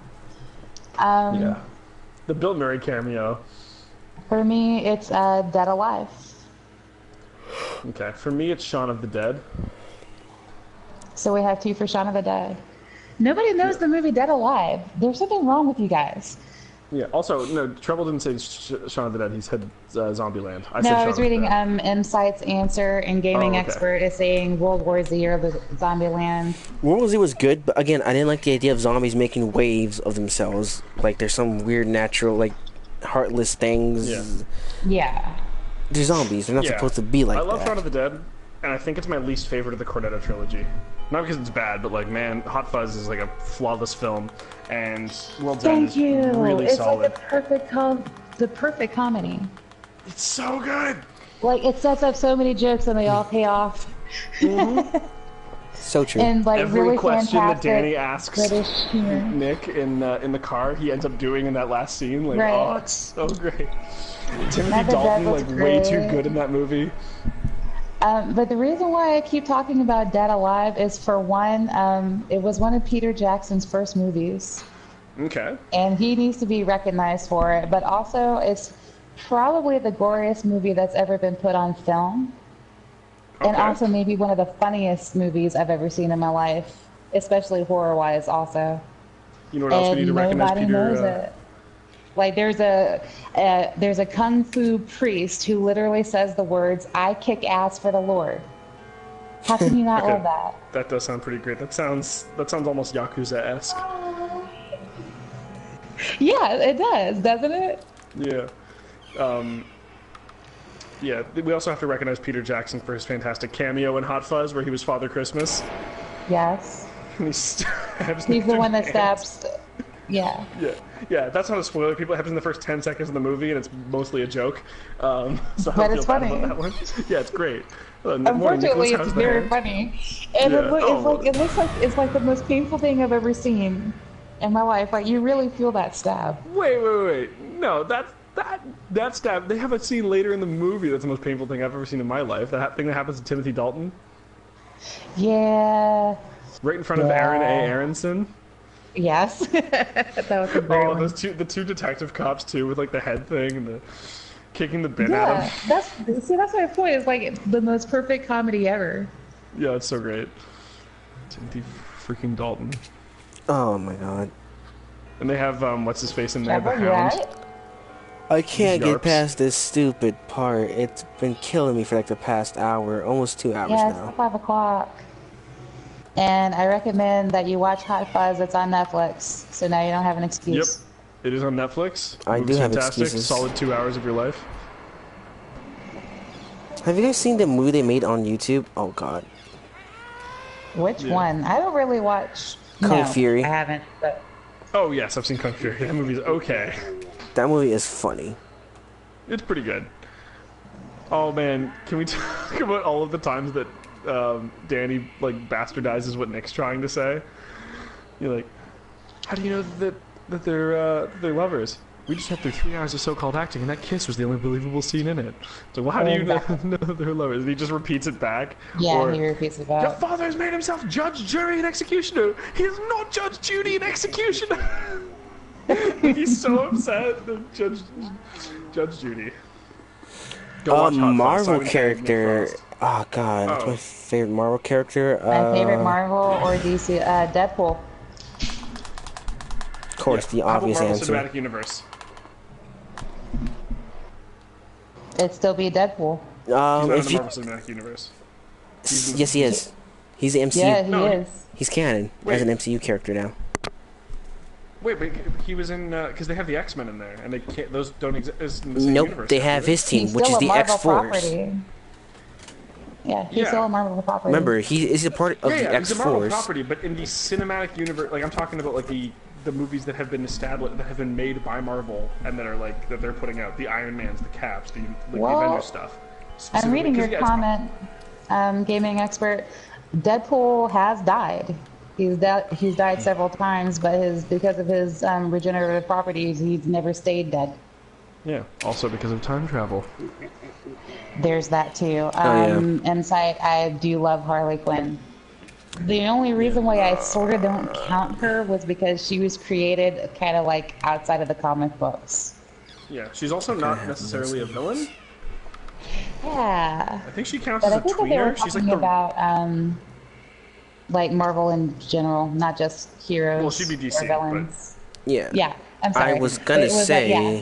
Yeah, the Bill Murray cameo. For me, it's Dead Alive. Okay, for me, it's Shaun of the Dead. So we have 2 for Shaun of the Dead. Nobody knows the movie Dead Alive. There's something wrong with you guys. Yeah. Also, no, Treble didn't say Shaun of the Dead. He said Zombieland. I was reading Insight's answer, and Gaming Expert is saying World War Z or the Zombieland. World War Z was good, but again, I didn't like the idea of zombies making waves of themselves. Like there's some weird natural, like heartless things. Yeah. They're zombies. They're not supposed to be like that. I love Shaun of the Dead, and I think it's my least favorite of the Cornetto trilogy. Not because it's bad, but like, man, Hot Fuzz is like a flawless film, and World's End is really solid. It's like the perfect comedy. It's so good. Like it sets up so many jokes and they all pay off. So true. And like every really question that fantastic Danny asks British humor. Nick in the car, he ends up doing in that last scene. Like, oh, it's so great. Timothy Dalton, like way too good in that movie. But the reason why I keep talking about Dead Alive is, for one, it was one of Peter Jackson's first movies. Okay. And he needs to be recognized for it. But also, it's probably the goriest movie that's ever been put on film. Okay. And also maybe one of the funniest movies I've ever seen in my life, especially horror-wise also. You know what else we need to recognize, Nobody Peter? knows it. Like, there's a kung fu priest who literally says the words, "I kick ass for the Lord." How can you not Okay. love that? That does sound pretty great. That sounds almost Yakuza-esque. Yeah, it does, doesn't it? Yeah. Yeah, we also have to recognize Peter Jackson for his fantastic cameo in Hot Fuzz, where he was Father Christmas. Yes. And he stabs He's the one that Nathan's stabs. Yeah. Yeah, that's not a spoiler. People, it happens in the first 10 seconds of the movie, and it's mostly a joke. So But I it's feel bad funny. about that one. Yeah, it's great. Unfortunately, it's very funny, and Yeah. it looks like it's like the most painful thing I've ever seen in my life. Like, you really feel that stab. Wait. No, that stab. They have a scene later in the movie that's the most painful thing I've ever seen in my life. That thing that happens to Timothy Dalton. Yeah. Right in front of Aaron A. Aronson. Yes. That was a great one. The two detective cops too, with like the head thing and the kicking the bin at him. That's my point. It's like the most perfect comedy ever. Yeah, it's so great. Timothy freaking Dalton. Oh my god. And they have what's his face in there, the Trevor, you Hound. alright? I can't Yarps. get past this stupid part. It's been killing me for like the past hour, almost 2 hours Yeah, it's now. 5 o'clock. And I recommend that you watch Hot Fuzz. It's on Netflix, so now you don't have an Yep, excuse. it is on Netflix. I Movie's do have fantastic. excuses. Solid 2 hours of your life. Have you guys seen the movie they made on YouTube? Oh god. Which Yeah. one? I don't really watch. Kung No, Fury. I haven't. But Oh yes, I've seen Kung Fury. That movie's okay. That movie is funny. It's pretty good. Oh man, can we talk about all of the times that Danny like bastardizes what Nick's trying to say? You're like, how do you know that they're lovers? We just had their 3 hours of so-called acting, and that kiss was the only believable scene in it. So well, how do you know they're lovers? And he just repeats it back. yeah, Or, he repeats it your back. father has made himself judge, jury, and executioner. He is not judge, jury, and executioner. He's so upset. Judge Judy. Go watch Hot Fuzz, Marvel Simon Pegg, character. Nick Frost. Oh god, what's Oh. my favorite Marvel character? My favorite Marvel or DC, Deadpool. Of course, the How about obvious Marvel answer. Cinematic Universe? It'd still be Deadpool. He's not in if the you, Marvel Cinematic Universe. yes, he is. He's the MCU. Yeah, he No, is. He's canon Wait. as an MCU character now. Wait, but he was in because they have the X-Men in there, and they can't. Those don't exist in the same Nope, universe. they now, have do his team, He's which still is a the Marvel X-Force. property. Yeah, he's Yeah. still a Marvel property. Remember, he is a part of Yeah, the yeah, he's a Marvel X-Force. property, but in the cinematic universe, like I'm talking about, like the movies that have been established, that have been made by Marvel, and that are like that they're putting out, the Iron Mans, the Caps, the Well, Avengers stuff. I'm Specifically, reading your 'cause, yeah, it's- comment, gaming expert. Deadpool has died. He's died several times, but because of his regenerative properties, he's never stayed dead. Yeah, also because of time travel. There's that too. yeah. Insight, I do love Harley Quinn. The only reason why I sort of don't count her was because she was created kind of like outside of the comic books. Yeah, she's also not necessarily a villain. Yeah. I think she counts But I as a think that they were tweener. She's like talking the about like Marvel in general, not just heroes Well, she'd be DC, or villains. Yeah. Yeah, I'm sorry. I was But gonna it was, say. yeah.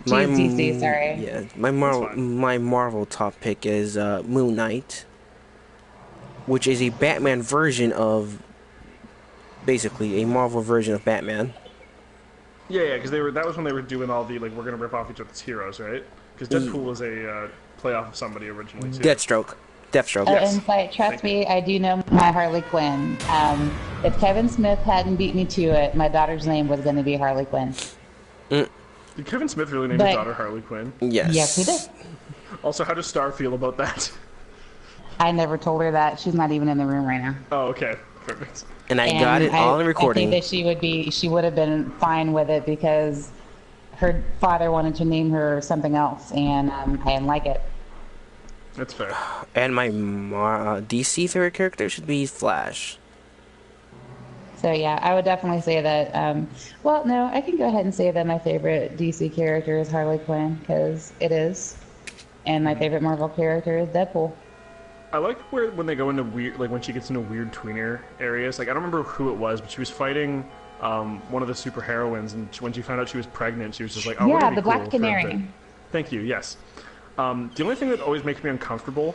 She's DC, sorry. Yeah, fine. my Marvel top pick is Moon Knight, which is a Batman version of, basically a Marvel version of Batman. Yeah, because that was when they were doing all the like we're gonna rip off each other's heroes, right? Because Deadpool was a playoff of somebody originally too. Deathstroke. Yes. Insight, trust me, I do know my Harley Quinn. If Kevin Smith hadn't beat me to it, my daughter's name was going to be Harley Quinn. Did Kevin Smith really name his daughter Harley Quinn? Yes. Yes, he did. Also, how does Star feel about that? I never told her that. She's not even in the room right now. Oh, okay, perfect. And I got it all in recording. I think that she would have been fine with it because her father wanted to name her something else, and I didn't like it. That's fair. And my DC favorite character should be Flash. So yeah, I would definitely say that. Well, no, I can go ahead and say that my favorite DC character is Harley Quinn because it is, and my favorite Marvel character is Deadpool. I like when they go into weird, like when she gets into weird tweener areas. Like I don't remember who it was, but she was fighting one of the super heroines, and when she found out she was pregnant, she was just like, "Oh, we're Yeah, gonna be the Black cool for a bit." Canary. Thank you. Yes. The only thing that always makes me uncomfortable,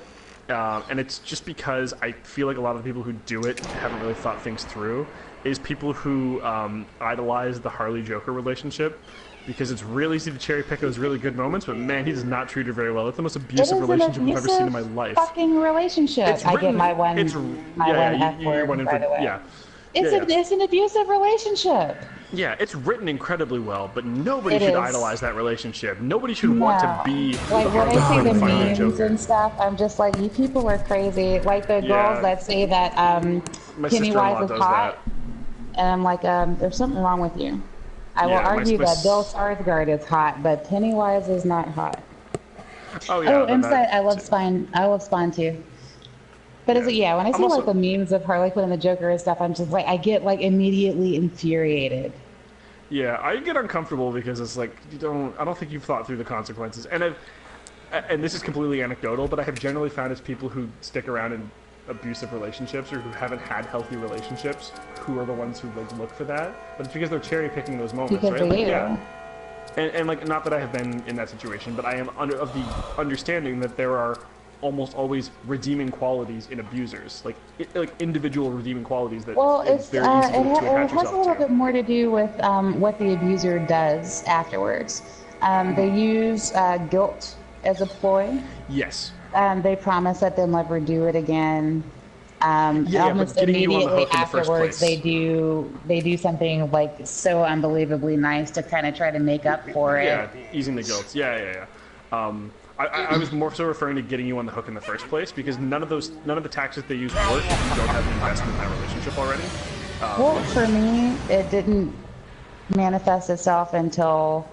and it's just because I feel like a lot of the people who do it haven't really thought things through, is people who idolize the Harley Joker relationship. Because it's real easy to cherry pick those really good moments, but man, he does not treat her very well. It's the most abusive relationship I've ever seen in my life. Fucking relationship. It's written, I get my one. F word, by the way. Yeah. It's an abusive relationship. Yeah, it's written incredibly well, but nobody should idolize that relationship. Nobody should want to be like when I see the memes Joker. and stuff. I'm just like, you people are crazy. Like the girls that say that Pennywise is hot, and I'm like, there's something wrong with you. I will argue that Bill Skarsgård is hot, but Pennywise is not hot. Oh yeah. Inside, I love Spawn. I love Spawn too. But when I see like the memes of Harley Quinn and the Joker and stuff, I'm just like, I get like immediately infuriated. Yeah, I get uncomfortable because it's like I don't think you've thought through the consequences. And this is completely anecdotal, but I have generally found it's people who stick around in abusive relationships or who haven't had healthy relationships who are the ones who like look for that. But it's because they're cherry picking those moments, because right? They do. Yeah. And like, not that I have been in that situation, but I am of the understanding that there are almost always redeeming qualities in abusers, like individual redeeming qualities that it's very easy to attach yourself to. It has a little bit more to do with what the abuser does afterwards. They use guilt as a ploy. Yes. They promise that they'll never do it again. Almost immediately afterwards, they do something like so unbelievably nice to kind of try to make up for it. Yeah, easing the guilt. Yeah. I was more so referring to getting you on the hook in the first place because none of the tactics they use work if you don't have an investment in that relationship already. Well, for me, it didn't manifest itself until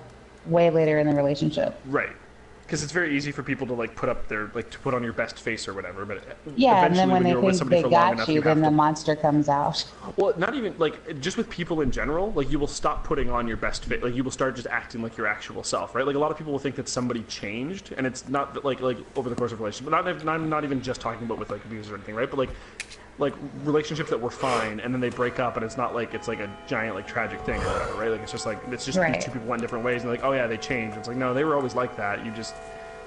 way later in the relationship. Right. Because it's very easy for people to like put up their to put on your best face or whatever, but and then when they think they got you, then the monster comes out. Well, not even like just with people in general, like you will stop putting on your best face, like you will start just acting like your actual self, right? Like a lot of people will think that somebody changed, and it's not that like over the course of a relationship. But I'm not even just talking about with like abuse or anything, right? But like relationships that were fine and then they break up and it's not like it's like a giant like tragic thing or whatever, right? Like it's just right. Two people went different ways and like, oh yeah, they changed. It's like, no, they were always like that.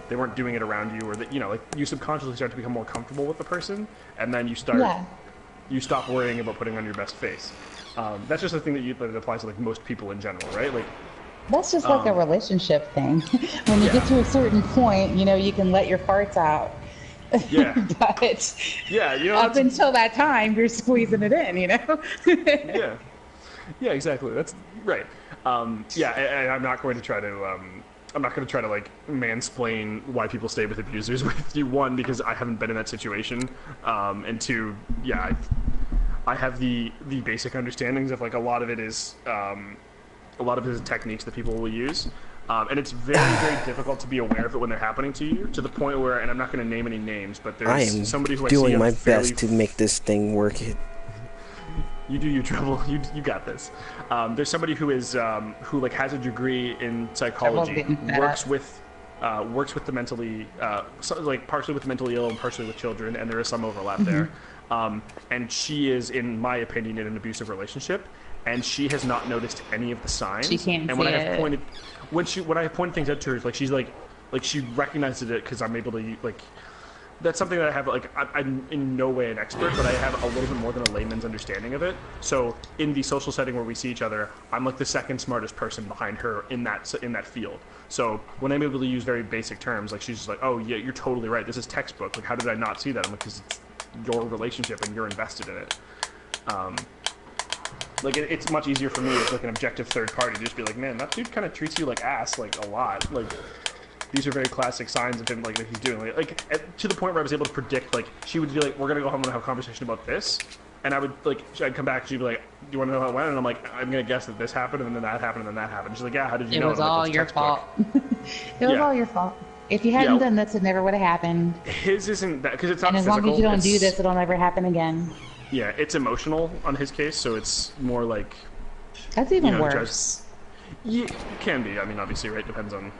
They weren't doing it around you, or that like you subconsciously start to become more comfortable with the person and then you stop worrying about putting on your best face. That's just a thing that applies to like most people in general, right? Like that's just like a relationship thing. When you get to a certain point, you can let your farts out. Yeah. But up until that time, you're squeezing it in, Yeah, exactly. That's right. And I'm not going to try to like mansplain why people stay with abusers with you. One, because I haven't been in that situation, and two, I have the basic understandings of like a lot of it is techniques that people will use. And it's very, very difficult to be aware of it when they're happening to you, to the point where, and I'm not going to name any names, but there's somebody who I see doing my best to make this thing work. You do you trouble. You got this. There's somebody who is who like has a degree in psychology, works with the mentally partially with the mentally ill and partially with children, and there is some overlap there. And she is, in my opinion, in an abusive relationship, and she has not noticed any of the signs. She can't and when I have pointed when I have pointed things out to her, like she's like she recognizes it because I'm able to like. That's something that I have, like, I'm in no way an expert, but I have a little bit more than a layman's understanding of it. So in the social setting where we see each other, I'm like the second smartest person behind her in that field. So when I'm able to use very basic terms, like she's just like, oh yeah, you're totally right. This is textbook. Like, how did I not see that? I'm like, because it's your relationship and you're invested in it. It's much easier for me as like an objective third party to just be like, man, that dude kind of treats you like ass, like a lot. Like, these are very classic signs of him, like, that he's doing. To the point where I was able to predict, like, she would be like, we're going to go home and have a conversation about this. And I would, like, I'd come back and she'd be like, do you want to know how it went? And I'm like, I'm going to guess that this happened, and then that happened, and then that happened. She's like, yeah, how did you know? It was all your fault. It was all your fault. If you hadn't done this, it never would have happened. His isn't that because it's not And as physical. long as you don't do this, it'll never happen again. Yeah, it's emotional on his case, so it's more like. That's even worse. Yeah, it can be. I mean, obviously, right? Depends on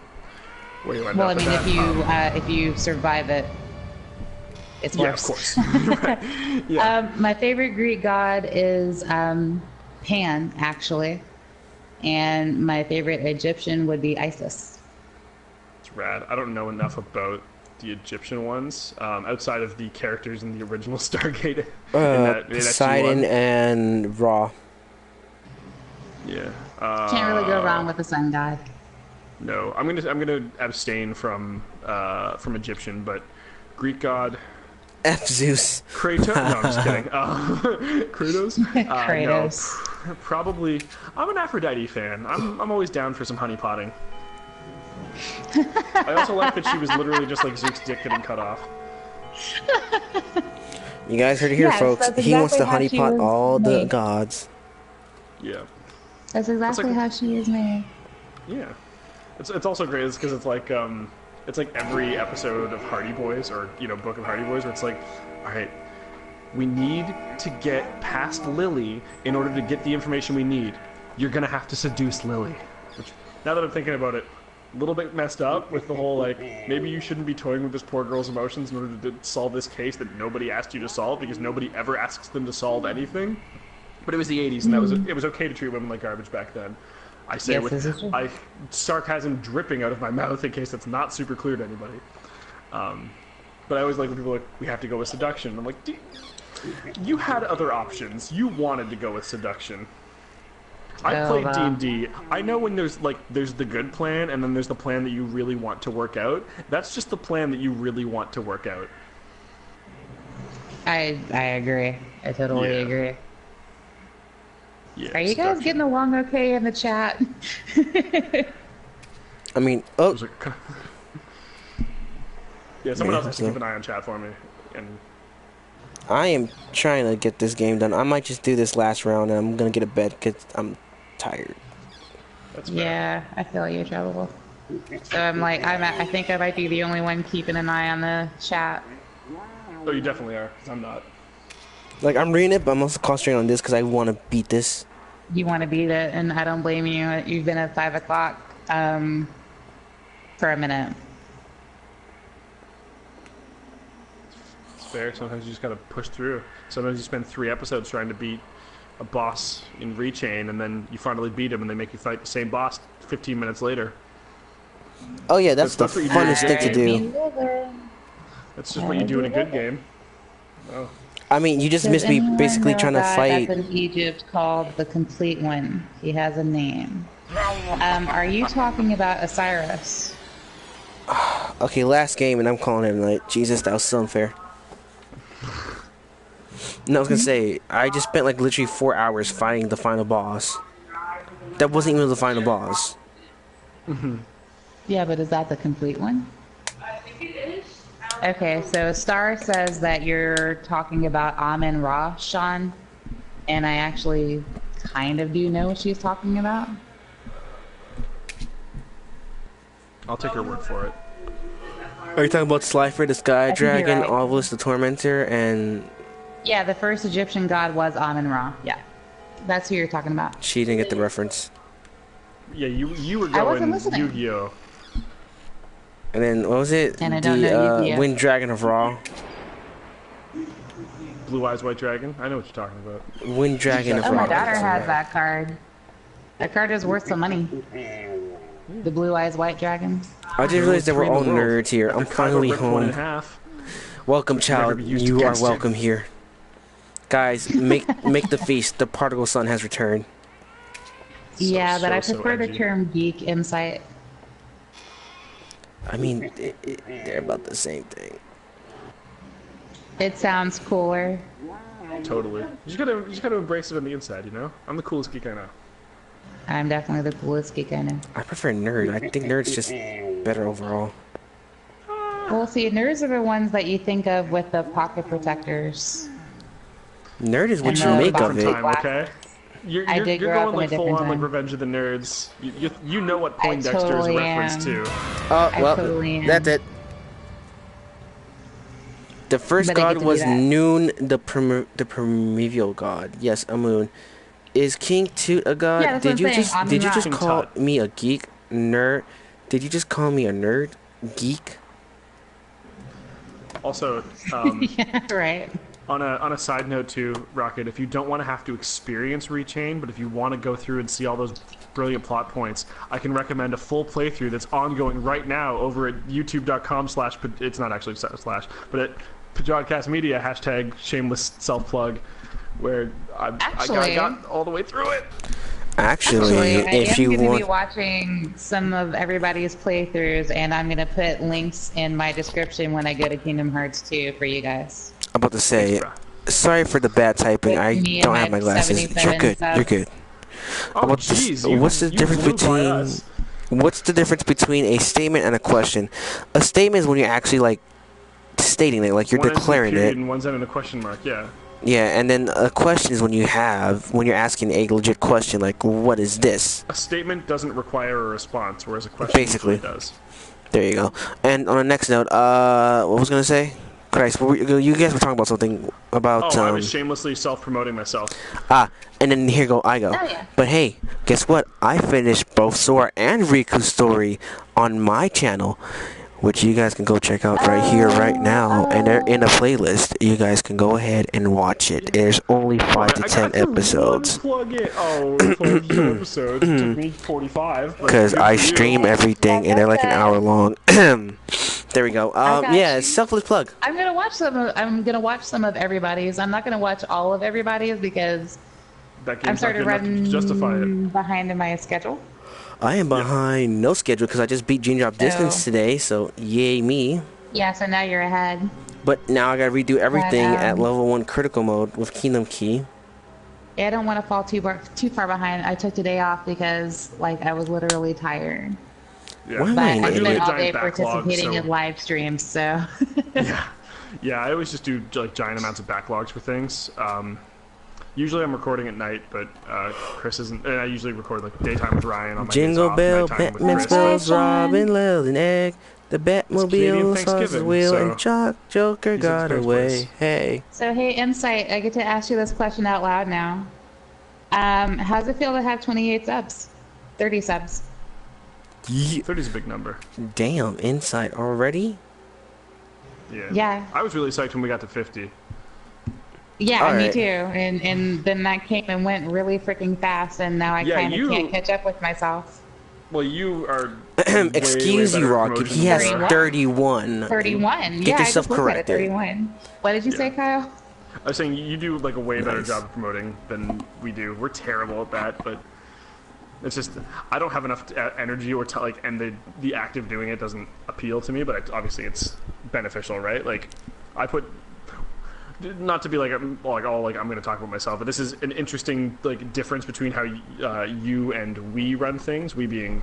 where you end well, up. Well, I mean, if you survive it, it's worse. Yeah, of course. Right. Yeah. My favorite Greek god is Pan, actually, and my favorite Egyptian would be Isis. It's rad. I don't know enough about the Egyptian ones outside of the characters in the original Stargate. Poseidon and Ra. Yeah. Can't really go wrong with the sun god. No, I'm gonna abstain from Egyptian, but Greek god. F Zeus. Kratos. No, I'm just kidding. Kratos. Kratos. No, probably. I'm an Aphrodite fan. I'm always down for some honey potting. I also like that she was literally just like Zeus' dick getting cut off. You guys heard it here, folks. He wants to honeypot all the gods. Yeah. That's exactly how she is made. Yeah. It's also great because it's like every episode of Hardy Boys or Book of Hardy Boys where it's like, all right, we need to get past Lily in order to get the information we need. You're gonna have to seduce Lily. Which, now that I'm thinking about it, a little bit messed up with the whole like maybe you shouldn't be toying with this poor girl's emotions in order to solve this case that nobody asked you to solve because nobody ever asks them to solve anything. But it was the 80s, and it was okay to treat women like garbage back then. I say sarcasm dripping out of my mouth in case that's not super clear to anybody. But I always like when people are like, we have to go with seduction. I'm like, you had other options. You wanted to go with seduction. I played D&D. I know when there's the good plan, and then there's the plan that you really want to work out. That's just the plan that you really want to work out. I agree. I totally agree. Yeah, are you guys getting along okay in the chat? I mean, yeah, someone else has to keep an eye on chat for me. And I am trying to get this game done. I might just do this last round, and I'm gonna get a bed because I'm tired. That's fair. Yeah, I feel you're trouble. So I think I might be the only one keeping an eye on the chat. Oh, you definitely are, 'cause I'm not. Like, I'm reading it, but I'm also concentrating on this because I want to beat this. You want to beat it, and I don't blame you. You've been at 5 o'clock for a minute. It's fair. Sometimes you just gotta push through. Sometimes you spend 3 episodes trying to beat a boss in Rechain, and then you finally beat him, and they make you fight the same boss 15 minutes later. Oh yeah, that's the funnest thing to do. That's just what you do in a good game. Oh. I mean, you just missed me basically trying to fight. That's in Egypt called the Complete One. He has a name. Are you talking about Osiris? Okay, last game, and I'm calling it a night. Jesus, that was so unfair. No, I was gonna say, I just spent like literally 4 hours fighting the final boss. That wasn't even the final boss. Yeah, but is that the complete one? I think it is. Okay, so Star says that you're talking about Amun-Ra, Sean, and I actually kind of do know what she's talking about. I'll take her word for it. Are you talking about Slifer, the Sky Dragon, right. Obelisk, the Tormentor, and... Yeah, the first Egyptian god was Amun-Ra. Yeah, that's who you're talking about. She didn't get the reference. Yeah, you were I wasn't going listening. Yu-Gi-Oh! And then, what was it? And I don't know Yu-Gi-Oh. Wind Dragon of Ra. Blue Eyes White Dragon? I know what you're talking about. Wind Dragon of Oh, Ra. my daughter has that card. That card is worth some money. The Blue Eyes White Dragon. I didn't realize there were all nerds here. I'm finally home. Welcome, child. You are welcome here. Guys, make the feast. The prodigal son has returned. Yeah, but I prefer the term geek insight. I mean, they're about the same thing. It sounds cooler. Totally. You just gotta embrace it on the inside, you know? I'm the coolest geek I know. I'm definitely the coolest geek I know. I prefer nerd. I think nerd's just better overall. Well, see, nerds are the ones that you think of with the pocket protectors. Nerd is what And you the make of boxing it. Time, okay? I did you're grow up going in a like full different on like time. Revenge of the Nerds. You know what Poindexter is a totally reference am. to. Oh, I well, totally am. that's it. The first But I get god to do was that. Noon, the primeval god. Yes, Amun. Is King Toot a god? Yeah, that's what I'm saying. Did you just King call Tut. me a geek nerd? Did you just call me a nerd geek? Also, Yeah, right. on a side note too, Rocket, if you don't want to have to experience Rechain, but if you want to go through and see all those brilliant plot points, I can recommend a full playthrough that's ongoing right now over at youtube.com/ it's not actually slash, but at Pajodcast Media, hashtag shameless self-plug, where I got all the way through it. Actually, if I you am going to be want, watching some of everybody's playthroughs, and I'm going to put links in my description when I go to Kingdom Hearts 2 for you guys. I'm about to say, sorry for the bad typing. I Me and don't have my glasses. 77 You're good. subs. You're good. Oh, jeez. What's the difference between? What's the difference between a statement and a question? A statement is when you're actually like stating it, like you're declaring it. And one's ending a question mark. Yeah. Yeah, and then a question is when you're asking a legit question, like, what is this? A statement doesn't require a response, whereas a question Basically does. There you go. And on the next note, what was I gonna say? Christ, you guys were talking about something about. I was shamelessly self-promoting myself. And then here I go. Oh, yeah. But hey, guess what? I finished both Sora and Riku's story on my channel, which you guys can go check out right here, right now, and they're in a playlist. You guys can go ahead and watch it. There's only 5 to 10 episodes. Plug it. Plug your episodes. It took me 45. Because I stream everything, and they're like an hour long. There we go. Yeah, selfless plug. I'm gonna watch some of everybody's. I'm not gonna watch all of everybody's because I'm starting to run justify it. behind in my schedule. I am behind no schedule because I just beat Gene Drop Distance today, so yay me. Yeah, so now you're ahead. But now I gotta redo everything at level 1 critical mode with Kingdom Key. Yeah, I don't want to fall too far behind. I took the day off because I was literally tired. Yeah. Why am But I I an spent idiot? all day backlog, participating so- in live streams, so. Yeah, I always just do giant amounts of backlogs for things. Usually I'm recording at night, but Chris isn't. And I usually record daytime with Ryan on my Jingle bell, Batman spells, Robin laid an egg. The Batmobile saws the wheel, and Joker got away. Hey. So, hey, Insight, I get to ask you this question out loud now. How's it feel to have 28 subs? 30 subs? 30 is a big number. Damn, Insight already? Yeah. I was really psyched when we got to 50. Yeah, All me right. too. And then that came and went really freaking fast, and now I kind of can't catch up with myself. Well, you are. Excuse you, Rocket. He has 31. 31. Get Yeah, yourself I just looked at it, corrected. 31. What did you say, Kyle? I was saying you do a way better Nice. job of promoting than we do. We're terrible at that, but it's just I don't have enough energy or and the act of doing it doesn't appeal to me. But obviously it's beneficial, right? I put. Not to be I'm going to talk about myself, but this is an interesting difference between how you and we run things. We being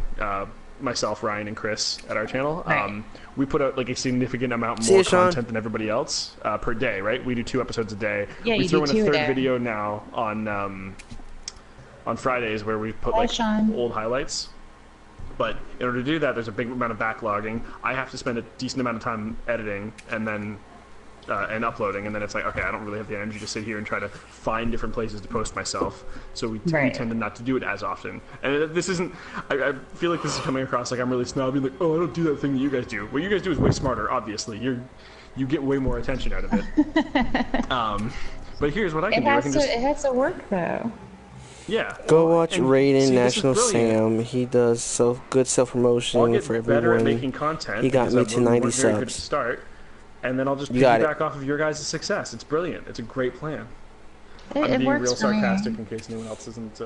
myself, Ryan, and Chris at our channel. Right. We put out a significant amount See more you, Sean. content than everybody else per day, right? We do 2 episodes a day. Yeah, we you throw do in a 2 a third day. video now on Fridays where we put Hi, Sean. old highlights. But in order to do that, there's a big amount of backlogging. I have to spend a decent amount of time editing and then and uploading, and then it's okay, I don't really have the energy to sit here and try to find different places to post myself, so we Right. tend to not to do it as often. And this isn't, I feel like this is coming across I'm really snobby, oh, I don't do that thing that you guys do. What you guys do is way smarter, obviously. You get way more attention out of it. But here's what I can do. I can just, It has to work, though. yeah. Go watch And Raiden see, this is National brilliant. Sam. He does good self-promotion I'll get for better at everyone. making content. He got because me I to 90 wasn't very good at subs. the start, and then I'll just You got it. piggyback off of your guys' success. It's brilliant. It's a great plan. It I'm being works real for me. sarcastic in case anyone else isn't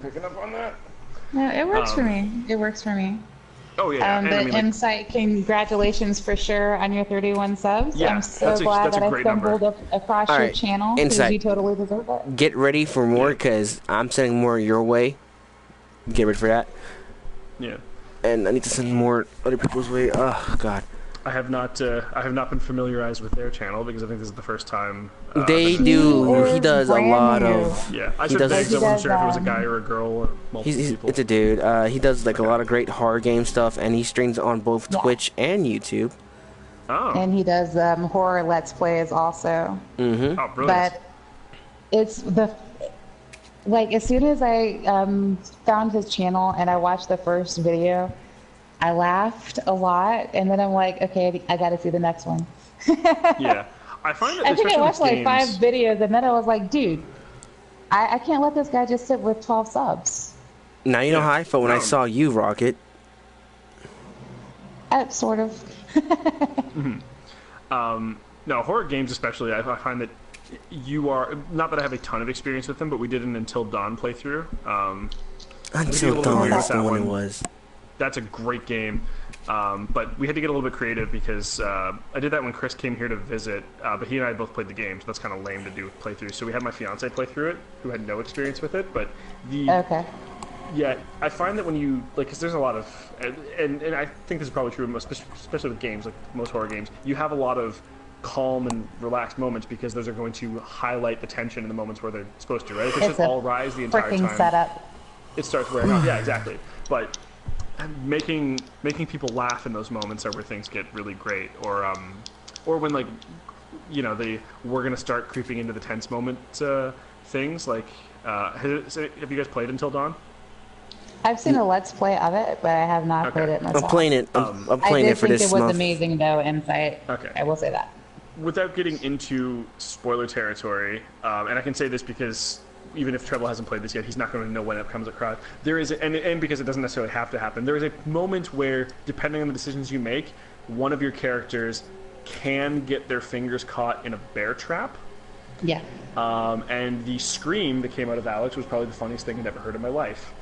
picking up on that. No, it works for me. It works for me. Oh yeah, and But I mean, Insight, congratulations for sure on your 31 subs. Yeah, I'm so that's a glad that I great stumbled number. across All your right, channel, because Insight. you totally deserve it. Get ready for more because I'm sending more your way. Get ready for that. yeah. And I need to send more other people's way. Oh, God. I have not been familiarized with their channel because I think this is the first time. They do. He does a lot of. Yeah, I he said does. they. I wasn't sure if it was a guy or a girl or multiple people. It's a dude. He does like a lot of great horror game stuff, and he streams on both Twitch and YouTube. Oh. And he does horror let's plays also. Mm-hmm. Oh, brilliant. But it's like as soon as I found his channel and I watched the first video, I laughed a lot, and then I'm like, okay, I got to see the next one. Yeah, I find that I think I watched like games, 5 videos, and then I was like, dude, I can't let this guy just sit with 12 subs. Now you know how I felt when I saw you, Rocket. Sort of. No, horror games especially, I find that you are, not that I have a ton of experience with them, but we did an Until Dawn playthrough. Until Dawn, that's the one it was. That's a great game, but we had to get a little bit creative because I did that when Chris came here to visit, but he and I both played the game, so that's kind of lame to do playthroughs. So we had my fiance play through it, who had no experience with it, but Okay. Yeah, I find that when you, like, because there's a lot of, and I think this is probably true, especially with games, like most horror games, you have a lot of calm and relaxed moments because those are going to highlight the tension in the moments where they're supposed to, right? If it's just all rise the entire time, setup. it starts wearing off. Yeah, exactly. But making people laugh in those moments are where things get really great, or when, like, you know, we're gonna start creeping into the tense moment things. Like, have you guys played Until Dawn? I've seen a let's play of it, but I have not played it myself. I'm playing it. I'm playing it for this month. I did think it was amazing, though, Insight. Okay. I will say that. Without getting into spoiler territory, and I can say this because even if Treble hasn't played this yet, he's not going to know when it comes across. There is, and because it doesn't necessarily have to happen, there is a moment where, depending on the decisions you make, one of your characters can get their fingers caught in a bear trap. Yeah. And the scream that came out of Alex was probably the funniest thing I'd ever heard in my life.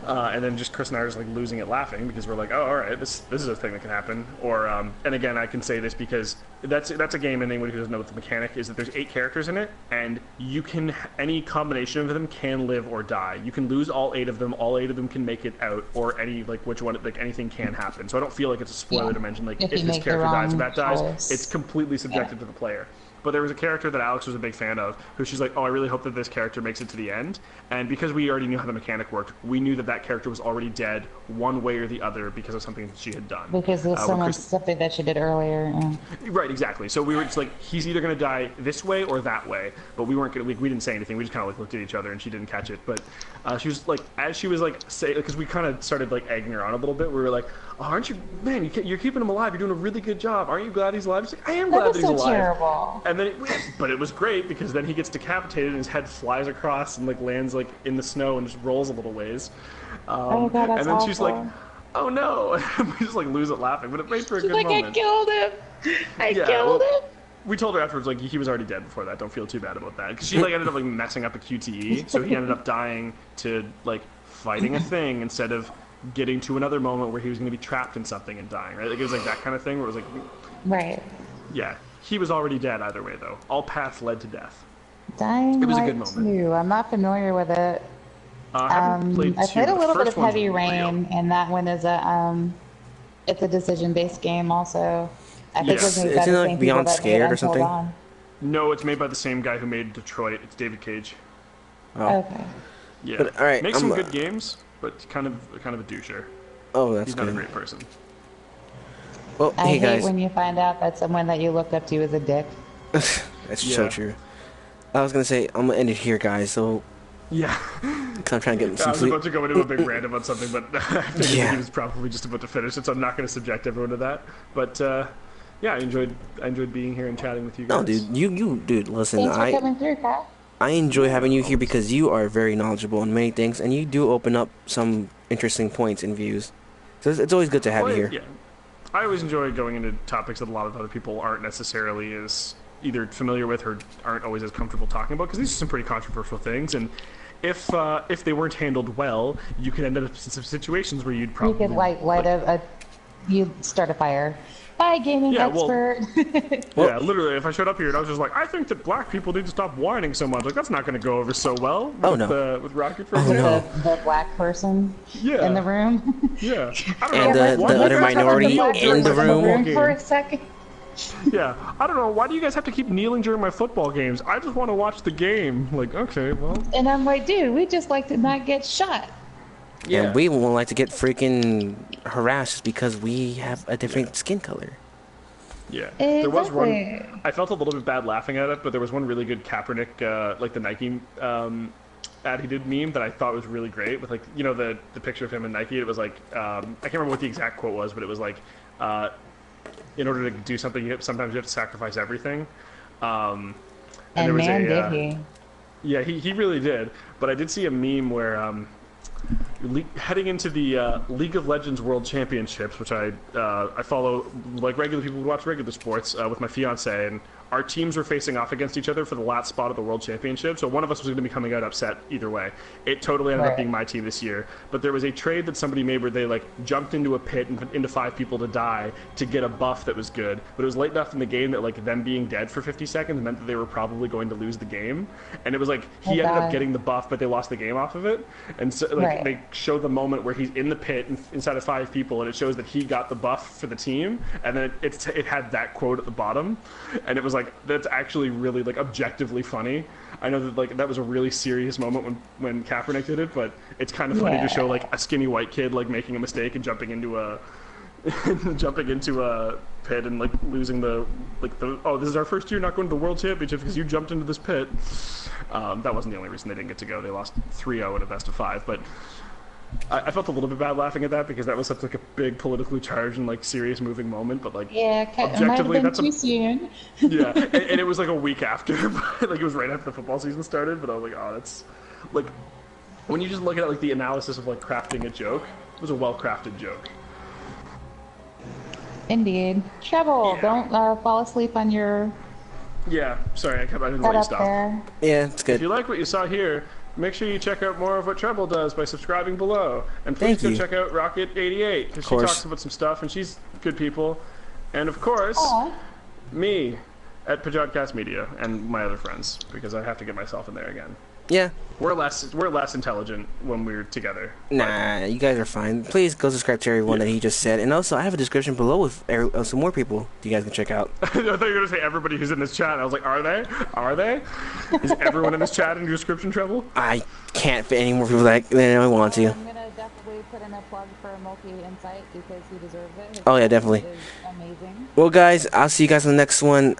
And then just Chris and I are just like losing it laughing because we're like, oh, all right, this is a thing that can happen. Or and again, I can say this because that's a game, and anyone who doesn't know what the mechanic is, that there's 8 characters in it, and you can, any combination of them can live or die. You can lose all 8 of them. All 8 of them can make it out, or any, like, which one, like, anything can happen. So I don't feel like it's a spoiler to mention, like, if this character dies or that dies, it's completely subjective to the player. But there was a character that Alex was a big fan of, who she's like, oh, I really hope that this character makes it to the end. And because we already knew how the mechanic worked, we knew that character was already dead one way or the other because of something that she had done. Because of something that she did earlier. Yeah. Right, exactly. So we were just like, he's either going to die this way or that way. But we weren't going to, we didn't say anything. We just kind of like looked at each other, and she didn't catch it. But she was like, as she was like, because we kind of started like egging her on a little bit. We were like, oh, aren't you, man, you're keeping him alive. You're doing a really good job. Aren't you glad he's alive? She's like, I am glad that he's alive. Terrible. And then, but it was great because then he gets decapitated and his head flies across and like lands like in the snow and just rolls a little ways. Oh God, that's and then awful. She's like, oh no, and we just like lose it laughing. But it made for a good moment. I killed him. I killed him. We told her afterwards, like, he was already dead before that. Don't feel too bad about that. Because she, like, ended up, like, messing up a QTE. So he ended up dying to, like, fighting a thing instead of getting to another moment where he was going to be trapped in something and dying, right? Like, it was, like, that kind of thing where it was, like... Right. Yeah. He was already dead either way, though. All paths led to death. Dying It was a good moment. Too. I'm not familiar with it. I played a little bit of Heavy Rain, and that one is it's a decision-based game also. I think it's like Beyond Scared or something. No, it's made by the same guy who made Detroit. It's David Cage. Oh. Okay. Yeah. But, all right, makes some good games, but kind of a doucher. Oh, that's He's good. not a great person. Well, I hey hate guys. when you find out that someone that you looked up to is a dick. That's so true. I was gonna say I'm gonna end it here, guys. So. Yeah. Cause I'm trying to get some I was about to go into a big rant about something, but I figured he was probably just about to finish it, so I'm not going to subject everyone to that. But yeah, I enjoyed being here and chatting with you guys. No, dude, dude, listen, Thanks for coming through, Kyle. I enjoy having you here because you are very knowledgeable on many things, and you do open up some interesting points and views. So it's always good to have you here. Yeah, I always enjoy going into topics that a lot of other people aren't necessarily as either familiar with or aren't always as comfortable talking about, because these are some pretty controversial things, and if they weren't handled well, you could end up in some situations where you'd probably... You could you'd start a fire. Bye, gaming Yeah, well- expert. Yeah, literally, if I showed up here and I was just like, I think that black people need to stop whining so much, like, that's not going to go over so well with, Oh, no. with Rocket, for Oh, example. no. The black person Yeah. in the room. Yeah. I don't And know. the why do you other guys have to minority kneel in during the my room. football game? for a second. Yeah, I don't know. Why do you guys have to keep kneeling during my football games? I just want to watch the game. Like, okay, well. And I'm like, dude, we just like to not get shot. Yeah. And we won't like to get freaking harassed just because we have a different skin color. Yeah, there was one. Exactly. I felt a little bit bad laughing at it, but there was one really good Kaepernick, like the Nike ad he did meme that I thought was really great. With like, you know, the picture of him in Nike. It was like, I can't remember what the exact quote was, but it was like, in order to do something, sometimes you have to sacrifice everything. And there was man, a, did he? Yeah, he really did. But I did see a meme where heading into the League of Legends World Championships, which I follow like regular people would watch regular sports with my fiance, and our teams were facing off against each other for the last spot of the World Championship, so one of us was going to be coming out upset either way. It totally ended up being my team this year, but there was a trade that somebody made where they like jumped into a pit and into 5 people to die to get a buff that was good, but it was late enough in the game that like them being dead for 50 seconds meant that they were probably going to lose the game, and it was like he ended up getting the buff, but they lost the game off of it, and so like they show the moment where he's in the pit inside of 5 people, and it shows that he got the buff for the team, and then it had that quote at the bottom, and it was like, that's actually really like objectively funny. I know that like that was a really serious moment when Kaepernick did it, but it's kind of funny to show like a skinny white kid like making a mistake and jumping into a pit and like losing the oh, this is our first year not going to the World Championship because you jumped into this pit. That wasn't the only reason they didn't get to go. They lost 3-0 in a best of 5, but I felt a little bit bad laughing at that because that was such like a big politically charged and like serious moving moment, but like objectively that's too soon. Yeah, and it was like a week after, but, like it was right after the football season started. But I was like, oh, that's like when you just look at like the analysis of like crafting a joke, it was a well crafted joke. Indeed. Treble, don't fall asleep on your Yeah, sorry, I didn't let you stop. there. Yeah, it's good. If you like what you saw here, make sure you check out more of what Treble does by subscribing below. And please go check out Rokkit88, because she talks about some stuff, and she's good people. And of course, me at Pajodcast Media and my other friends, because I have to get myself in there again. Yeah. We're less intelligent when we're together. Nah, you guys are fine. Please go subscribe to everyone that he just said. And also, I have a description below with some more people you guys can check out. I thought you were going to say everybody who's in this chat. I was like, are they? Are they? Is everyone in this chat in your description, Treble? I can't fit any more people than I want to. I'm going to definitely put in a plug for Multi-Insight because he deserves it. Oh, yeah, definitely. It is amazing. Well, guys, I'll see you guys on the next one.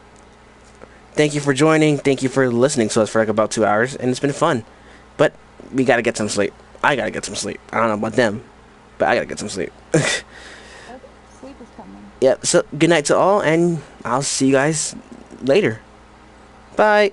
Thank you for joining. Thank you for listening to us for like about 2 hours. And it's been fun. But we got to get some sleep. I got to get some sleep. I don't know about them, but I got to get some sleep. Sleep is coming. Yep, so good night to all, and I'll see you guys later. Bye.